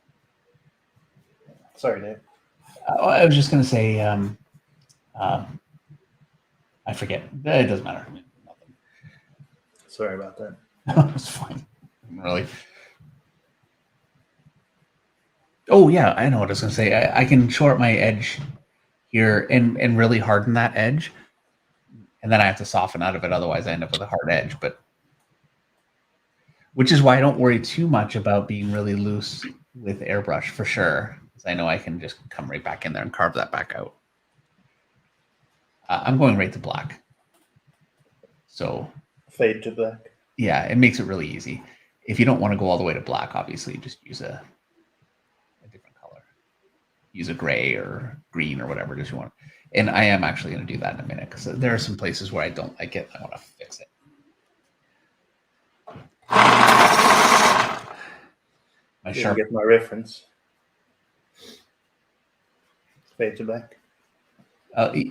Sorry, Dave.
I was just going to say, I forget. It doesn't matter. Nothing.
Sorry about that.
It's fine. Really. Oh yeah, I know what I was going to say. I can short my edge here and really harden that edge, and then I have to soften out of it. Otherwise, I end up with a hard edge. But which is why I don't worry too much about being really loose with airbrush for sure, because I know I can just come right back in there and carve that back out. I'm going right to black. So
fade to black.
Yeah, it makes it really easy. If you don't want to go all the way to black, obviously, just use a different color. Use a gray or green or whatever it is you want. And I am actually going to do that in a minute because there are some places where I don't like it. I want to fix it.
My sharp. Get my reference. Fade to black.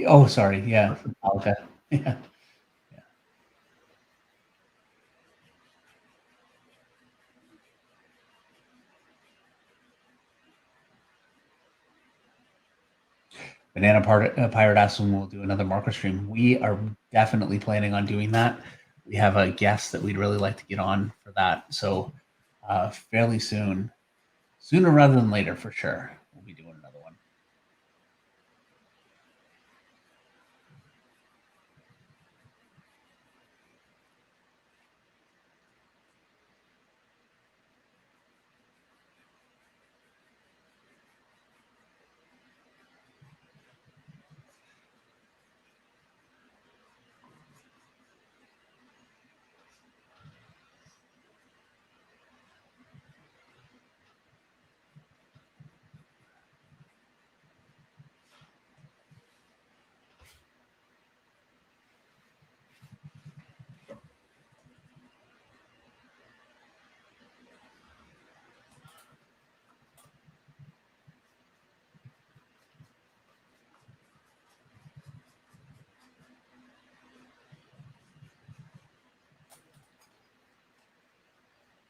Oh, sorry. Yeah. Okay. Yeah. Banana Pirate asks when we'll do another marker stream. We are definitely planning on doing that. We have a guest that we'd really like to get on for that. So fairly soon, sooner rather than later, for sure, we'll be doing another one.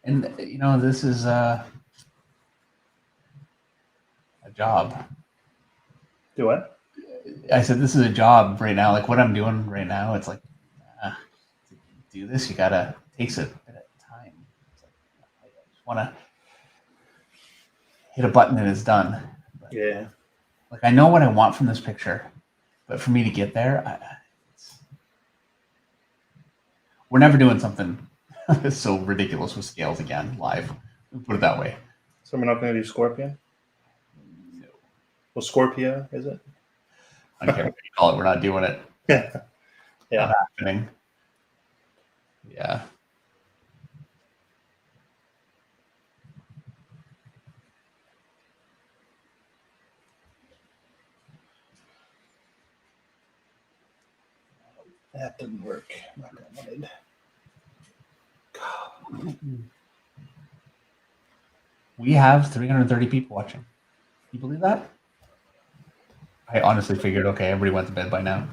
And, you know, this is a job.
Do what?
I said, this is a job right now. Like what I'm doing right now, it's like, to do this, you gotta, takes a bit of time. It's like, I just want to hit a button and it's done. But,
Yeah.
like I know what I want from this picture, but for me to get there, we're never doing something so ridiculous with scales again live. Put it that way.
So we're not going to do Scorpion?
No.
Well, Scorpio, is it?
I don't care what you call it. We're not doing it.
Yeah.
Not happening. Yeah.
That didn't work like I wanted.
We have 330 people watching. Can you believe that? I honestly figured, okay, everybody went to bed by now.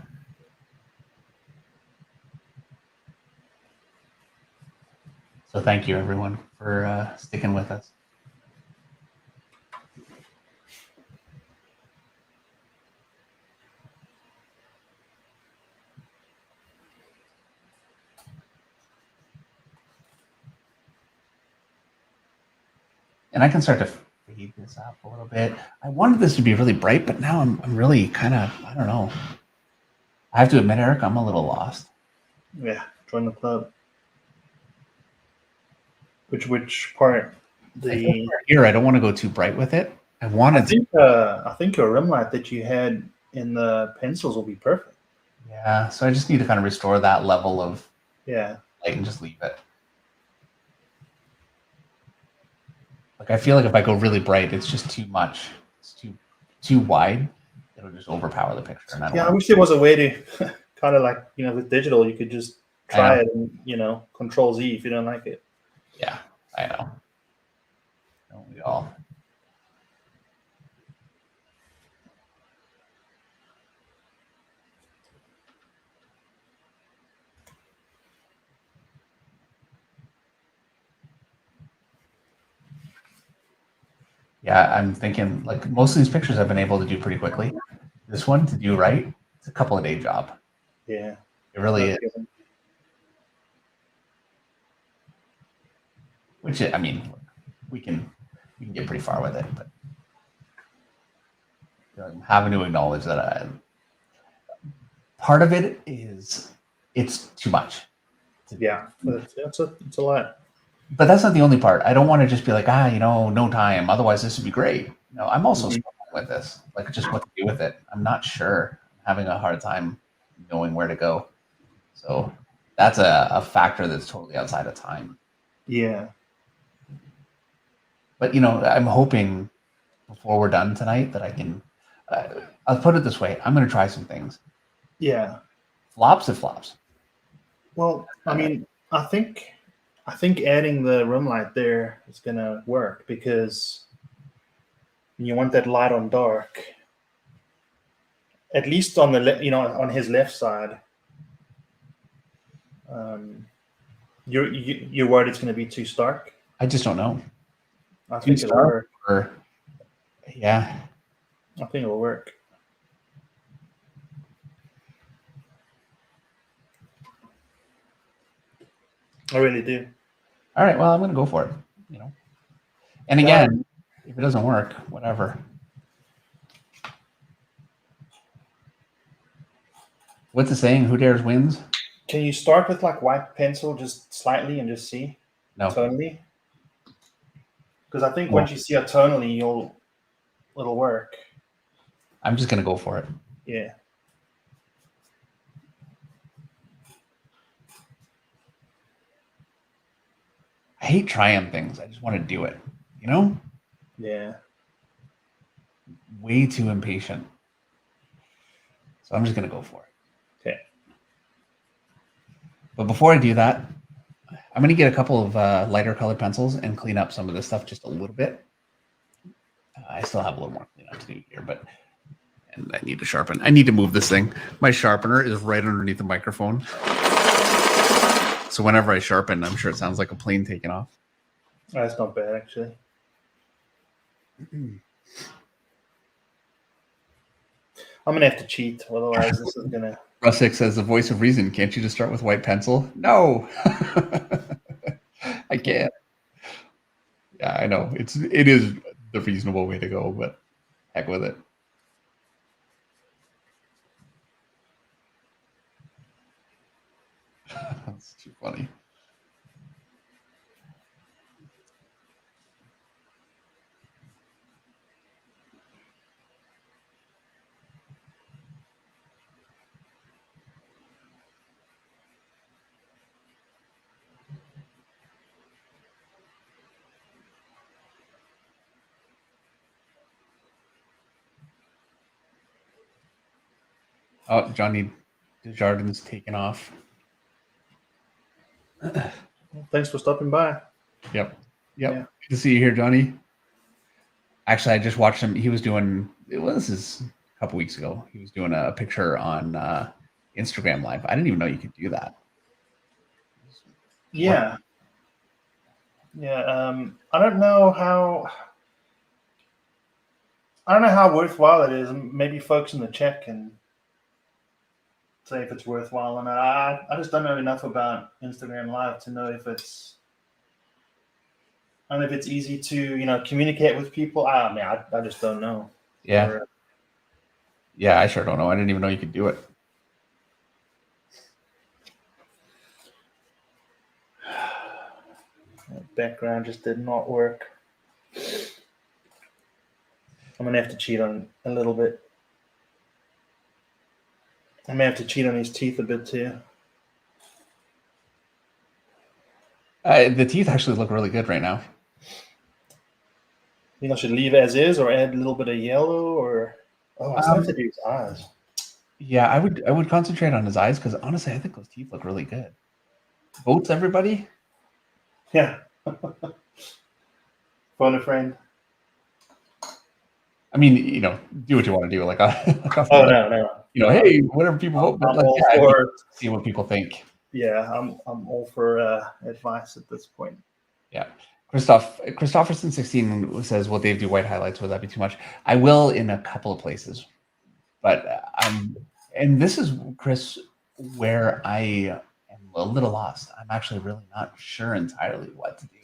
So thank you, everyone, for sticking with us. And I can start to fade this up a little bit. I wanted this to be really bright, but now I'm really kind of, I don't know. I have to admit, Eric, I'm a little lost.
Yeah, join the club. Which part?
Here, I don't want to go too bright with it. I
think your rim light that you had in the pencils will be perfect.
Yeah, so I just need to kind of restore that level of
light
and just leave it. Like I feel like if I go really bright, it's just too much. It's too wide. It'll just overpower the picture. And
I wish there was a way to kind of like, with digital, you could just try it and, Control Z if you don't like it.
Yeah, I know. Don't we all? Yeah, I'm thinking like most of these pictures I've been able to do pretty quickly. This one to do right, it's a couple of day job.
Yeah,
it really is. Which I mean, we can get pretty far with it, but I'm having to acknowledge that part of it is it's too much.
Yeah, it's a lot.
But that's not the only part. I don't want to just be like, no time. Otherwise, this would be great. No, I'm also struggling with this, like just what to do with it. I'm not sure. I'm having a hard time knowing where to go. So that's a factor that's totally outside of time.
Yeah.
But, I'm hoping before we're done tonight that I can, I'll put it this way. I'm going to try some things.
Yeah.
Flops, it flops.
Well, I mean, I think adding the rim light there is going to work because you want that light on dark, at least on the on his left side. You're worried it's going to be too stark?
I just don't know.
I think it'll work.
Yeah.
I think it'll work. I really do.
All right. Well, I'm going to go for it. And again, if it doesn't work, whatever. What's the saying? Who dares wins?
Can you start with like white pencil just slightly and just see?
No.
Tonally? Because I think once you see it tonally, it'll work.
I'm just going to go for it.
Yeah.
I hate trying things. I just want to do it.
Yeah.
Way too impatient. So I'm just going to go for it.
Okay.
But before I do that, I'm going to get a couple of lighter colored pencils and clean up some of this stuff just a little bit. I still have a little more cleanup to do here, and I need to sharpen. I need to move this thing. My sharpener is right underneath the microphone. So whenever I sharpen, I'm sure it sounds like a plane taking off.
That's not bad, actually. I'm gonna have to cheat, otherwise this is gonna.
Russick says the voice of reason. Can't you just start with white pencil? No, I can't. Yeah, I know it is the reasonable way to go, but heck with it. That's too funny. Oh, Johnny Desjardins taken off.
Thanks for stopping by.
Yep.
Yeah.
Good to see you here, Johnny. Actually, I just watched him. He was doing, this is a couple weeks ago. He was doing a picture on Instagram Live. I didn't even know you could do that.
Yeah. Yeah. I don't know how worthwhile it is. Maybe folks in the chat can say if it's worthwhile or not. I just don't know enough about Instagram Live to know if it's. I don't know if it's easy to communicate with people. I just don't know.
Yeah. Yeah, I sure don't know. I didn't even know you could do it.
Background just did not work. I'm gonna have to cheat on a little bit. I may have to cheat on his teeth a bit too.
The teeth actually look really good right now.
I think I should leave as is or add a little bit of yellow or I still have to do his eyes.
Yeah, I would concentrate on his eyes because honestly, I think those teeth look really good. Votes, everybody?
Yeah. Phone a friend.
I mean, do what you want to do. Like,
No.
Hey, whatever people vote, but see what people think.
Yeah, I'm all for advice at this point.
Yeah. Christopherson 16 says, "Will Dave do white highlights? Would that be too much?" I will in a couple of places, but and this is, Chris, where I am a little lost. I'm actually really not sure entirely what to do.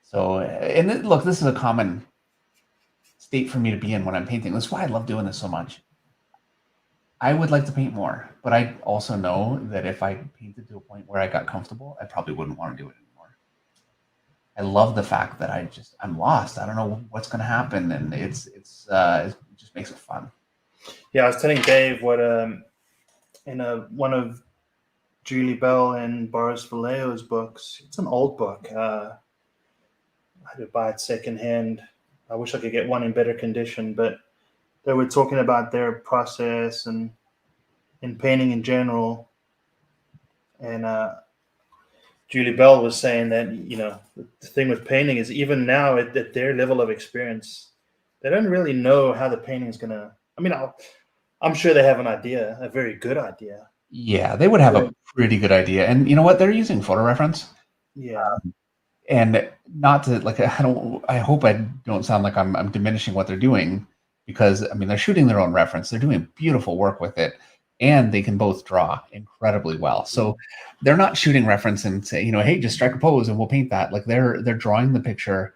So, and look, this is a common state for me to be in when I'm painting. That's why I love doing this so much. I would like to paint more, but I also know that if I painted to a point where I got comfortable, I probably wouldn't want to do it anymore. I love the fact that I'm lost. I don't know what's going to happen, and it just makes it fun.
Yeah, I was telling Dave what in one of Julie Bell and Boris Vallejo's books. It's an old book. I had to buy it secondhand. I wish I could get one in better condition, but they were talking about their process and in painting in general. And Julie Bell was saying that, the thing with painting is even now at their level of experience, they don't really know how the painting is going to, I'm sure they have an idea, a very good idea.
Yeah, they would have a pretty good idea. And you know what? They're using photo reference.
Yeah.
And not to I hope I don't sound like I'm diminishing what they're doing, because they're shooting their own reference. They're doing beautiful work with it, and they can both draw incredibly well. So they're not shooting reference and say, hey, just strike a pose and we'll paint that. Like they're drawing the picture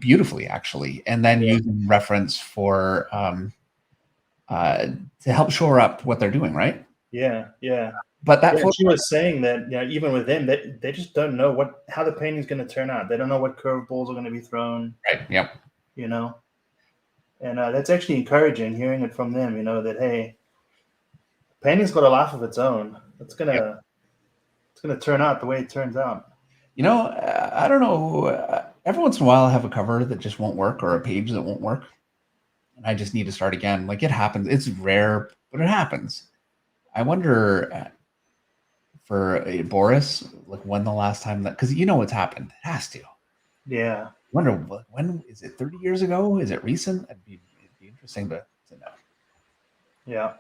beautifully, actually, and then using reference for to help shore up what they're doing, right?
Yeah.
But
she was saying that even with them, they just don't know how the painting is going to turn out. They don't know what curveballs are going to be thrown.
Right. Yep.
And that's actually encouraging hearing it from them. That hey, painting's got a life of its own. It's gonna turn out the way it turns out.
I don't know. Every once in a while, I have a cover that just won't work or a page that won't work, and I just need to start again. Like it happens. It's rare, but it happens. I wonder for Boris, like when the last time that, because what's happened. It has to.
Yeah.
I wonder when is it? 30 years ago? Is it recent? It'd be interesting to know.
Yeah.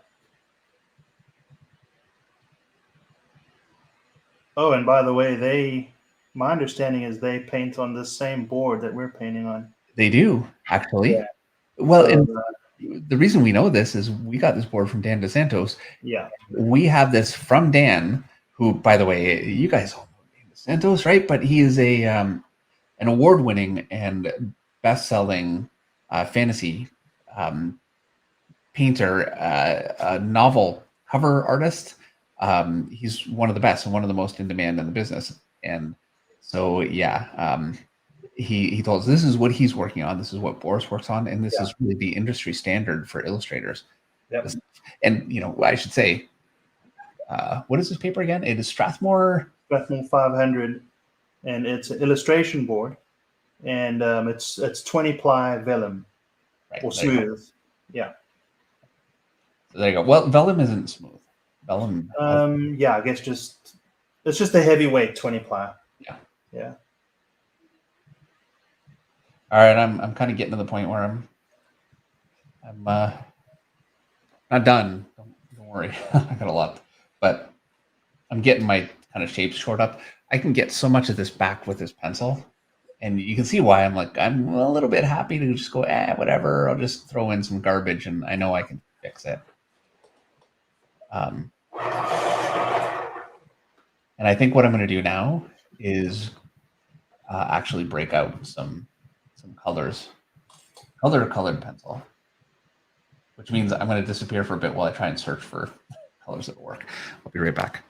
Oh, and by the way, my understanding is they paint on the same board that we're painting on.
They do, actually.
Yeah.
Well, the reason we know this is we got this board from Dan DeSantos.
Yeah.
We have this from Dan, who, by the way, you guys all know Dan DeSantos, right? But he is an award-winning and best-selling fantasy painter, a novel cover artist. He's one of the best and one of the most in demand in the business. And so, yeah, he told us this is what he's working on. This is what Boris works on. And this is really the industry standard for illustrators.
Yep.
And, you know, I should say, what is this paper again? It is Strathmore
500, and it's an illustration board, and it's 20 ply vellum,
right,
or smooth. Yeah.
So there you go. Well, vellum isn't smooth. Vellum.
Yeah, I guess it's just a heavyweight 20 ply.
Yeah.
Yeah.
All right, I'm kind of getting to the point where I'm not done. Don't worry, I got a lot, but I'm getting my kind of shapes short up. I can get so much of this back with this pencil, and you can see why I'm a little bit happy to just go, whatever. I'll just throw in some garbage, and I know I can fix it. And I think what I'm going to do now is actually break out some colors, colored pencil, which means I'm going to disappear for a bit while I try and search for colors that will work. I'll be right back.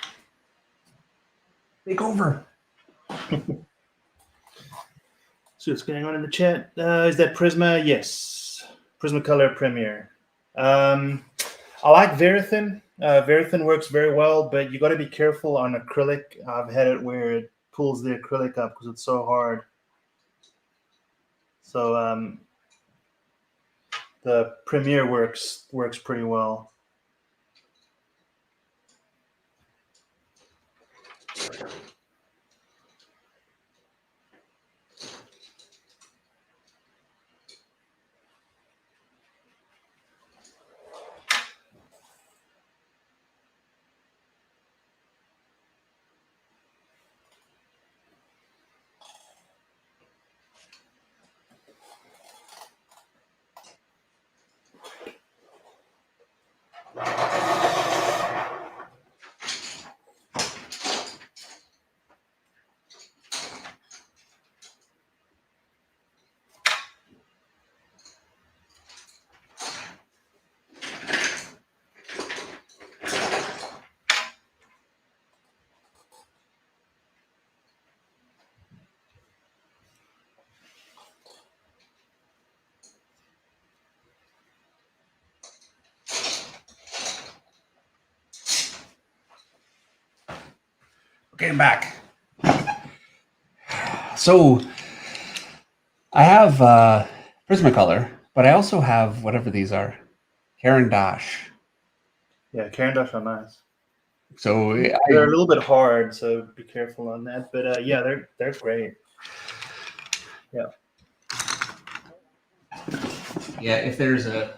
Take over.
So what's going on in the chat? Is that Prisma? Yes, Prismacolor Premier. I like Verithin. Verithin works very well, but you got to be careful on acrylic. I've had it where it pulls the acrylic up because it's so hard. So the Premiere works pretty well.
Okay, I'm back. So I have Prismacolor, but I also have whatever these are, Caran d'Ache.
Yeah, Caran d'Ache are nice.
So
they're a little bit hard, so be careful on that. But yeah, they're great. Yeah.
Yeah, if there's well,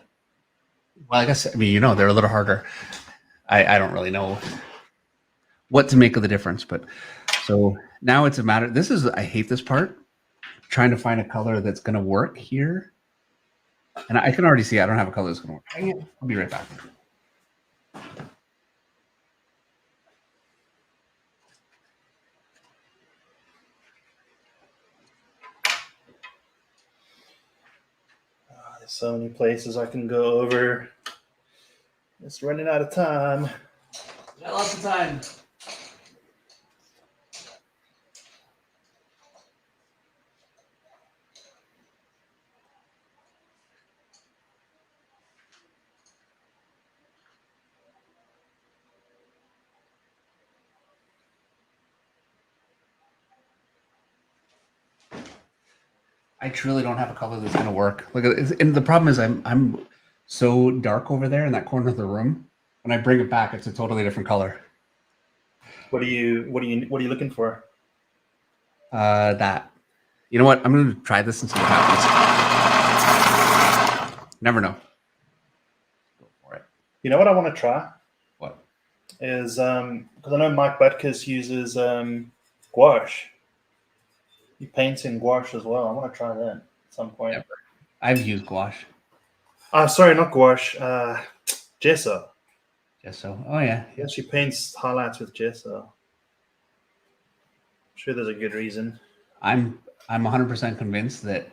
I guess, I mean, they're a little harder. I don't really know what to make of the difference, but so now it's a matter. I hate this part, trying to find a color that's going to work here. And I can already see I don't have a color that's going to work. I'll be right back.
There's so many places I can go over. It's running out of time.
Got lots of time. I truly don't have a color that's going to work. Look at this. And the problem is I'm so dark over there in that corner of the room. When I bring it back, it's a totally different color.
What are you looking for?
That. You know what? I'm going to try this and see what happens. Never know. Go for it.
You know what I want to try?
What?
Is because I know Mike Butkus uses gouache. He paints in gouache as well. I want to try that at some point.
Never. I've used gouache.
Sorry, not gouache. Gesso.
Gesso. Oh yeah.
Yeah, she paints highlights with gesso. I'm sure there's a good reason.
I'm 100% convinced that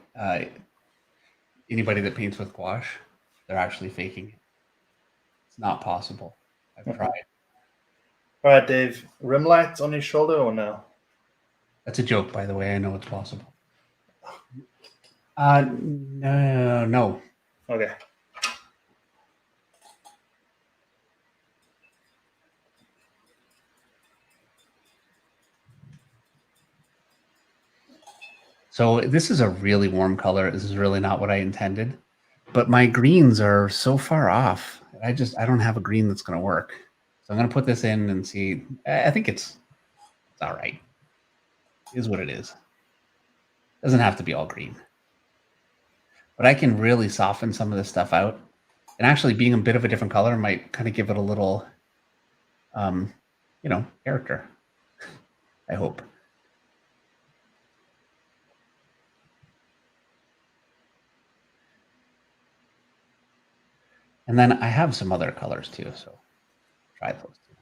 anybody that paints with gouache, they're actually faking it. It's not possible. I've tried.
All right, Dave. Rim lights on his shoulder or no?
That's a joke, by the way. I know it's possible. No.
Okay.
So this is a really warm color. This is really not what I intended, but my greens are so far off. I don't have a green that's going to work. So I'm going to put this in and see. I think it's all right. It is what it is. Doesn't have to be all green, but I can really soften some of this stuff out. And actually being a bit of a different color might kind of give it a little, character. I hope. And then I have some other colors too, so try those too.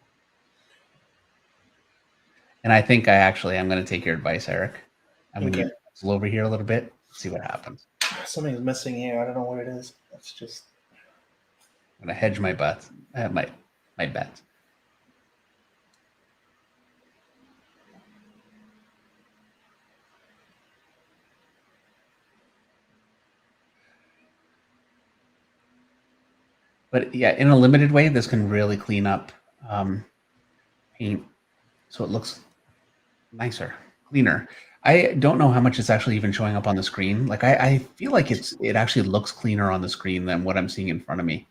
And I think I'm going to take your advice, Eric. I'm going to get over here a little bit, see what happens.
Something's missing here. I don't know what it is. It's just.
I'm going to hedge my bet. My bet. But yeah, in a limited way, this can really clean up paint so it looks nicer, cleaner. I don't know how much it's actually even showing up on the screen. Like I feel like it actually looks cleaner on the screen than what I'm seeing in front of me.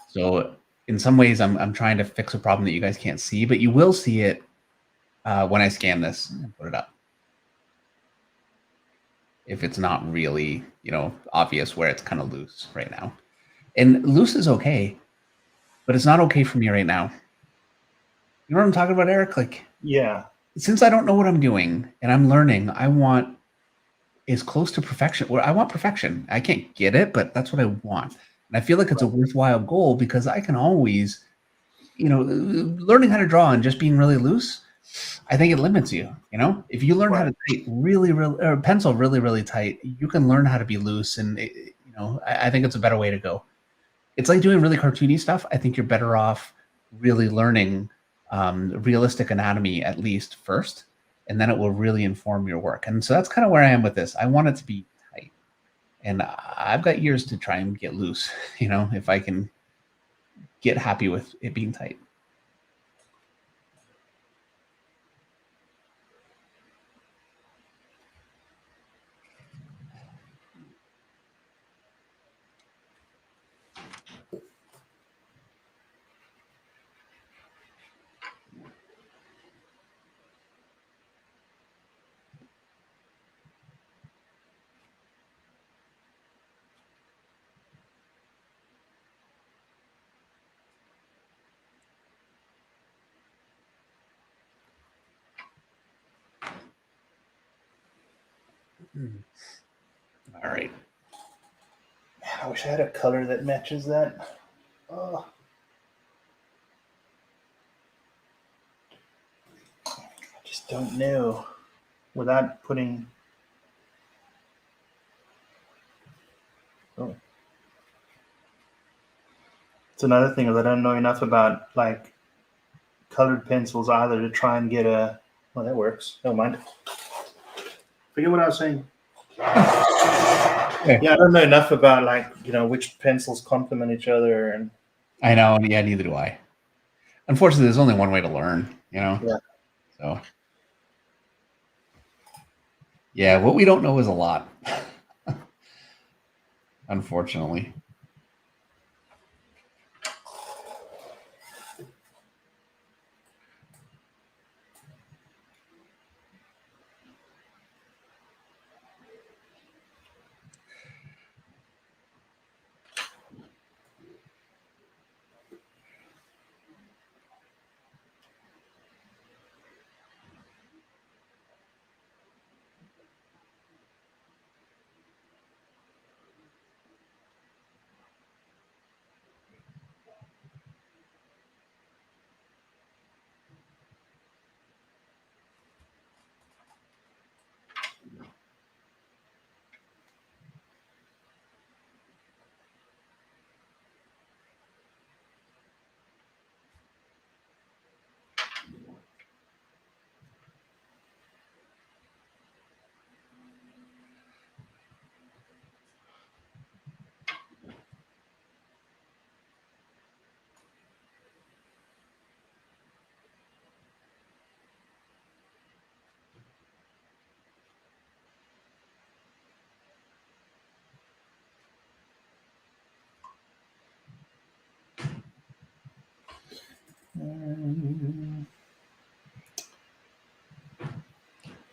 So in some ways, I'm trying to fix a problem that you guys can't see, but you will see it when I scan this and put it up. If it's not really, obvious where it's kind of loose right now. And loose is okay, but it's not okay for me right now. You know what I'm talking about, Eric? Like,
yeah.
Since I don't know what I'm doing and I'm learning, I want as close to perfection. Well, I want perfection. I can't get it, but that's what I want. And I feel like it's a worthwhile goal because I can always, learning how to draw and just being really loose, I think it limits you. If you learn how to type really, or pencil really, really tight, you can learn how to be loose. And, I think it's a better way to go. It's like doing really cartoony stuff. I think you're better off really learning realistic anatomy at least first, and then it will really inform your work. And so that's kind of where I am with this. I want it to be tight, and I've got years to try and get loose, if I can get happy with it being tight. All right.
Man, I wish I had a color that matches that. Oh. I just don't know. Without putting. Oh. It's another thing is I don't know enough about like colored pencils either to try and get a. Oh, that works. Never mind. Forget what I was saying. Yeah, I don't know enough about which pencils complement each other, and
I know. Yeah, neither do I. Unfortunately, there's only one way to learn.
Yeah.
So. Yeah, what we don't know is a lot. Unfortunately.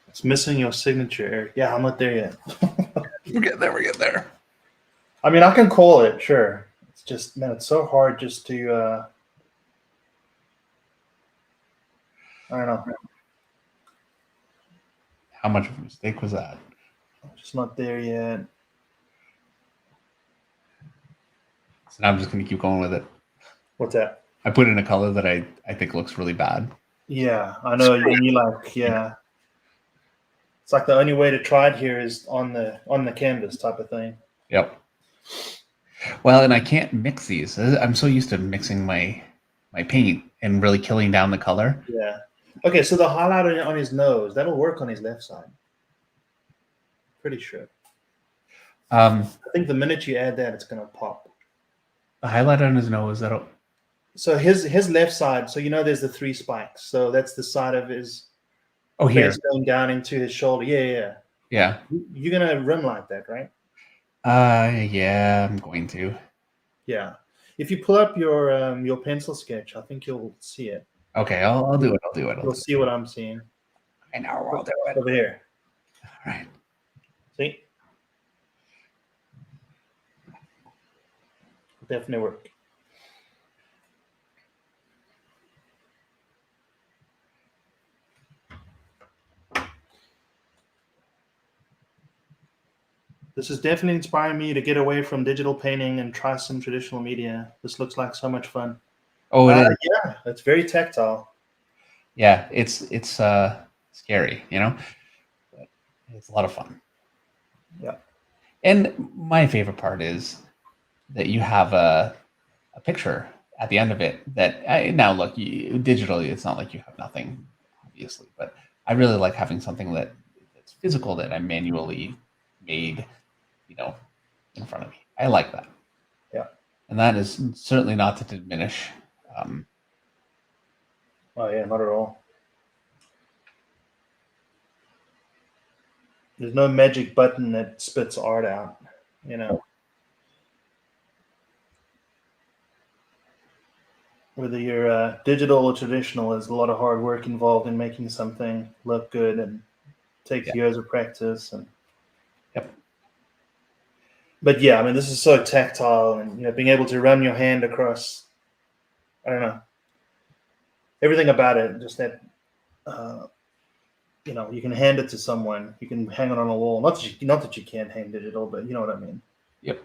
It's missing your signature, Eric. Yeah, I'm not there yet.
We're getting there. We're getting there.
I mean, I can call it, sure. It's just, man, it's so hard just to, I don't know.
How much of a mistake was that?
I'm just not there yet.
So now I'm just going to keep going with it.
What's that?
I put in a color that I think looks really bad.
Yeah, I know. And you like, yeah. It's like the only way to try it here is on the canvas type of thing.
Yep. Well, and I can't mix these. I'm so used to mixing my paint and really killing down the color.
Yeah. Okay, so the highlight on his nose, that'll work on his left side. Pretty sure. I think the minute you add that, it's going to pop.
The highlight on his nose, that'll...
So his left side, so you know there's the 3 spikes. So that's the side of his
here.
face going down into his shoulder. Yeah.
Yeah.
You're going to rim like that, right?
Yeah, I'm going to.
Yeah. If you pull up your pencil sketch, I think you'll see it.
Okay, I'll do it.
You'll see what I'm seeing.
I know, I'll do it.
Over here.
All right.
See? Definitely work. This is definitely inspiring me to get away from digital painting and try some traditional media. This looks like so much fun.
Oh, it is.
Yeah, it's very tactile.
Yeah, it's scary, you know, but it's a lot of fun.
Yeah.
And my favorite part is that you have a picture at the end of it that now look, digitally, it's not like you have nothing, obviously, but I really like having something that's physical that I manually made, you know, in front of me. I like that.
Yeah.
And that is certainly not to diminish.
Oh yeah, not at all. There's no magic button that spits art out, you know. Whether you're digital or traditional, there's a lot of hard work involved in making something look good and takes years of practice. And but yeah, I mean, this is so tactile, and you know, being able to run your hand across, I don't know, everything about it. Just that, you know, you can hand it to someone, you can hang it on a wall. Not that you can't hang digital, but you know what I mean.
Yep.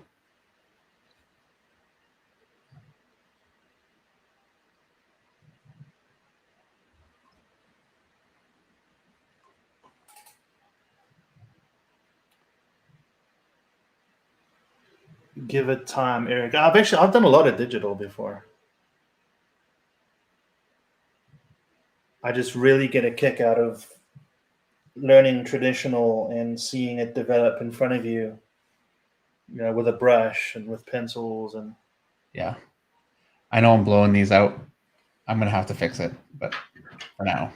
Give it time, Eric. I've done a lot of digital before. I just really get a kick out of learning traditional and seeing it develop in front of you, you know, with a brush and with pencils. And
yeah, I know I'm blowing these out. I'm gonna have to fix it, but for now.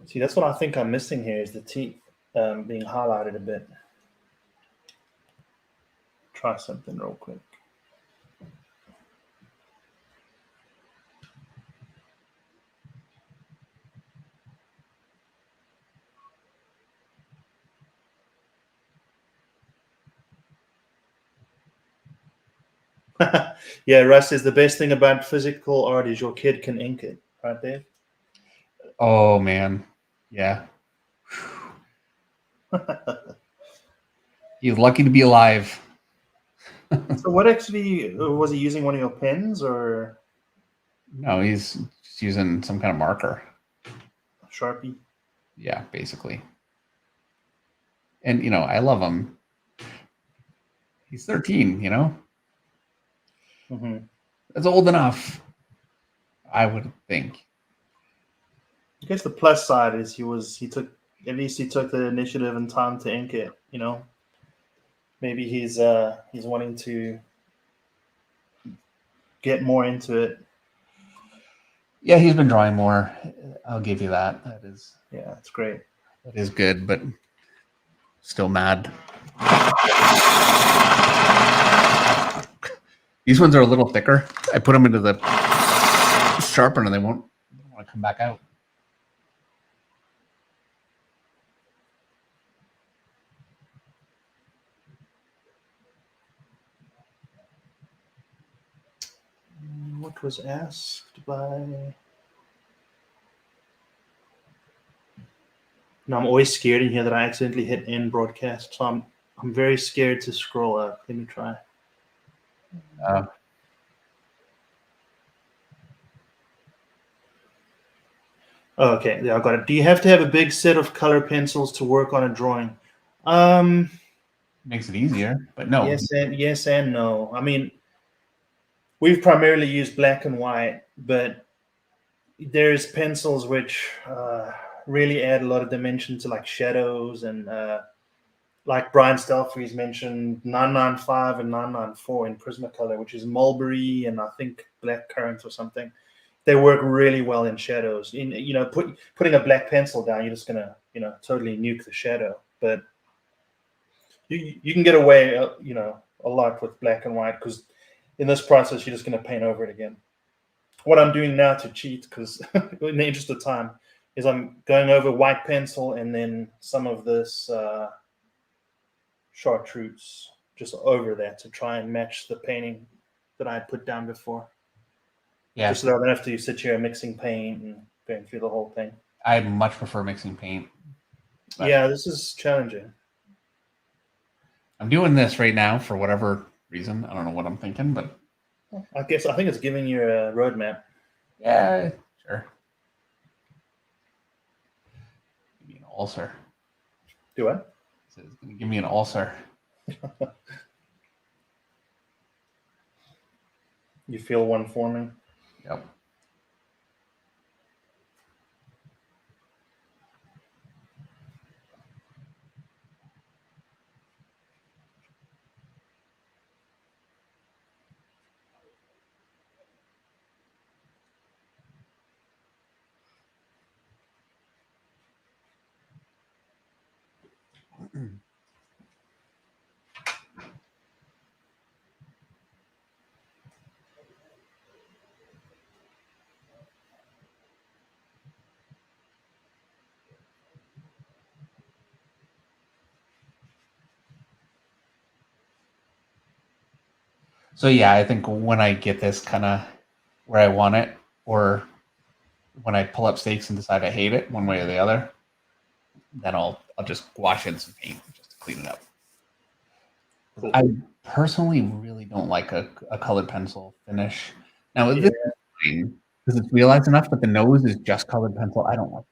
See, that's what I think I'm missing here is the teeth being highlighted a bit. Try something real quick. Yeah, Russ says the best thing about physical art is your kid can ink it, right, Dave?
Oh man, yeah. He's lucky to be alive.
So what actually, was he using one of your pens or?
No, he's just using some kind of marker.
Sharpie?
Yeah, basically. And, you know, I love him. He's 13, you know?
Mm-hmm.
That's old enough, I would think.
I guess the plus side is he took the initiative and time to ink it, you know? Maybe he's wanting to get more into it.
Yeah, he's been drawing more. I'll give you that. That is,
yeah, it's great.
That is good, but still mad. These ones are a little thicker. I put them into the sharpener, they won't want to come back out.
What was asked by? No, I'm always scared in here that I accidentally hit end broadcast, so I'm very scared to scroll up. Let me try. Oh, okay, yeah, I got it. Do you have to have a big set of color pencils to work on a drawing?
Makes it easier, but no.
Yes and no. I mean, we've primarily used black and white, but there's pencils which really add a lot of dimension to like shadows and like Brian Stelfree's mentioned 995 and 994 in Prismacolor, which is mulberry and I think black currant or something. They work really well in shadows. Putting a black pencil down, you're just gonna totally nuke the shadow. But you can get away a lot with black and white because in this process you're just gonna paint over it again. What I'm doing now to cheat, because in the interest of time, is I'm going over white pencil and then some of this chartreuse just over that to try and match the painting that I had put down before.
Yeah.
Just so that I don't have to sit here mixing paint and going through the whole thing.
I much prefer mixing paint.
Yeah, this is challenging.
I'm doing this right now for whatever reason. I don't know what I'm thinking, but
I think it's giving you a roadmap.
Yeah, sure. Give me an ulcer.
Do what?
It's going to give me an ulcer.
You feel one forming?
Yep. So yeah, I think when I get this kind of where I want it, or when I pull up stakes and decide I hate it one way or the other, then I'll just wash in some paint just to clean it up. Cool. I personally really don't like a colored pencil finish. Now this is fine because it's realized enough, but the nose is just colored pencil. I don't like it.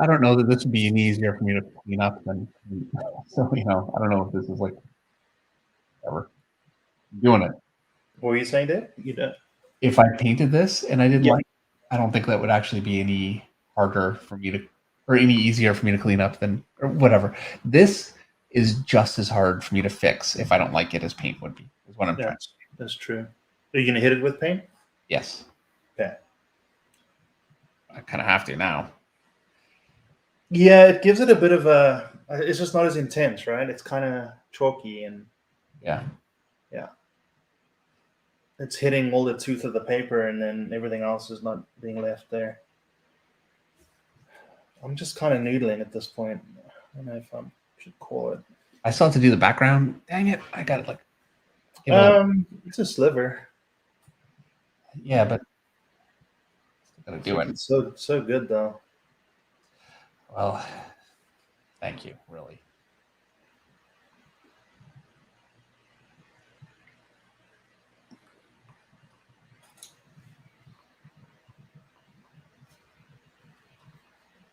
I don't know that this would be any easier for me to clean up than so. I don't know if this is like ever doing it.
What were you saying, Dave? You don't.
If I painted this and I didn't like it, I don't think that would actually be any harder for me to, or any easier for me to clean up than, or whatever. This is just as hard for me to fix if I don't like it as paint would be, is what I'm trying to say.
That's true. Are you going to hit it with paint?
Yes.
Okay.
I kind of have to now.
Yeah, it gives it a bit of a, it's just not as intense, right? It's kind of chalky and
yeah.
It's hitting all the tooth of the paper and then everything else is not being left there. I'm just kind of noodling at this point. I don't know if I should call it.
I still have to do the background. Dang it. I got it like.
It's a sliver.
Yeah, but gotta do it.
It's so good though.
Well, thank you, really.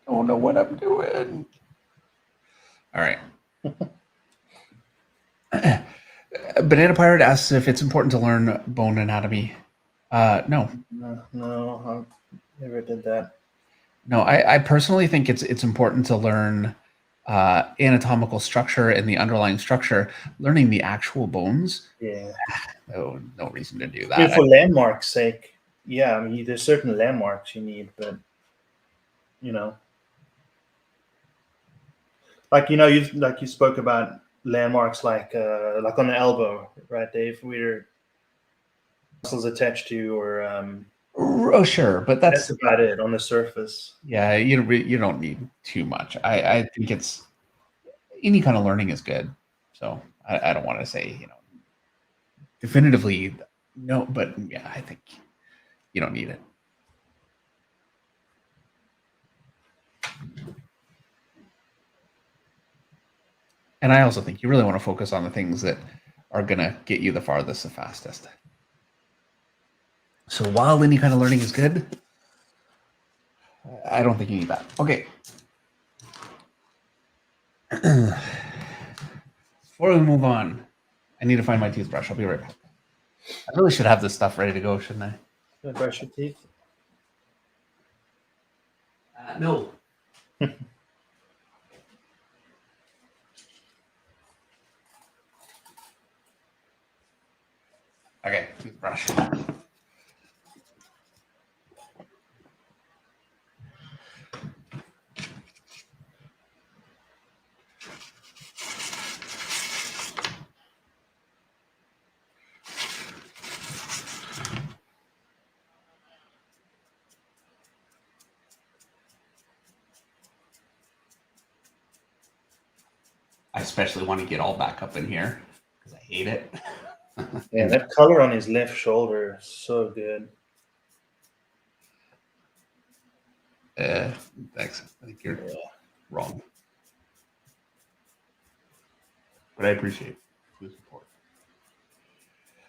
I don't know what I'm doing. All right. Banana Pirate asks if it's important to learn bone anatomy. No.
No, I never did that.
No, I personally think it's important to learn anatomical structure and the underlying structure, learning the actual bones.
Yeah.
No reason to do
I mean,
that.
for landmarks' sake, yeah. I mean, there's certain landmarks you need, but you know, like you spoke about landmarks like on the elbow, right, Dave? Where muscles attached to, or
Oh, sure, but
that's
that's
about it on the surface.
yeah. You don't need too much. I think it's any kind of learning is good. So I don't want to say definitively no, but yeah, I think you don't need it. And I also think you really want to focus on the things that are going to get you the farthest, the fastest. So while any kind of learning is good, I don't think you need that. Okay. Before we move on, I need to find my toothbrush. I'll be right back. I really should have this stuff ready to go, shouldn't I?
Gonna brush your teeth.
No. Okay, toothbrush. I especially want to get all back up in here because I hate it.
Yeah, that color on his left shoulder is so good.
Thanks. I think you're wrong. But I appreciate the support.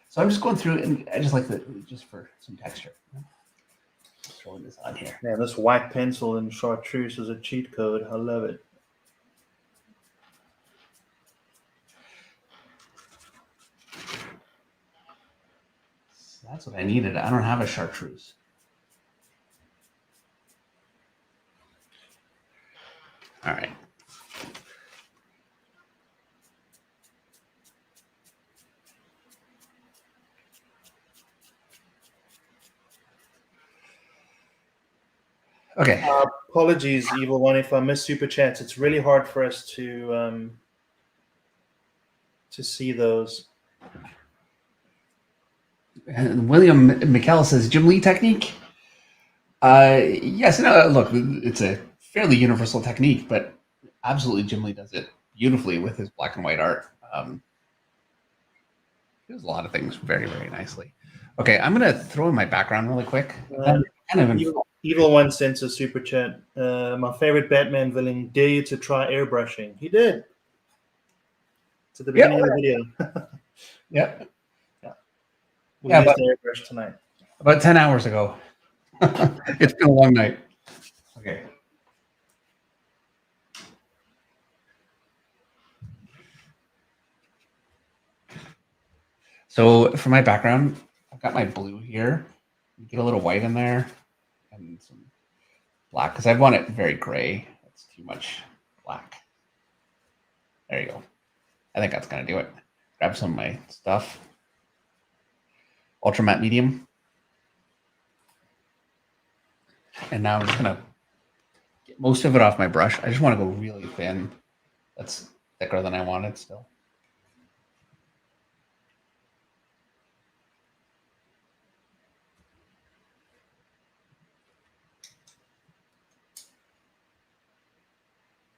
So I'm just going through, and I just like just for some texture. Just throwing this on here.
Man, this white pencil in chartreuse is a cheat code. I love it.
So that's what I needed. I don't have a chartreuse. All right. Okay.
Apologies, Evil One, if I miss super chats. It's really hard for us to see those.
And William McKell says Jim Lee technique. Yes, no, look, it's a fairly universal technique, but absolutely Jim Lee does it beautifully with his black and white art. He does a lot of things very, very nicely. Okay, I'm going to throw in my background really quick.
Evil One sends a super chat. My favorite Batman villain, dare you to try airbrushing. He did. It's at the beginning of the video.
Yep.
We used the airbrush tonight.
About 10 hours ago. It's been a long night. Okay. So for my background, I've got my blue here. Get a little white in there and some black because I want it very gray. That's too much black. There you go. I think that's going to do it. Grab some of my stuff. Ultra matte medium. And now I'm just going to get most of it off my brush. I just want to go really thin. That's thicker than I wanted still.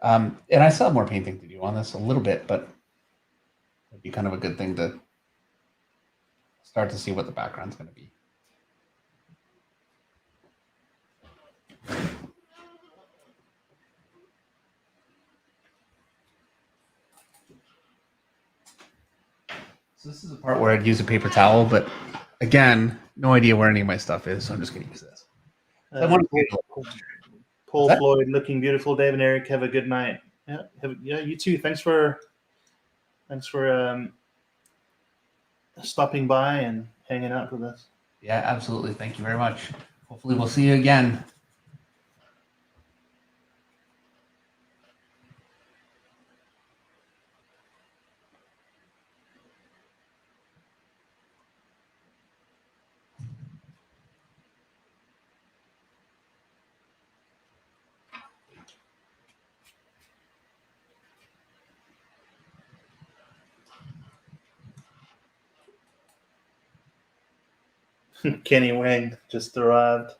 And I still have more painting to do on this a little bit, but it'd be kind of a good thing to start to see what the background's going to be. So this is the part where I'd use a paper towel, but again, no idea where any of my stuff is, so I'm just going to use this.
Paul Floyd, looking beautiful. Dave and Eric, have a good night. Yeah, you too. Thanks for stopping by and hanging out with us.
Yeah, absolutely. Thank you very much. Hopefully we'll see you again.
Kenny Wang just arrived.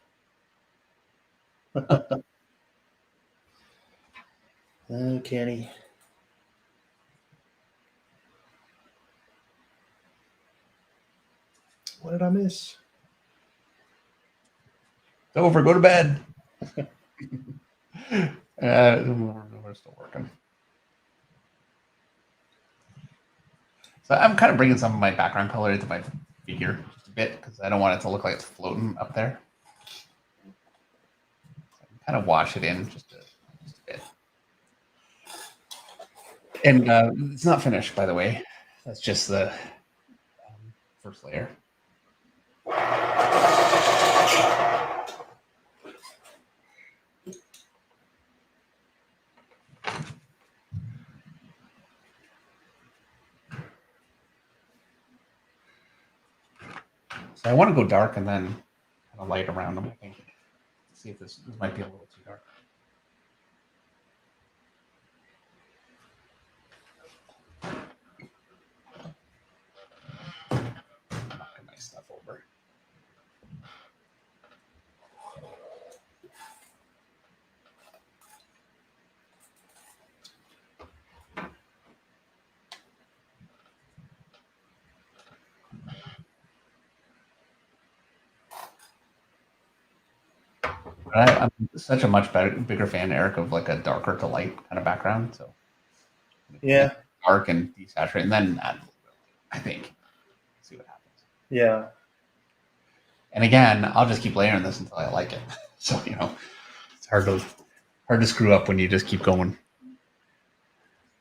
Oh, Kenny. What did I miss?
It's over. Go to bed. We're still working. So I'm kind of bringing some of my background color into my figure just a bit because I don't want it to look like it's floating up there. So I can kind of wash it in just a bit. And it's not finished, by the way. That's just the first layer. So I want to go dark and then kind of light around them, I think. Let's see if this might be a little too dark. Knocking my stuff over. I'm such a much bigger fan, Eric, of like a darker to light kind of background. So
Yeah.
Dark and desaturate, and then add a little bit of light, I think. See what happens.
Yeah.
And again, I'll just keep layering this until I like it. So it's hard to screw up when you just keep going.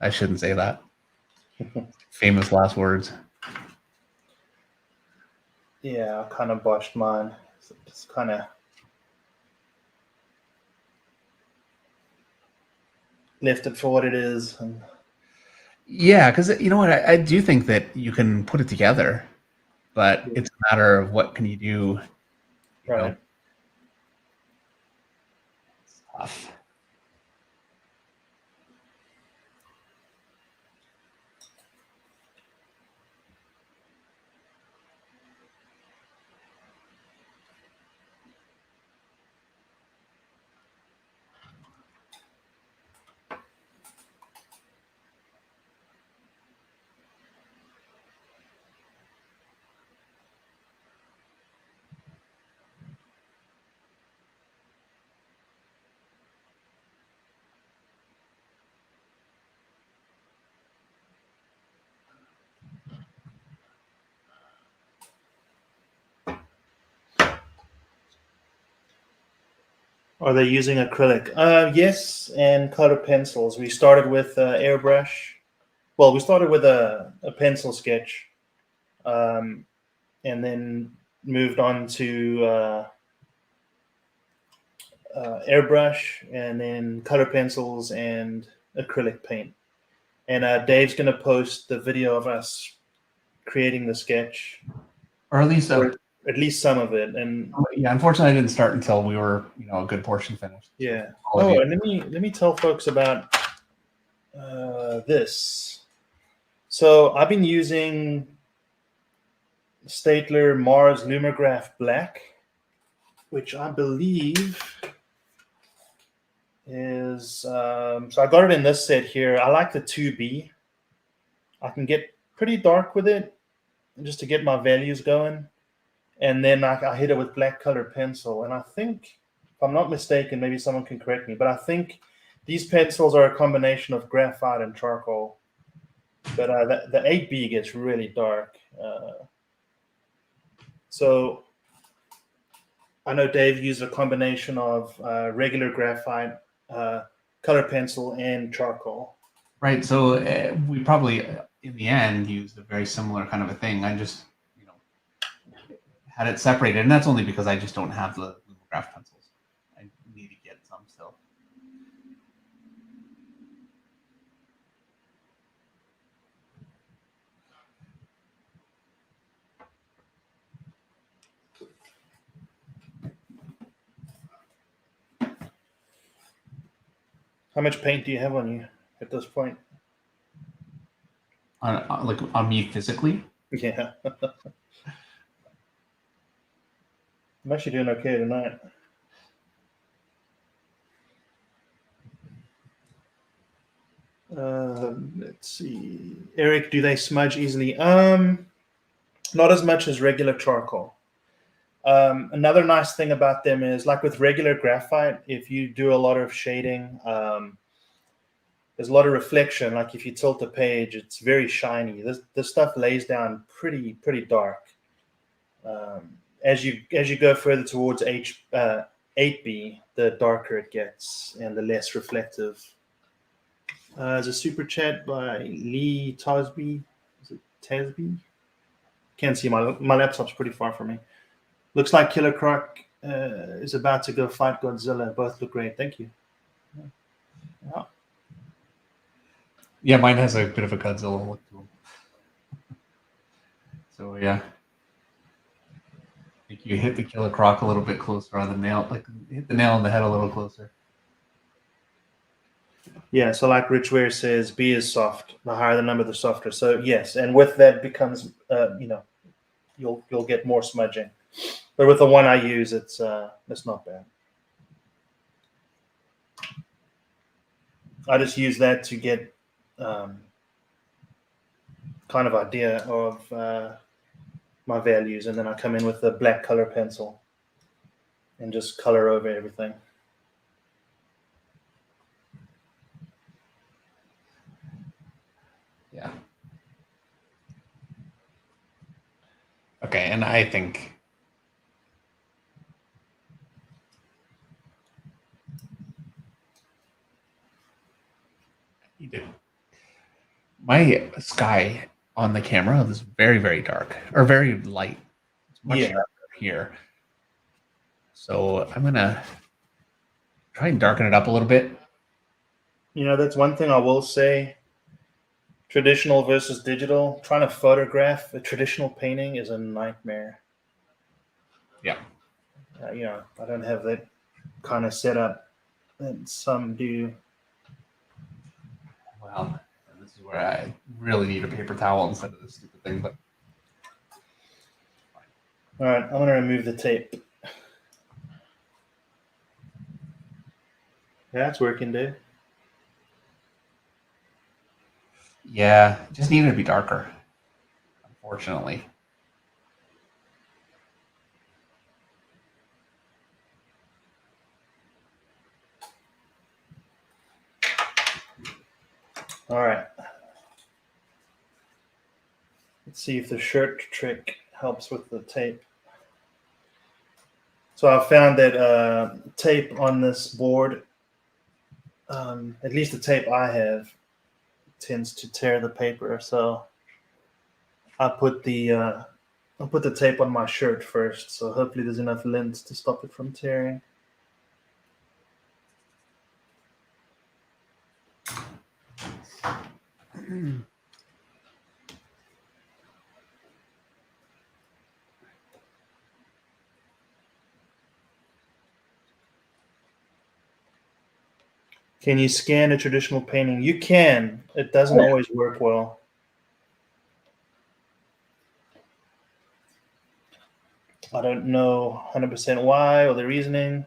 I shouldn't say that. Famous last words.
Yeah, I kind of botched mine. So just kind of left it for what it is. And
yeah, because you know what, I do think that you can put it together, but it's a matter of what can you do. You know? It's tough.
Are they using acrylic? Yes, and color pencils. We started with Airbrush. Well, we started with a pencil sketch, and then moved on to Airbrush, and then color pencils and acrylic paint. And Dave's going to post the video of us creating the sketch,
Or at least
at least some of it. And
yeah, unfortunately, I didn't start until we were a good portion finished.
yeah. Oh, and let me tell folks about this. So I've been using Staedtler Mars Lumograph Black, which I believe is so I got it in this set here. I like the 2B. I can get pretty dark with it just to get my values going, and then I hit it with black color pencil. And I think, if I'm not mistaken, maybe someone can correct me, but I think these pencils are a combination of graphite and charcoal. But the 8B gets really dark. So I know Dave used a combination of regular graphite, color pencil, and charcoal.
Right. So we probably, in the end, used a very similar kind of a thing. I just, had it separated, and that's only because I just don't have the lumograph pencils. I need to get some still.
How much paint do you have on you at this point?
On me physically?
Yeah. I'm actually doing okay tonight. Let's see. Eric, do they smudge easily? Not as much as regular charcoal. Another nice thing about them is, like with regular graphite, if you do a lot of shading, there's a lot of reflection. Like if you tilt a page, it's very shiny. This stuff lays down pretty dark. As you go further towards 8B, the darker it gets and the less reflective. There's a super chat by Lee Tosby. Is it Tasby? Can't see, my laptop's pretty far from me. Looks like Killer Croc is about to go fight Godzilla. Both look great. Thank you. Yeah.
Yeah, mine has a bit of a Godzilla look to him. So yeah, I think you hit the Killer Croc a little bit closer on the nail, like hit the nail on the head a little closer.
Yeah, so like Rich Ware says, B is soft. The higher the number, the softer. So yes, and with that becomes, you'll get more smudging. But with the one I use, it's not bad. I just use that to get kind of idea of my values, and then I come in with a black color pencil and just color over everything.
Yeah. Okay, and I think you do. My sky on the camera is very dark, or very light. It's much sharper here. So I'm gonna try and darken it up a little bit.
You know, that's one thing I will say. Traditional versus digital. Trying to photograph a traditional painting is a nightmare.
Yeah.
I don't have that kind of setup that some do.
Well, this is where I really need a paper towel instead of this stupid thing. But
all right, I'm going to remove the tape. Yeah, it's working, Dave.
yeah, it just needed to be darker, unfortunately.
All right. Let's see if the shirt trick helps with the tape. So I found that tape on this board, at least the tape I have, tends to tear the paper. So I put the tape on my shirt first. So hopefully there's enough lint to stop it from tearing. Can you scan a traditional painting? You can. It doesn't always work well. I don't know 100% why or the reasoning.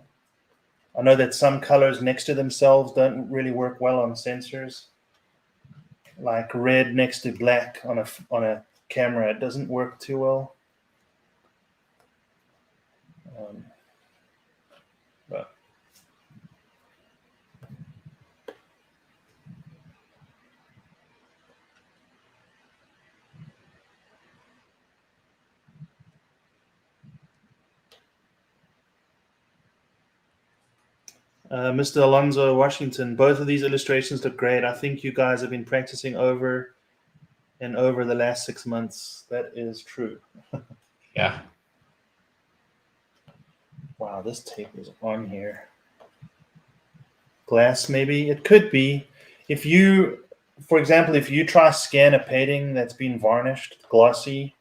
I know that some colors next to themselves don't really work well on sensors. Like red next to black on a camera, it doesn't work too well. But Mr. Alonzo Washington, both of these illustrations look great. I think you guys have been practicing over and over the last 6 months. That is true.
Yeah.
Wow, this tape is on here. Glass, maybe? It could be. If you, for example, if you try scan a painting that's been varnished, glossy,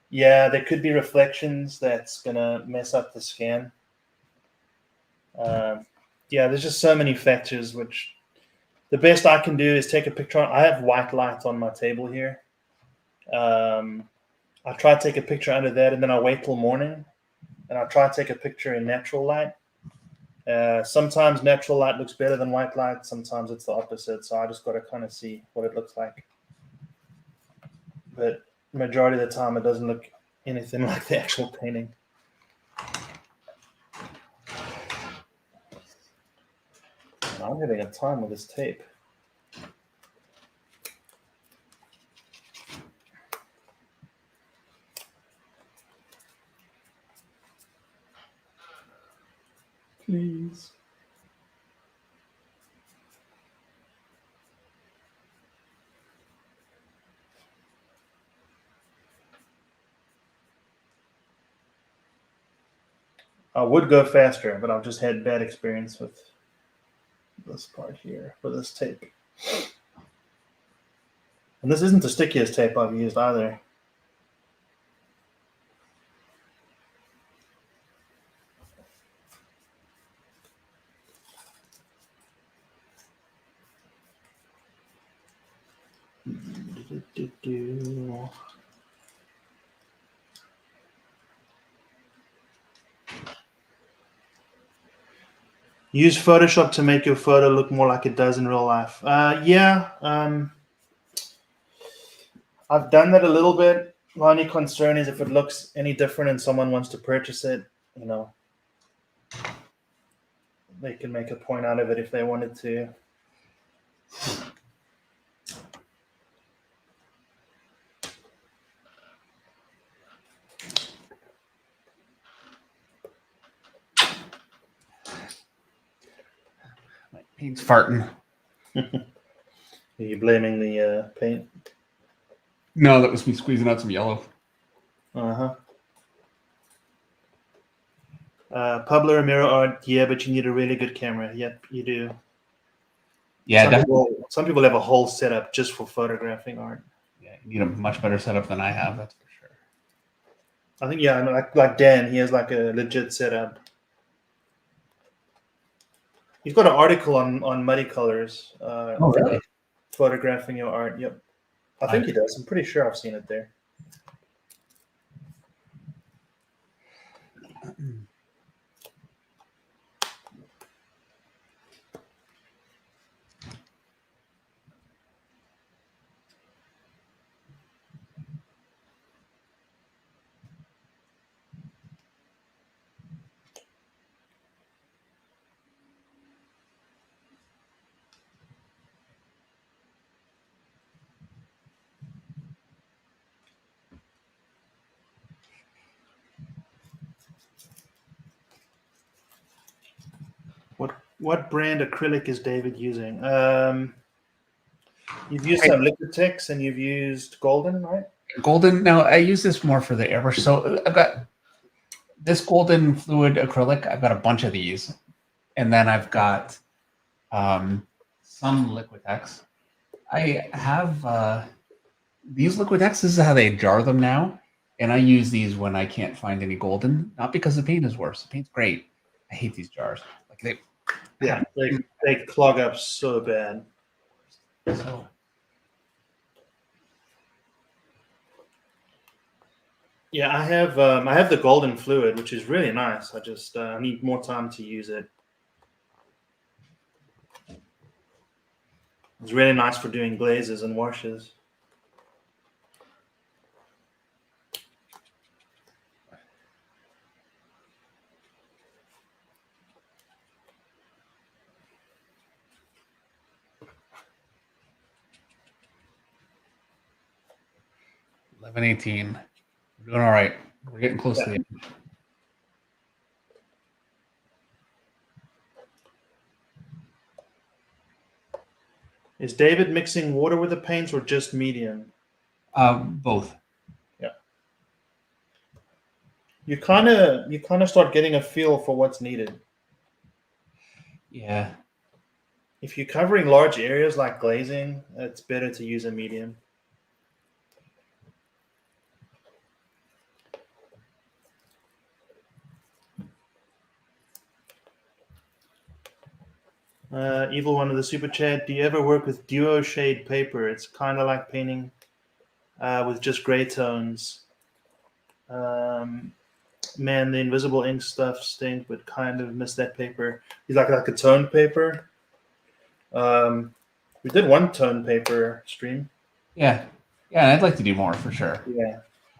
yeah, there could be reflections that's going to mess up the scan. Yeah, there's just so many factors, which the best I can do is take a picture. I have white light on my table here. I try to take a picture under that, and then I wait till morning. and I try to take a picture in natural light. Sometimes natural light looks better than white light. Sometimes it's the opposite. So I just got to kind of see what it looks like. But majority of the time, it doesn't look anything like the actual painting. I'm having a time with this tape. Please. I would go faster, but I've just had bad experience with this part here for this tape. And this isn't the stickiest tape I've used either. Use Photoshop to make your photo look more like it does in real life. Yeah, I've done that a little bit. My only concern is if it looks any different and someone wants to purchase it, you know, they can make a point out of it if they wanted to.
My paint's farting.
Are you blaming the paint?
No, that was me squeezing out some yellow.
Uh-huh. Pablo Ramiro art, yeah, but you need a really good camera. Yep, you do.
Yeah,
some people have a whole setup just for photographing art.
Yeah, you need a much better setup than I have, that's for sure.
I think, yeah, like Dan, he has like a legit setup. He's got an article on Muddy Colors.
Oh, really?
Photographing your art. Yep. I think he does. I'm pretty sure I've seen it there. What brand acrylic is David using? You've used some Liquitex and you've used Golden, right?
Golden. No, I use this more for the airbrush. So I've got this golden fluid acrylic. I've got a bunch of these, and then I've got some Liquitex. I have these Liquitex. This is how they jar them now, and I use these when I can't find any golden. Not because the paint is worse. The paint's great. I hate these jars. Like
they clog up so bad.
So.
Yeah, I have the golden fluid, which is really nice. I just need more time to use it. It's really nice for doing glazes and washes.
$11.18. We're doing all right. We're getting close to the end.
Is David mixing water with the paints or just medium?
Both.
Yeah. You kind of start getting a feel for what's needed.
Yeah.
If you're covering large areas like glazing, it's better to use a medium. Evil One of the Super Chat, do you ever work with duo shade paper? It's kind of like painting with just gray tones. Man, the invisible ink stuff stink, but kind of miss that paper. He's like a toned paper. We did one tone paper stream.
Yeah, yeah, I'd like to do more for sure.
Yeah.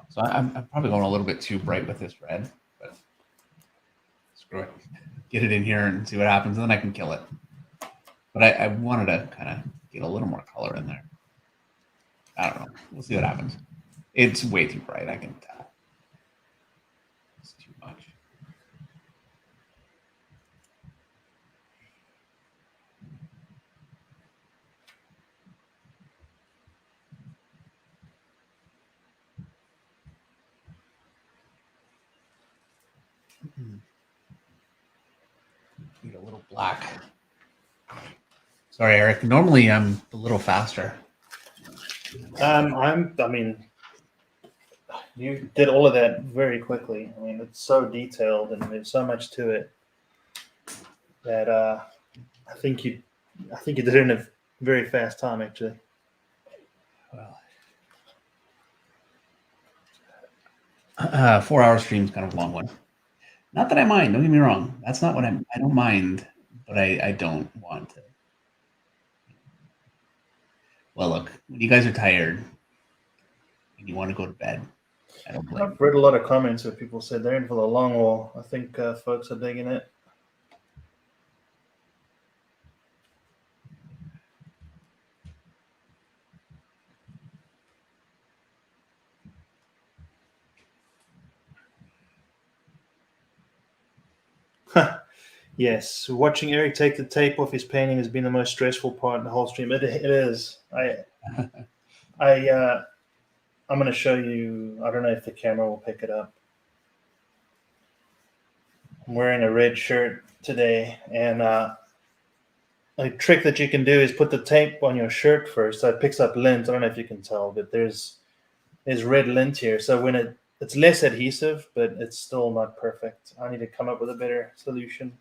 So I'm probably going a little bit too bright with this red, but screw it. Get it in here and see what happens, and then I can kill it. But I wanted to kind of get a little more color in there. I don't know. We'll see what happens. It's way too bright. I can tell. It's too much. Need a little black. Sorry, Eric. Normally I'm a little faster.
I mean, you did all of that very quickly. I mean, it's so detailed and there's so much to it that I think you did it in a very fast time, actually.
Well, 4-hour stream's kind of a long one. Not that I mind. Don't get me wrong. That's not what I don't mind, but I don't want to. Well, look, when you guys are tired and you want to go to bed, I don't blame you.
I've read a lot of comments where people said they're in for the long haul. I think folks are digging it. Yes, watching Eric take the tape off his painting has been the most stressful part in the whole stream. It is. I'm going to show you. I don't know if the camera will pick it up. I'm wearing a red shirt today, and a trick that you can do is put the tape on your shirt first, so it picks up lint. I don't know if you can tell, but there's red lint here. So when it's less adhesive, but it's still not perfect. I need to come up with a better solution.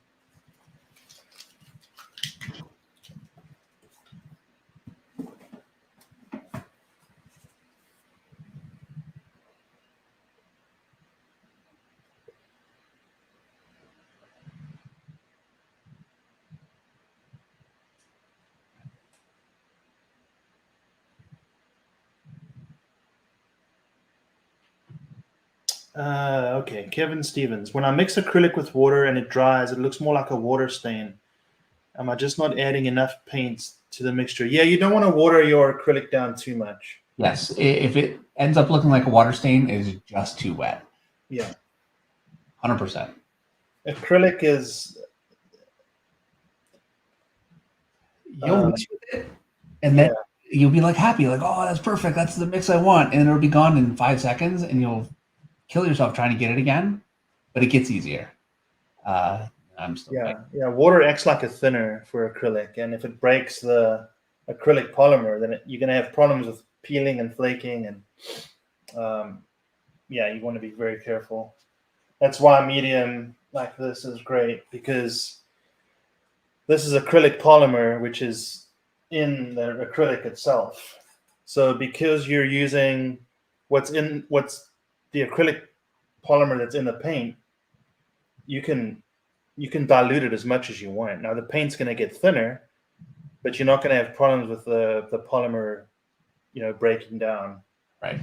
Okay, Kevin Stevens. When I mix acrylic with water and it dries, it looks more like a water stain. Am I just not adding enough paint to the mixture? Yeah, you don't want to water your acrylic down too much.
Yes, if it ends up looking like a water stain, it's just too wet.
Yeah.
100%.
Acrylic is...
You'll mix with it, and then you'll be like happy, like, oh, that's perfect. That's the mix I want. And it'll be gone in 5 seconds, and you'll kill yourself trying to get it again, but it gets easier. I'm still
water acts like a thinner for acrylic, and if it breaks the acrylic polymer, then you're going to have problems with peeling and flaking, and you want to be very careful. That's why medium like this is great, because this is acrylic polymer, which is in the acrylic itself. So because you're using what's the acrylic polymer that's in the paint, you can dilute it as much as you want. Now the paint's going to get thinner, but you're not going to have problems with the polymer, breaking down.
Right.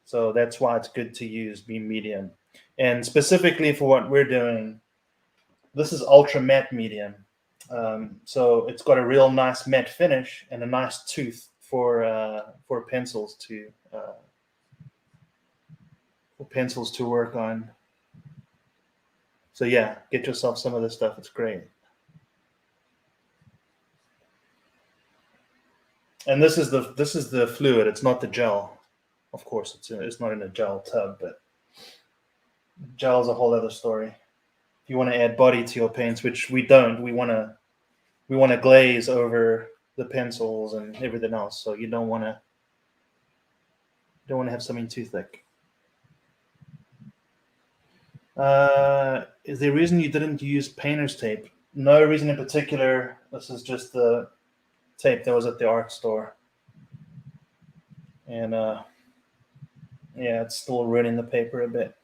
So that's why it's good to use medium. And specifically for what we're doing, this is ultra matte medium. So it's got a real nice matte finish and a nice tooth for pencils to work on. So yeah, get yourself some of this stuff. It's great. And this is the fluid. It's not the gel. Of course, it's not in a gel tub, but gel is a whole other story. If you want to add body to your paints, which we don't, we want to glaze over the pencils and everything else. So you don't want to have something too thick. Is there a reason you didn't use painter's tape? No reason in particular. This is just the tape that was at the art store. And it's still ruining the paper a bit.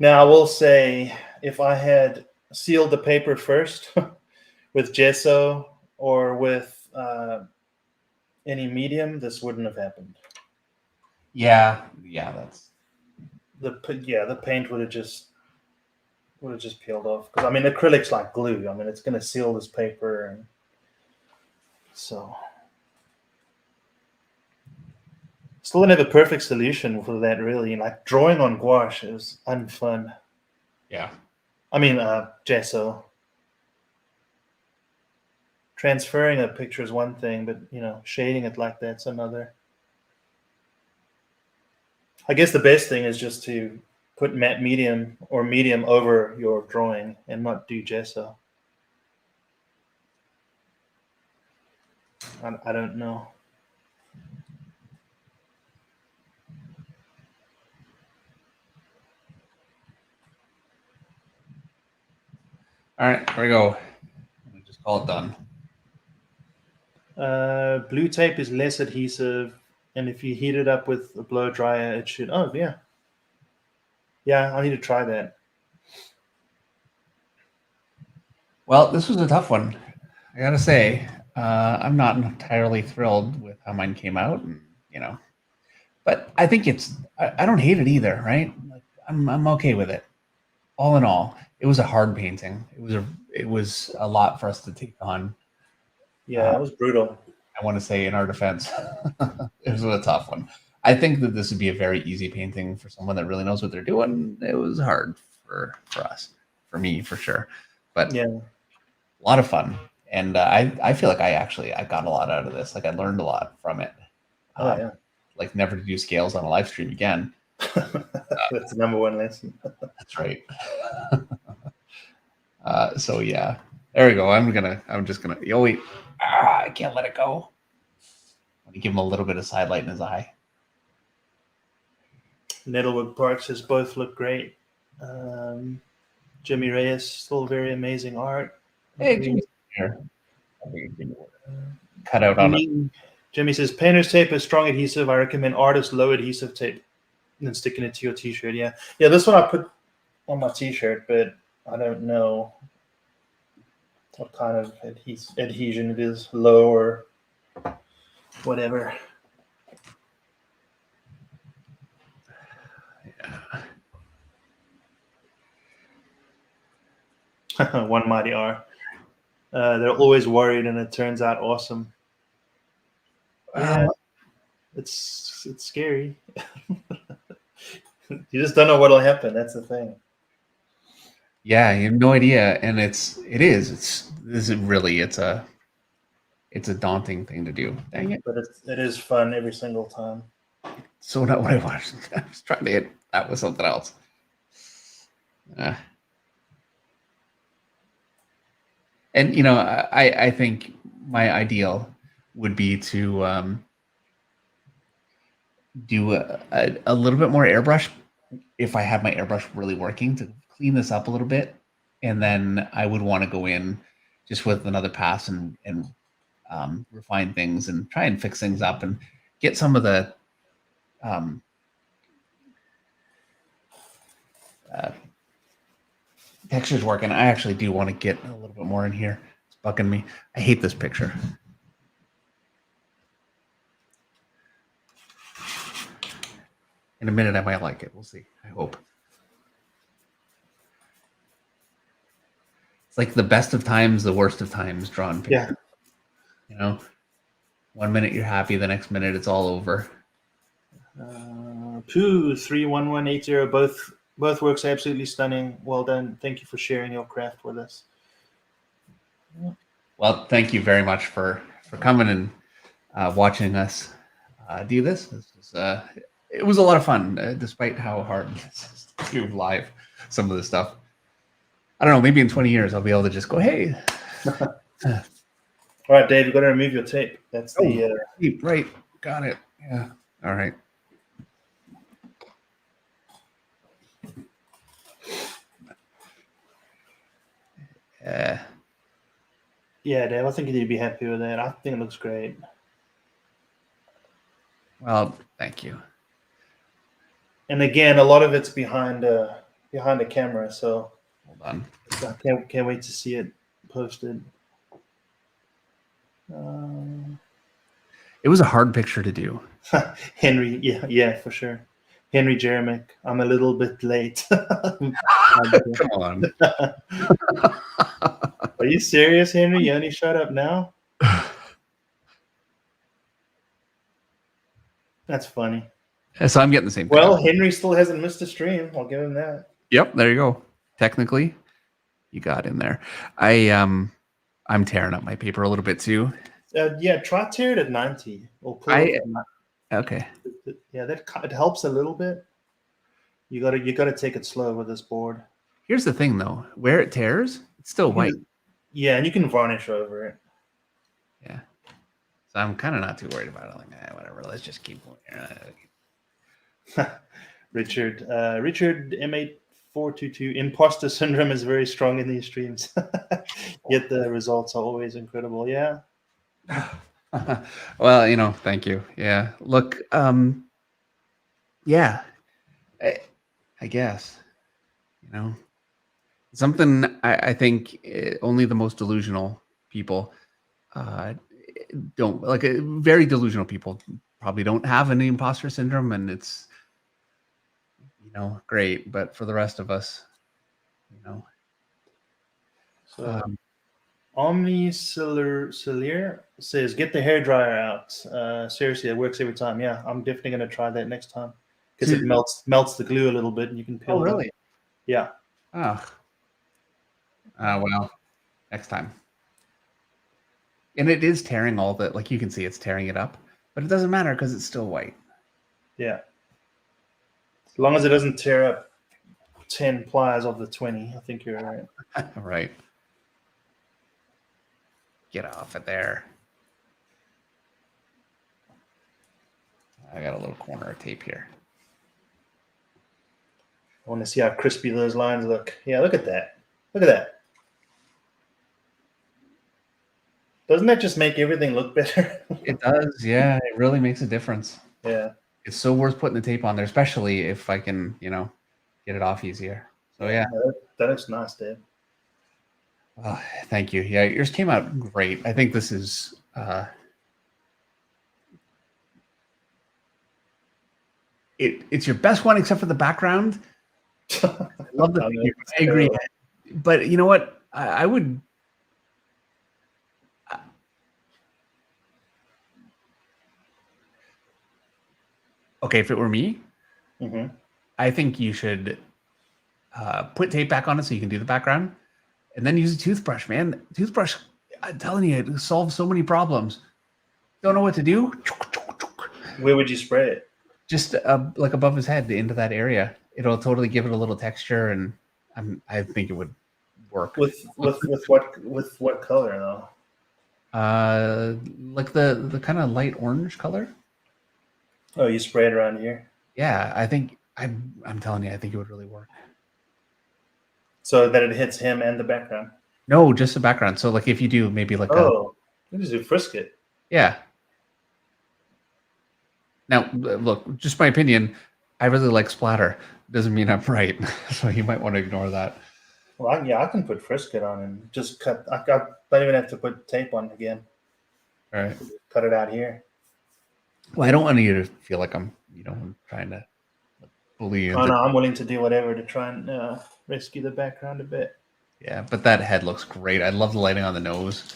Now, I will say, if I had sealed the paper first with gesso or with any medium, this wouldn't have happened.
Yeah, that's
The paint would have just peeled off. Because I mean, acrylic's like glue. I mean, it's going to seal this paper, and so still don't have a perfect solution for that. Really, like drawing on gouache is unfun.
yeah.
I mean, gesso. Transferring a picture is one thing, but shading it like that's another. I guess the best thing is just to put matte medium or medium over your drawing and not do gesso. I don't know.
All right, here we go. Just call it done.
Blue tape is less adhesive, and if you heat it up with a blow dryer, it should. Oh yeah, yeah. I need to try that.
Well, this was a tough one. I gotta say, I'm not entirely thrilled with how mine came out, and but I think I don't hate it either, right? Like, I'm okay with it. All in all, it was a hard painting. It was a lot for us to take on.
Yeah, it was brutal.
I want to say in our defense, it was a tough one. I think that this would be a very easy painting for someone that really knows what they're doing. It was hard for us, for me, for sure. But
yeah,
a lot of fun. And I feel like I got a lot out of this. Like I learned a lot from it.
Oh yeah.
Like never to do scales on a live stream again.
That's the number one lesson.
That's right. So yeah, there we go. I'm just gonna. Oh wait, I can't let it go. Let me give him a little bit of side light in his eye.
Nettlewood Park says both look great. Jimmy Reyes, still very amazing art.
Hey, Jimmy's here. Cut out on it.
Jimmy says painter's tape is strong adhesive. I recommend artist low adhesive tape and then sticking it to your t-shirt. Yeah, this one I put on my t-shirt, but I don't know what kind of adhesion it is, low or whatever. Yeah. One mighty R. They're always worried, and it turns out awesome. Yeah, it's scary. You just don't know what'll happen. That's the thing.
Yeah, you have no idea, and it's a daunting thing to do. Dang it!
But it is fun every single time.
So not what I watched. I was trying to hit that with something else. And I think my ideal would be to do a little bit more airbrush if I have my airbrush really working to clean this up a little bit, and then I would want to go in just with another pass and refine things and try and fix things up and get some of the textures working. I actually do want to get a little bit more in here. It's bugging me. I hate this picture. In a minute, I might like it. We'll see. I hope. It's like the best of times, the worst of times drawn picture.
Yeah.
1 minute you're happy, the next minute it's all over.
2311180. Both works absolutely stunning. Well done. Thank you for sharing your craft with us.
Well, thank you very much for coming and watching us do this. It was a lot of fun, despite how hard it is to do live some of this stuff. I don't know, maybe in 20 years I'll be able to just go, hey.
All right, Dave, you've got to remove your tape. That's the
tape, right. Got it. Yeah. All right.
Yeah, Dave, I think you'd be happy with that. I think it looks great.
Well, thank you.
And again, a lot of it's behind a behind the camera, so
Hold on.
I can't wait to see it posted.
It was a hard picture to do.
Henry, yeah, for sure. Henry Jeremick, I'm a little bit late.
Come on.
Are you serious, Henry? You only shut up now? That's funny.
So I'm getting the same.
Well, Henry still hasn't missed a stream. I'll give him that.
Yep, there you go. Technically, you got in there. I'm tearing up my paper a little bit too.
Yeah, try tear it at 90. Or pull
okay.
Yeah, it helps a little bit. You gotta take it slow with this board.
Here's the thing, though. Where it tears, it's still white.
Yeah, and you can varnish over it.
Yeah. So I'm kind of not too worried about it. Like, whatever. Let's just keep going.
Richard M8422. Imposter syndrome is very strong in these streams. Yet the results are always incredible. Yeah.
Well, thank you. Yeah. Look, yeah. I guess, something I think only the most delusional people don't like. Very delusional people probably don't have any imposter syndrome, and it's great. But for the rest of us,
So Omniciliar says, "Get the hairdryer out." Seriously, it works every time. Yeah, I'm definitely gonna try that next time because it melts the glue a little bit, and you can peel.
Oh, really?
Yeah.
Oh. Well, next time. And it is tearing all the, like you can see, it's tearing it up, but it doesn't matter because it's still white.
Yeah. As long as it doesn't tear up 10 pliers of the 20, I think you're all right.
Right. Get off it there. I got a little corner of tape here.
I want to see how crispy those lines look. Yeah, look at that. Look at that. Doesn't that just make everything look better?
It does, yeah. It really makes a difference.
Yeah.
It's so worth putting the tape on there, especially if I can, get it off easier. So yeah.
That looks nice, Dave.
Thank you. Yeah, yours came out great. I think this is it's your best one except for the background. I love the figure. I agree. But you know what? I would okay, if it were me, I think you should put tape back on it so you can do the background, and then use a toothbrush, man. Toothbrush, I'm telling you, it solves so many problems. Don't know what to do?
Where would you spray it?
Just like above his head into that area. It'll totally give it a little texture, and I think it would work.
With what color though?
Like the kind of light orange color.
Oh, you spray it around here.
Yeah, I think I'm telling you, I think it would really work.
So that it hits him and the background.
No, just the background. So like if you do maybe like
you just do frisket.
Yeah. Now look, just my opinion, I really like splatter. Doesn't mean I'm right, so you might want to ignore that.
Well, I can put frisket on and just cut. I don't even have to put tape on again.
All right.
Cut it out here.
Well, I don't want you to feel like I'm trying to bully you.
Oh no, I'm willing to do whatever to try and rescue the background a bit.
Yeah, but that head looks great. I love the lighting on the nose,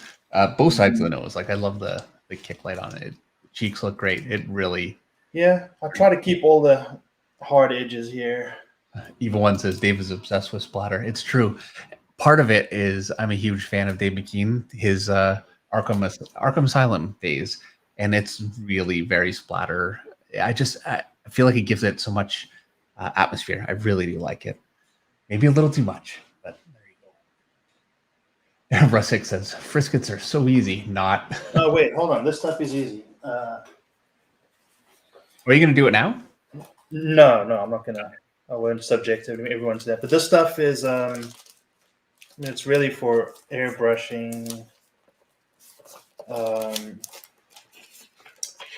both sides of the nose. Like I love the kick light on it. The cheeks look great. It really.
Yeah, I try to keep all the hard edges here.
Evil One says Dave is obsessed with splatter. It's true. Part of it is I'm a huge fan of Dave McKean, his Arkham Asylum days, and it's really very splatter. I feel like it gives it so much atmosphere. I really do like it. Maybe a little too much, but there you go. Russick says friskets are so easy. Not.
Oh wait, hold on. This stuff is easy.
Are you going to do it now?
No, I'm not gonna. I won't subject everyone to that. But this stuff is, it's really for airbrushing. Hold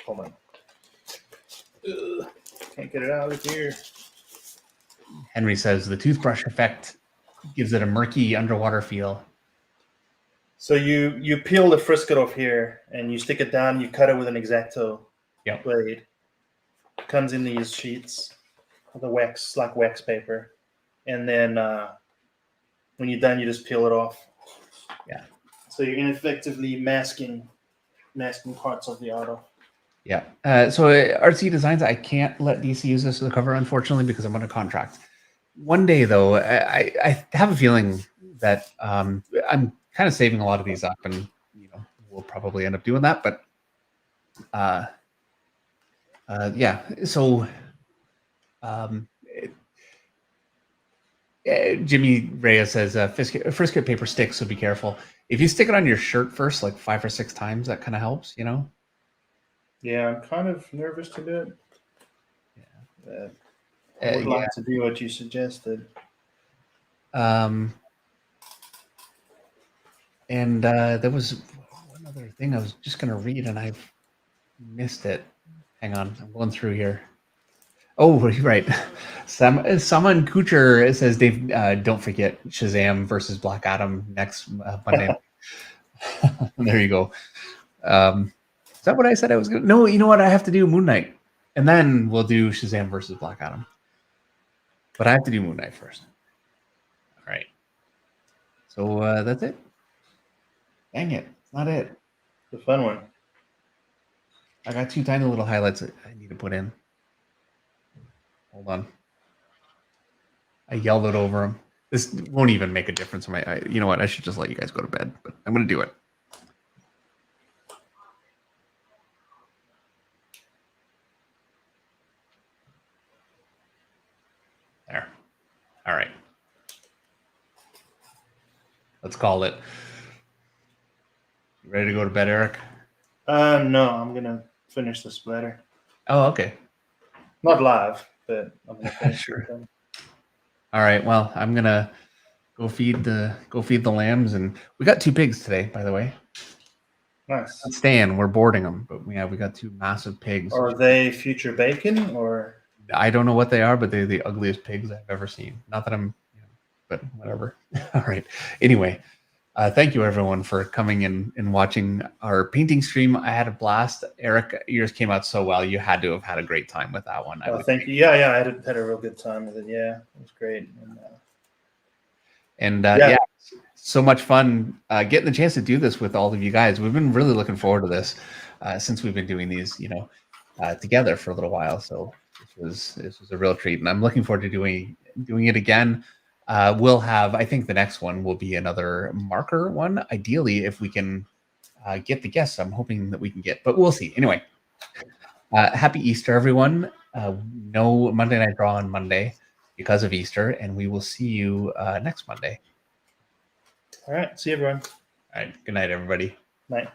on. Can't get it out of here.
Henry says the toothbrush effect gives it a murky underwater feel.
So you peel the frisket off here, and you stick it down. You cut it with an X-Acto blade. Comes in these sheets, the wax, like wax paper, and then when you're done, you just peel it off.
Yeah.
So you're ineffectively masking parts of the art off.
Yeah. So RC Designs, I can't let DC use this as a cover, unfortunately, because I'm under contract. One day, though, I have a feeling that I'm kind of saving a lot of these up, and we'll probably end up doing that. But yeah. So Jimmy Reyes says frisket paper sticks, so be careful. If you stick it on your shirt first, like 5 or 6 times, that kind of helps,
Yeah, I'm kind of nervous to do it. Yeah. I would like to do what you suggested.
And there was one other thing I was just going to read, and I've missed it. Hang on, I'm going through here. Oh, right. Someone Kucher says, Dave, don't forget Shazam versus Black Adam next Monday. There you go. Is that what I said I was going to? No, you know what? I have to do Moon Knight, and then we'll do Shazam versus Black Adam. But I have to do Moon Knight first. All right. So that's it. Dang it. It's not it.
The fun one.
I got 2 tiny little highlights that I need to put in. Hold on. I yelled it over them. This won't even make a difference. You know what? I should just let you guys go to bed, but I'm going to do it. There. All right. Let's call it. You ready to go to bed, Eric?
No, I'm going to finish the splatter.
Oh, okay.
Not live, but I'm going to finish
Sure.
it.
All right. Well, I'm going to go feed the lambs, and we got 2 pigs today, by the way.
Nice.
Not staying, we're boarding them, but we got 2 massive pigs.
Are they future bacon or?
I don't know what they are, but they're the ugliest pigs I've ever seen. Not that I'm, but whatever. All right. Anyway, thank you everyone for coming in and watching our painting stream. I had a blast. Eric, yours came out so well. You had to have had a great time with that one.
Thank you. Yeah, I had a real good time with it. Yeah, it was great.
And yeah, so much fun getting the chance to do this with all of you guys. We've been really looking forward to this since we've been doing these, together for a little while. So this was a real treat, and I'm looking forward to doing it again. We'll have, I think the next one will be another marker one. Ideally, if we can get the guests, I'm hoping that we can get, but we'll see. Anyway, happy Easter, everyone. No Monday Night Draw on Monday because of Easter, and we will see you next Monday.
All right. See you, everyone.
All right. Good night, everybody.
Night.